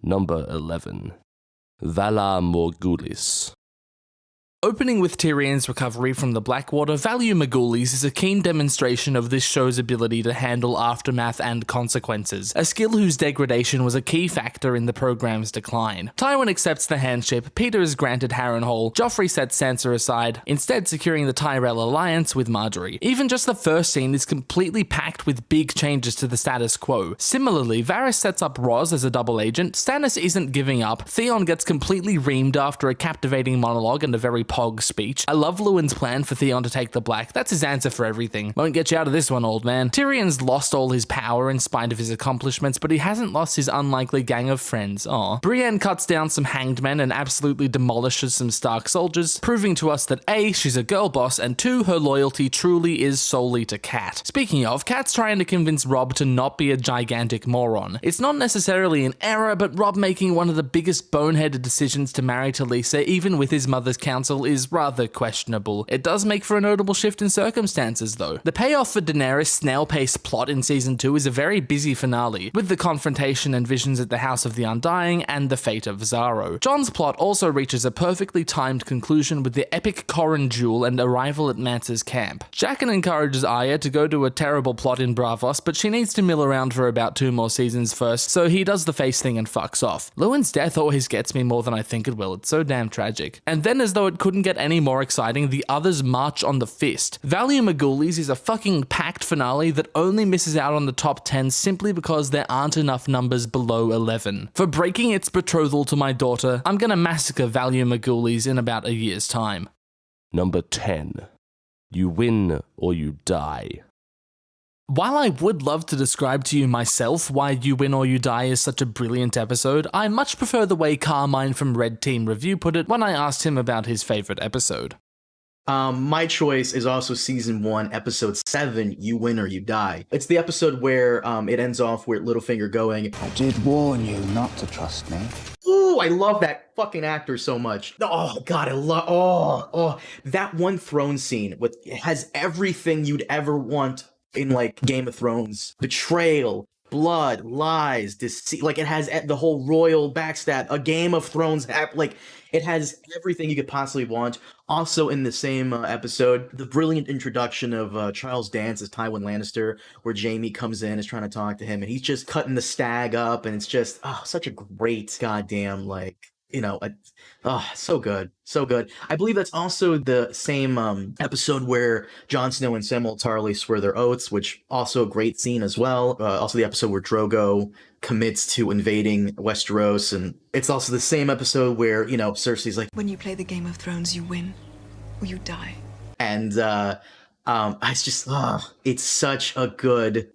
Number 11. Valar Morghulis. Opening with Tyrion's recovery from the Blackwater, Value Morghulis is a keen demonstration of this show's ability to handle aftermath and consequences, a skill whose degradation was a key factor in the program's decline. Tywin accepts the handship, Peter is granted Harrenhal, Joffrey sets Sansa aside, instead securing the Tyrell alliance with Marjorie. Even just the first scene is completely packed with big changes to the status quo. Similarly, Varys sets up Roz as a double agent, Stannis isn't giving up, Theon gets completely reamed after a captivating monologue and a very Pog speech. I love Lewin's plan for Theon to take the Black. That's his answer for everything. Won't get you out of this one, old man. Tyrion's lost all his power in spite of his accomplishments, but he hasn't lost his unlikely gang of friends. Aw. Brienne cuts down some hanged men and absolutely demolishes some Stark soldiers, proving to us that A, she's a girl boss, and 2, her loyalty truly is solely to Cat. Speaking of, Cat's trying to convince Robb to not be a gigantic moron. It's not necessarily an error, but Robb making one of the biggest boneheaded decisions to marry Talisa, even with his mother's counsel, is rather questionable. It does make for a notable shift in circumstances, though. The payoff for Daenerys' snail-paced plot in Season 2 is a very busy finale, with the confrontation and visions at the House of the Undying and the fate of Xaro. Jon's plot also reaches a perfectly timed conclusion with the epic Corran duel and arrival at Mance's camp. Jaqen encourages Arya to go to a terrible plot in Braavos, but she needs to mill around for about 2 more seasons first, so he does the face thing and fucks off. Lewin's death always gets me more than I think it will. It's so damn tragic. And then, as though it couldn't get any more exciting, the others march on the fist. Value Morghulis is a fucking packed finale that only misses out on the top 10 simply because there aren't enough numbers below 11. For breaking its betrothal to my daughter, I'm gonna massacre Value Morghulis in about a year's time. Number 10. You win or you die. While I would love to describe to you myself why You Win or You Die is such a brilliant episode, I much prefer the way Carmine from Red Team Review put it when I asked him about his favorite episode. My choice is also season 1, episode 7, You Win or You Die. It's the episode where it ends off with Littlefinger going, I did warn you not to trust me. Ooh, I love that fucking actor so much. Oh god, I love that one throne scene with it has everything you'd ever want in like Game of Thrones. Betrayal, blood, lies, deceit. Like it has the whole royal backstab. A Game of Thrones, like it has everything you could possibly want. Also in the same episode, the brilliant introduction of Charles Dance as Tywin Lannister, where Jaime comes in, is trying to talk to him, and he's just cutting the stag up, and it's just such a great goddamn so good, so good. I believe that's also the same episode where Jon Snow and Samwell Tarly swear their oaths, which also a great scene as well. Also the episode where Drogo commits to invading Westeros, and it's also the same episode where Cersei's like, when you play the Game of Thrones, you win or you die. And it's just it's such a good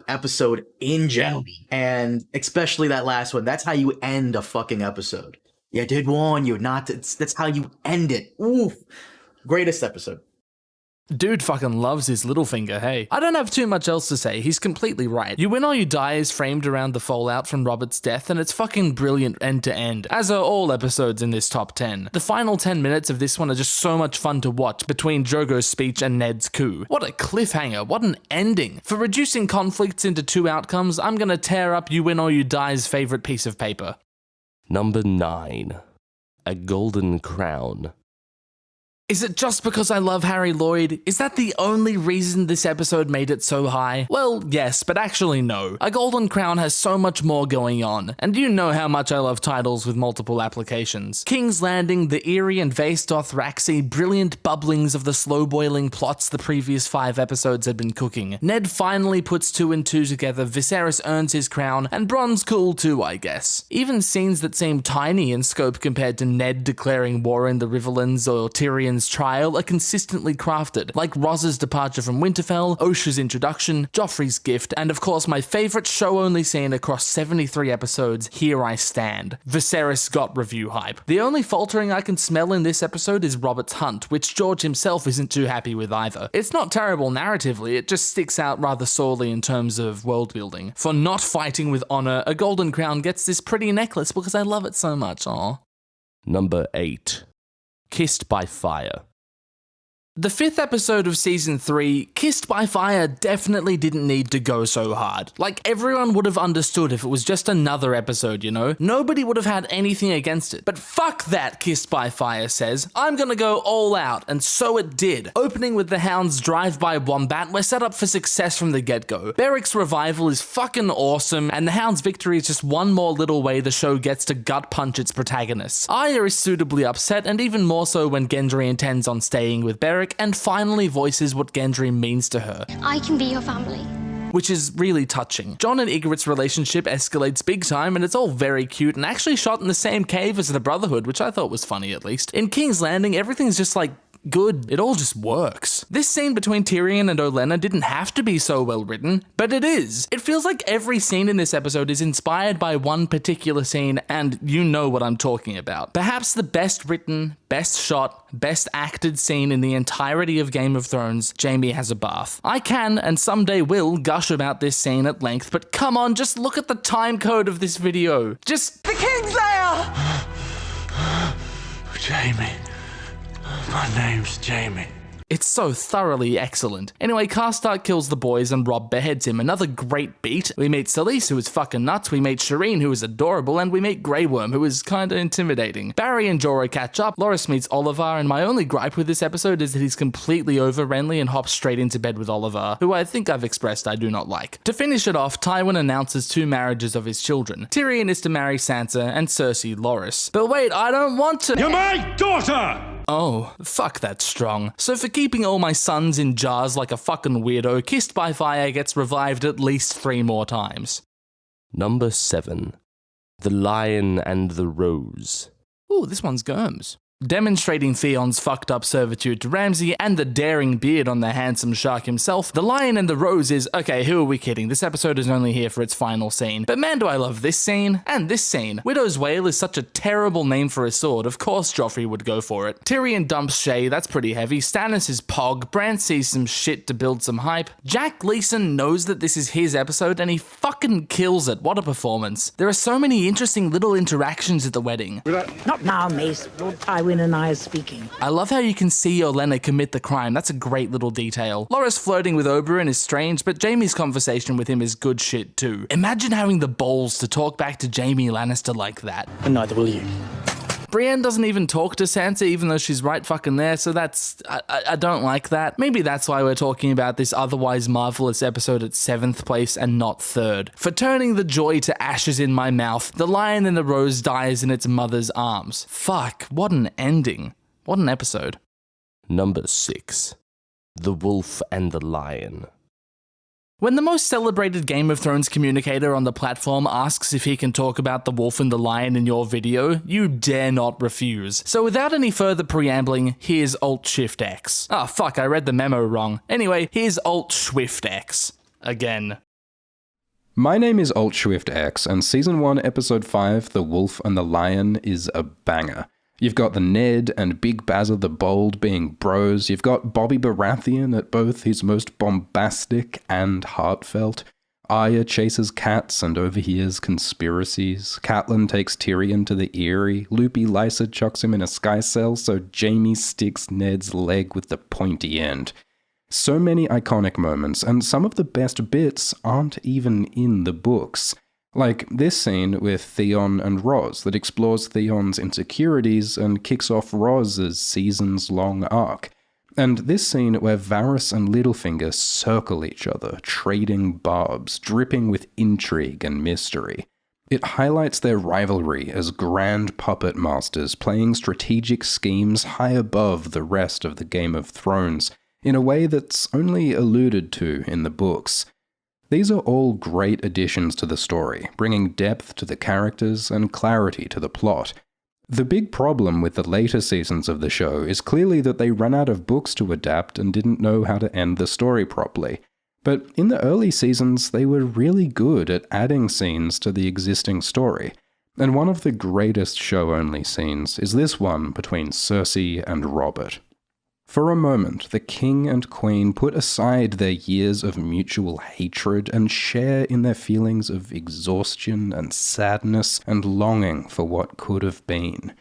episode in general, and especially that last one. That's how you end a fucking episode. Yeah, I did warn you not to. That's how you end it. Oof. Greatest episode. Dude fucking loves his Littlefinger, hey. I don't have too much else to say, he's completely right. You Win or You Die is framed around the fallout from Robert's death, and it's fucking brilliant end to end, as are all episodes in this top 10. The final 10 minutes of this one are just so much fun to watch between Drogo's speech and Ned's coup. What a cliffhanger, what an ending. For reducing conflicts into two outcomes, I'm gonna tear up You Win or You Die's favorite piece of paper. Number 9. A Golden Crown. Is it just because I love Harry Lloyd? Is that the only reason this episode made it so high? Well, yes, but actually no. A Golden Crown has so much more going on, and you know how much I love titles with multiple applications. King's Landing, the Eyrie and Vaes Dothraki, brilliant bubblings of the slow-boiling plots the previous 5 episodes had been cooking. Ned finally puts 2 and 2 together, Viserys earns his crown, and Bron's cool too, I guess. Even scenes that seem tiny in scope compared to Ned declaring war in the Riverlands or Tyrion's trial are consistently crafted, like Roz's departure from Winterfell, Osha's introduction, Joffrey's gift, and of course my favourite show-only scene across 73 episodes, Here I Stand. Viserys got review hype. The only faltering I can smell in this episode is Robert's hunt, which George himself isn't too happy with either. It's not terrible narratively, it just sticks out rather sorely in terms of world building. For not fighting with honour, a Golden Crown gets this pretty necklace because I love it so much, aww. Number 8. Kissed by Fire. The 5th episode of Season 3, Kissed by Fire, definitely didn't need to go so hard. Like, everyone would have understood if it was just another episode, you know? Nobody would have had anything against it. But fuck that, Kissed by Fire says. I'm gonna go all out, and so it did. Opening with the Hound's drive-by wombat, we're set up for success from the get-go. Beric's revival is fucking awesome, and the Hound's victory is just one more little way the show gets to gut-punch its protagonists. Arya is suitably upset, and even more so when Gendry intends on staying with Beric, and finally voices what Gendry means to her. I can be your family. Which is really touching. Jon and Ygritte's relationship escalates big time, and it's all very cute and actually shot in the same cave as the Brotherhood, which I thought was funny at least. In King's Landing, everything's just like good. It all just works. This scene between Tyrion and Olenna didn't have to be so well written, but it is. It feels like every scene in this episode is inspired by one particular scene, and you know what I'm talking about. Perhaps the best written, best shot, best acted scene in the entirety of Game of Thrones, Jaime has a bath. I can, and someday will, gush about this scene at length, but come on, just look at the time code of this video. Just... The Kingslayer! Jaime. My name's Jaime. It's so thoroughly excellent. Anyway, Karstark kills the boys and Robb beheads him. Another great beat. We meet Selyse, who is fucking nuts. We meet Shireen, who is adorable. And we meet Grey Worm, who is kinda intimidating. Barry and Jorah catch up. Loras meets Olyvar, and my only gripe with this episode is that he's completely over Renly and hops straight into bed with Olyvar, who I think I've expressed I do not like. To finish it off, Tywin announces 2 marriages of his children. Tyrion is to marry Sansa, and Cersei Loras. But wait, I don't want to- You're my daughter! Oh, fuck that's strong. So for keeping all my sons in jars like a fucking weirdo, Kissed by Fire gets revived at least 3 more times. Number 7. The Lion and the Rose. Ooh, this one's Germs. Demonstrating Theon's fucked up servitude to Ramsay and the daring beard on the handsome shark himself, The Lion and the Rose is, okay, who are we kidding? This episode is only here for its final scene. But man, do I love this scene, and this scene. Widow's Wail is such a terrible name for a sword, of course Joffrey would go for it. Tyrion dumps Shay, that's pretty heavy. Stannis is Pog, Bran sees some shit to build some hype. Jack Gleeson knows that this is his episode, and he fucking kills it. What a performance. There are so many interesting little interactions at the wedding. Not now, Mace. Lord Tywin Tywin and I are speaking. I love how you can see Olenna commit the crime. That's a great little detail. Loras flirting with Oberyn is strange, but Jaime's conversation with him is good shit too. Imagine having the balls to talk back to Jaime Lannister like that. And neither will you. Brienne doesn't even talk to Sansa, even though she's right fucking there, so that's... I don't like that. Maybe that's why we're talking about this otherwise marvelous episode at 7th place and not 3rd. For turning the joy to ashes in my mouth, the lion in the rose dies in its mother's arms. Fuck, what an ending. What an episode. Number 6. The Wolf and the Lion. When the most celebrated Game of Thrones communicator on the platform asks if he can talk about the wolf and the lion in your video, you dare not refuse. So without any further preambling, here's Alt-Shift-X. Ah, fuck, I read the memo wrong. Anyway, here's Alt-Swift-X. Again. My name is Alt-Swift-X, and Season 1, Episode 5, The Wolf and the Lion, is a banger. You've got the Ned and Big Basil the Bold being bros. You've got Bobby Baratheon at both his most bombastic and heartfelt. Arya chases cats and overhears conspiracies. Catelyn takes Tyrion to the Eyrie. Loopy Lysa chucks him in a sky cell so Jaime sticks Ned's leg with the pointy end. So many iconic moments, and some of the best bits aren't even in the books. Like this scene with Theon and Ros that explores Theon's insecurities and kicks off Ros's seasons-long arc. And this scene where Varys and Littlefinger circle each other, trading barbs, dripping with intrigue and mystery. It highlights their rivalry as grand puppet masters playing strategic schemes high above the rest of the Game of Thrones, in a way that's only alluded to in the books. These are all great additions to the story, bringing depth to the characters and clarity to the plot. The big problem with the later seasons of the show is clearly that they ran out of books to adapt and didn't know how to end the story properly. But in the early seasons, they were really good at adding scenes to the existing story. And one of the greatest show-only scenes is this one between Cersei and Robert. For a moment, the king and queen put aside their years of mutual hatred and share in their feelings of exhaustion and sadness and longing for what could have been.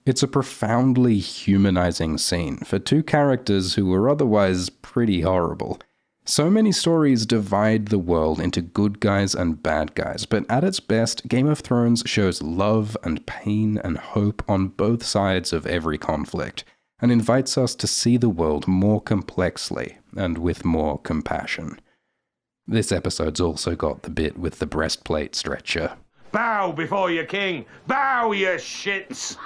It's a profoundly humanizing scene for two characters who were otherwise pretty horrible. So many stories divide the world into good guys and bad guys, but at its best, Game of Thrones shows love and pain and hope on both sides of every conflict, and invites us to see the world more complexly and with more compassion. This episode's also got the bit with the breastplate stretcher. Bow before your king! Bow, you shits!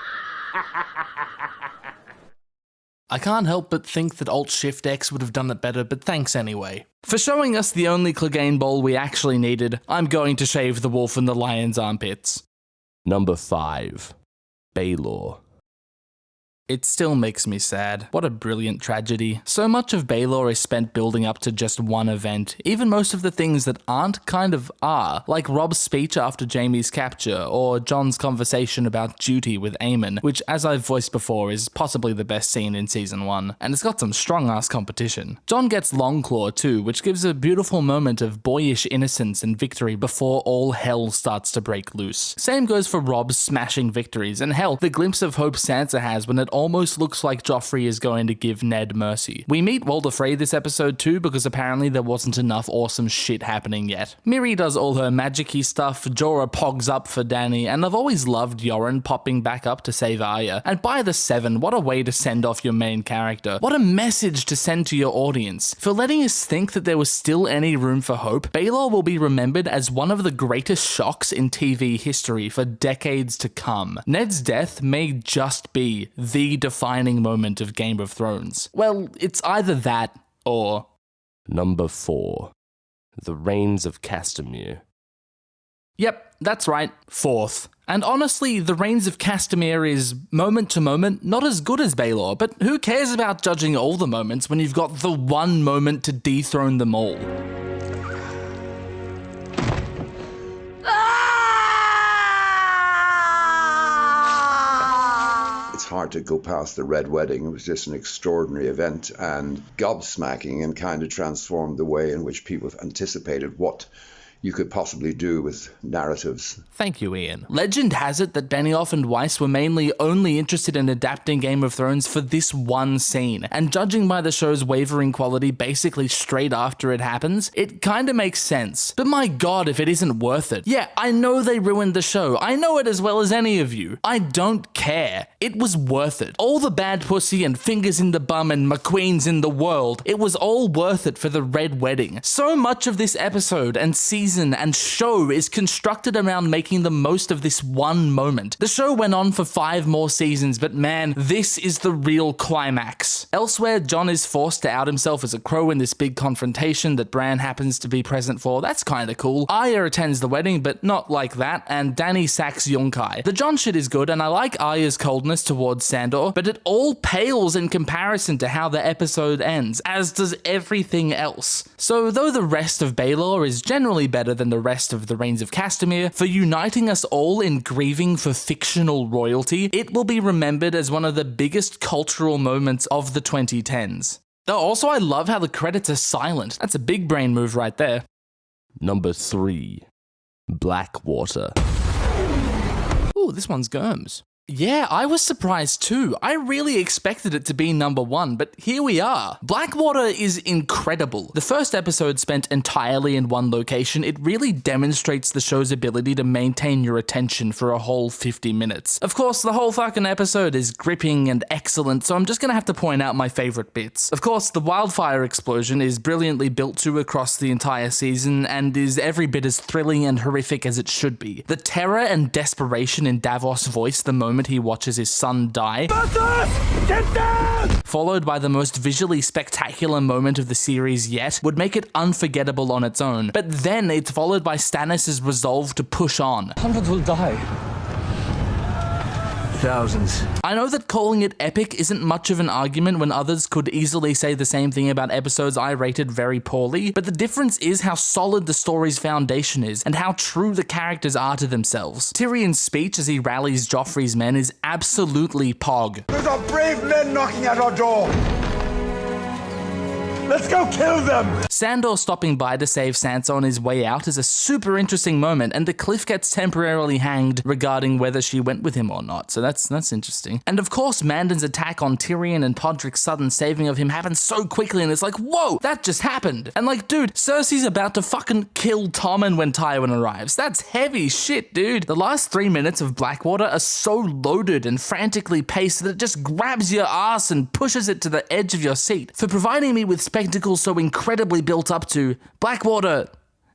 I can't help but think that Alt-Shift-X would have done it better, but thanks anyway. For showing us the only Clegane bowl we actually needed, I'm going to shave the wolf and the lion's armpits. Number 5. Baelor. It still makes me sad. What a brilliant tragedy. So much of Baelor is spent building up to just one event, even most of the things that aren't kind of are, like Rob's speech after Jaime's capture, or Jon's conversation about duty with Aemon, which, as I've voiced before, is possibly the best scene in Season 1, and it's got some strong-ass competition. Jon gets Longclaw too, which gives a beautiful moment of boyish innocence and victory before all hell starts to break loose. Same goes for Rob's smashing victories, and hell, the glimpse of hope Sansa has when it almost looks like Joffrey is going to give Ned mercy. We meet Walder Frey this episode too, because apparently there wasn't enough awesome shit happening yet. Miri does all her magic-y stuff, Jorah pogs up for Dany, and I've always loved Yoren popping back up to save Arya. And by the 7, what a way to send off your main character. What a message to send to your audience. For letting us think that there was still any room for hope, Baelor will be remembered as one of the greatest shocks in TV history for decades to come. Ned's death may just be the defining moment of Game of Thrones. Well, it's either that or... Number 4. The Reigns of Castamere. Yep, that's right, 4th. And honestly, the Reigns of Castamere is, moment to moment, not as good as Baelor, but who cares about judging all the moments when you've got the one moment to dethrone them all? It's hard to go past the Red Wedding. It was just an extraordinary event and gobsmacking, and kind of transformed the way in which people anticipated what you could possibly do with narratives. Thank you, Ian. Legend has it that Benioff and Weiss were mainly only interested in adapting Game of Thrones for this one scene, and judging by the show's wavering quality basically straight after it happens, it kinda makes sense. But my god, if it isn't worth it. Yeah, I know they ruined the show. I know it as well as any of you. I don't care. It was worth it. All the bad pussy and fingers in the bum and McQueens in the world, it was all worth it for the Red Wedding. So much of this episode and season and show is constructed around making the most of this one moment. The show went on for 5 more seasons, but man, this is the real climax. Elsewhere, Jon is forced to out himself as a crow in this big confrontation that Bran happens to be present for. That's kinda cool. Arya attends the wedding, but not like that, and Dany sacks Yunkai. The Jon shit is good, and I like Arya's coldness towards Sandor, but it all pales in comparison to how the episode ends, as does everything else. So though the rest of Baelor is generally better than the rest of the Reigns of Castamere, for uniting us all in grieving for fictional royalty, it will be remembered as one of the biggest cultural moments of the 2010s. Though also I love how the credits are silent. That's a big brain move right there. Number 3. Blackwater. Ooh, this one's Germs. Yeah, I was surprised too. I really expected it to be number 1, but here we are. Blackwater is incredible. The first episode spent entirely in one location. It really demonstrates the show's ability to maintain your attention for a whole 50 minutes. Of course, the whole fucking episode is gripping and excellent, so I'm just gonna have to point out my favorite bits. Of course, the wildfire explosion is brilliantly built to across the entire season and is every bit as thrilling and horrific as it should be. The terror and desperation in Davos' voice the moment he watches his son die, get down! Followed by the most visually spectacular moment of the series yet, would make it unforgettable on its own. But then it's followed by Stannis' resolve to push on. Hundreds will die. Thousands. I know that calling it epic isn't much of an argument when others could easily say the same thing about episodes I rated very poorly, but the difference is how solid the story's foundation is and how true the characters are to themselves. Tyrion's speech as he rallies Joffrey's men is absolutely pog. Those are brave men knocking at our door. Let's go kill them! Sandor stopping by to save Sansa on his way out is a super interesting moment, and the cliff gets temporarily hanged regarding whether she went with him or not, so that's interesting. And of course, Mandan's attack on Tyrion and Podrick's sudden saving of him happens so quickly, and it's like, whoa, that just happened. And like, dude, Cersei's about to fucking kill Tommen when Tywin arrives. That's heavy shit, dude. The last 3 minutes of Blackwater are so loaded and frantically paced that it just grabs your ass and pushes it to the edge of your seat. For providing me with spectacle so incredibly built up to, Blackwater,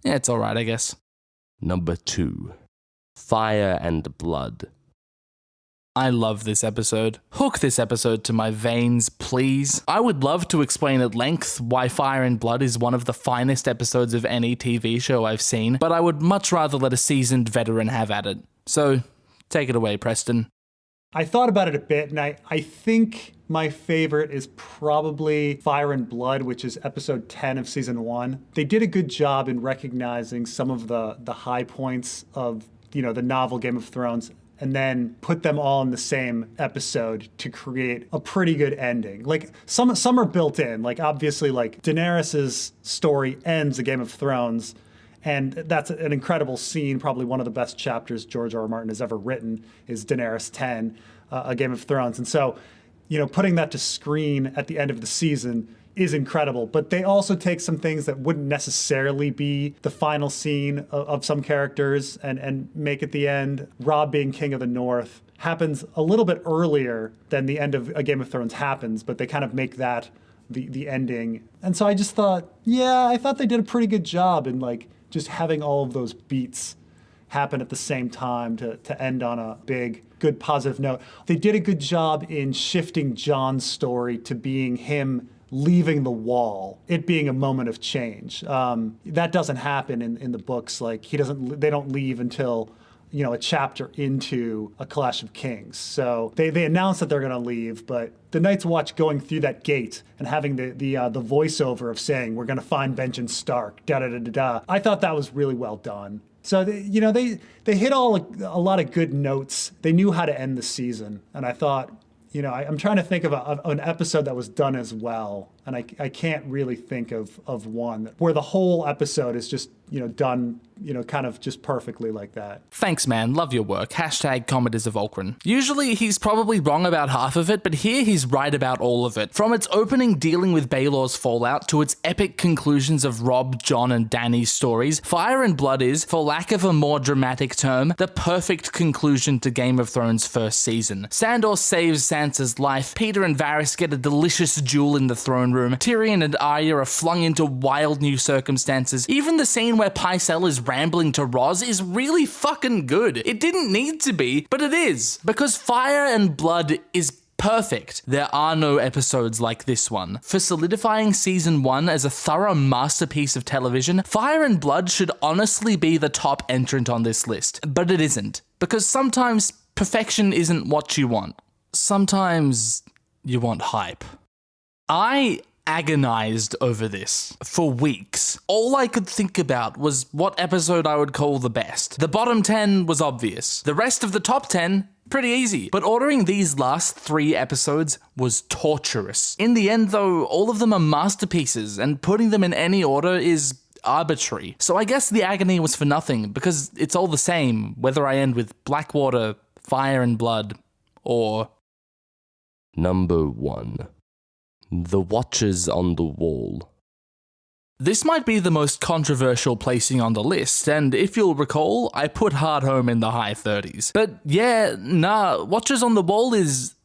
yeah, it's alright, I guess. Number 2. Fire and Blood. I love this episode. Hook this episode to my veins, please. I would love to explain at length why Fire and Blood is one of the finest episodes of any TV show I've seen, but I would much rather let a seasoned veteran have at it. So, take it away, Preston. I thought about it a bit, and I think my favorite is probably Fire and Blood, which is episode 10 of season 1. They did a good job in recognizing some of the high points of, the novel Game of Thrones, and then put them all in the same episode to create a pretty good ending. Like, some are built in. Like, obviously, like, Daenerys' story ends a Game of Thrones, and that's an incredible scene. Probably one of the best chapters George R.R. Martin has ever written is Daenerys 10, a Game of Thrones. And so, putting that to screen at the end of the season is incredible. But they also take some things that wouldn't necessarily be the final scene of some characters and make it the end. Robb being King of the North happens a little bit earlier than the end of a Game of Thrones happens, but they kind of make that the ending. And so I just thought, I thought they did a pretty good job in like just having all of those beats happen at the same time to end on a big, good, positive note. They did a good job in shifting Jon's story to being him leaving the wall, it being a moment of change. That doesn't happen in the books. Like they don't leave until a chapter into A Clash of Kings. So they announce that they're going to leave, but the Night's Watch going through that gate and having the voiceover of saying, we're going to find Benjen Stark, da-da-da-da-da. I thought that was really well done. So, they hit a lot of good notes. They knew how to end the season. And I thought, I'm trying to think of an episode that was done as well. And I can't really think of one where the whole episode is just, done, kind of just perfectly like that. Thanks, man. Love your work. Hashtag Commodus of Ulcran. Usually he's probably wrong about half of it, but here he's right about all of it. From its opening dealing with Baelor's fallout to its epic conclusions of Rob, Jon, and Dany's stories, Fire and Blood is, for lack of a more dramatic term, the perfect conclusion to Game of Thrones' first season. Sandor saves Sansa's life, Peter and Varys get a delicious duel in the throne room, Tyrion and Arya are flung into wild new circumstances, even the scene where Pycelle is rambling to Roz is really fucking good. It didn't need to be, but it is, because Fire and Blood is perfect. There are no episodes like this one. For solidifying season 1 as a thorough masterpiece of television, Fire and Blood should honestly be the top entrant on this list, but it isn't, because sometimes perfection isn't what you want. Sometimes you want hype. I agonized over this for weeks. All I could think about was what episode I would call the best. The bottom 10 was obvious. The rest of the top 10, pretty easy. But ordering these last 3 episodes was torturous. In the end though, all of them are masterpieces, and putting them in any order is arbitrary. So I guess the agony was for nothing, because it's all the same, whether I end with Blackwater, Fire and Blood, or... Number 1. The Watchers on the Wall. This might be the most controversial placing on the list, and if you'll recall, I put Hardhome in the high 30s. But yeah, Watchers on the Wall is...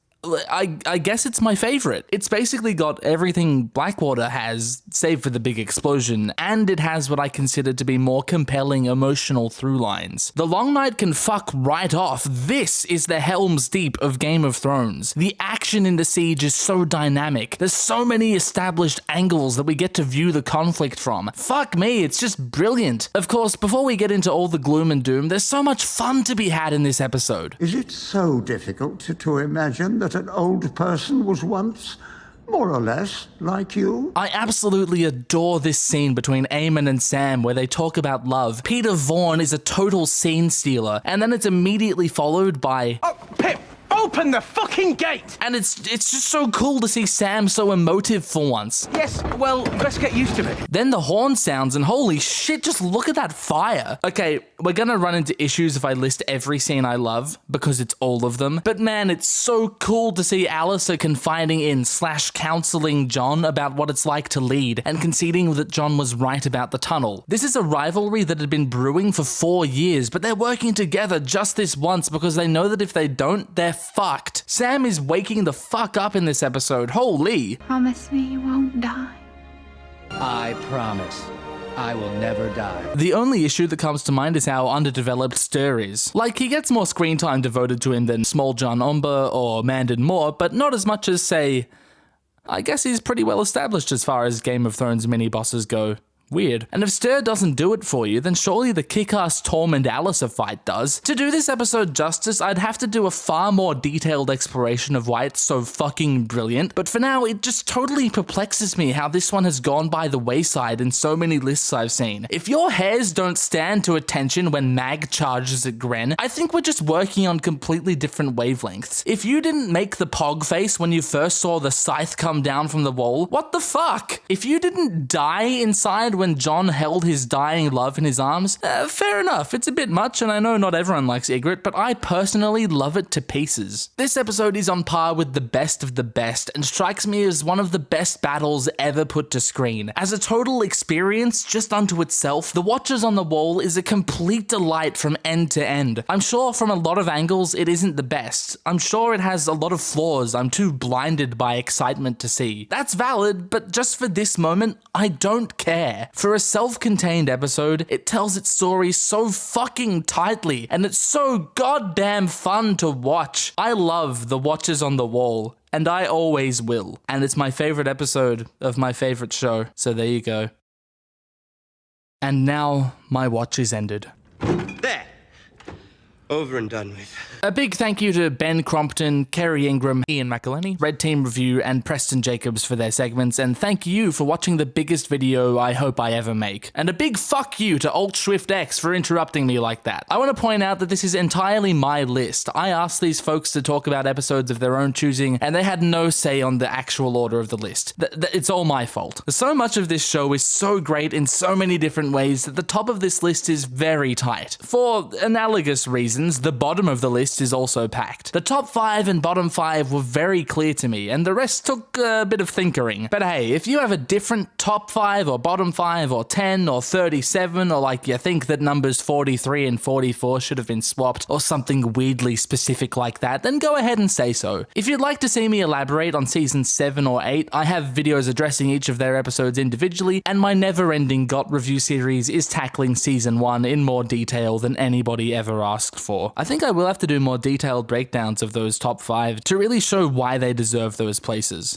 I guess it's my favorite. It's basically got everything Blackwater has, save for the big explosion, and it has what I consider to be more compelling emotional through lines. The Long Night can fuck right off. This is the Helm's Deep of Game of Thrones. The action in the siege is so dynamic. There's so many established angles that we get to view the conflict from. Fuck me, it's just brilliant. Of course, before we get into all the gloom and doom, there's so much fun to be had in this episode. Is it so difficult to imagine that an old person was once, more or less, like you? I absolutely adore this scene between Aemon and Sam where they talk about love. Peter Vaughan is a total scene stealer, and then it's immediately followed by... Oh, Pip! Open the fucking gate! And it's just so cool to see Sam so emotive for once. Yes, well, let's get used to it. Then the horn sounds and holy shit, just look at that fire. Okay, we're gonna run into issues if I list every scene I love, because it's all of them. But man, it's so cool to see Alyssa confiding in / counseling Jon about what it's like to lead, and conceding that Jon was right about the tunnel. This is a rivalry that had been brewing for 4 years, but they're working together just this once because they know that if they don't, they're fucked. Sam is waking the fuck up in this episode. Holy. Promise me you won't die. I promise. I will never die. The only issue that comes to mind is how underdeveloped Stir is. Like, he gets more screen time devoted to him than Small John Umber or Mandon Moore, but not as much as, say... I guess he's pretty well established as far as Game of Thrones mini-bosses go. Weird. And if Stir doesn't do it for you, then surely the kick-ass Tormund Alyssa fight does. To do this episode justice, I'd have to do a far more detailed exploration of why it's so fucking brilliant, but for now, it just totally perplexes me how this one has gone by the wayside in so many lists I've seen. If your hairs don't stand to attention when Mag charges at Gren, I think we're just working on completely different wavelengths. If you didn't make the pog face when you first saw the scythe come down from the wall, what the fuck? If you didn't die inside when Jon held his dying love in his arms, fair enough, it's a bit much and I know not everyone likes Ygritte, but I personally love it to pieces. This episode is on par with the best of the best and strikes me as one of the best battles ever put to screen. As a total experience just unto itself, The Watchers on the Wall is a complete delight from end to end. I'm sure from a lot of angles it isn't the best. I'm sure it has a lot of flaws I'm too blinded by excitement to see. That's valid, but just for this moment, I don't care. For a self-contained episode, it tells its story so fucking tightly, and it's so goddamn fun to watch. I love The Watchers on the Wall, and I always will. And it's my favorite episode of my favorite show, so there you go. And now, my watch is ended. There. over and done with. A big thank you to Ben Crompton, Kerry Ingram, Ian McElhenney, Red Team Review, and Preston Jacobs for their segments, and thank you for watching the biggest video I hope I ever make. And a big fuck you to AltSwiftX for interrupting me like that. I want to point out that this is entirely my list. I asked these folks to talk about episodes of their own choosing, and they had no say on the actual order of the list. It's all my fault. So much of this show is so great in so many different ways that the top of this list is very tight. For analogous reasons, the bottom of the list is also packed. The top 5 and bottom 5 were very clear to me, and the rest took a bit of thinkering. But hey, if you have a different top 5 or bottom 5 or 10 or 37, or like you think that numbers 43 and 44 should have been swapped, or something weirdly specific like that, then go ahead and say so. If you'd like to see me elaborate on season 7 or 8, I have videos addressing each of their episodes individually, and my never-ending GOT review series is tackling season 1 in more detail than anybody ever asked for. I think I will have to do more detailed breakdowns of those top 5 to really show why they deserve those places.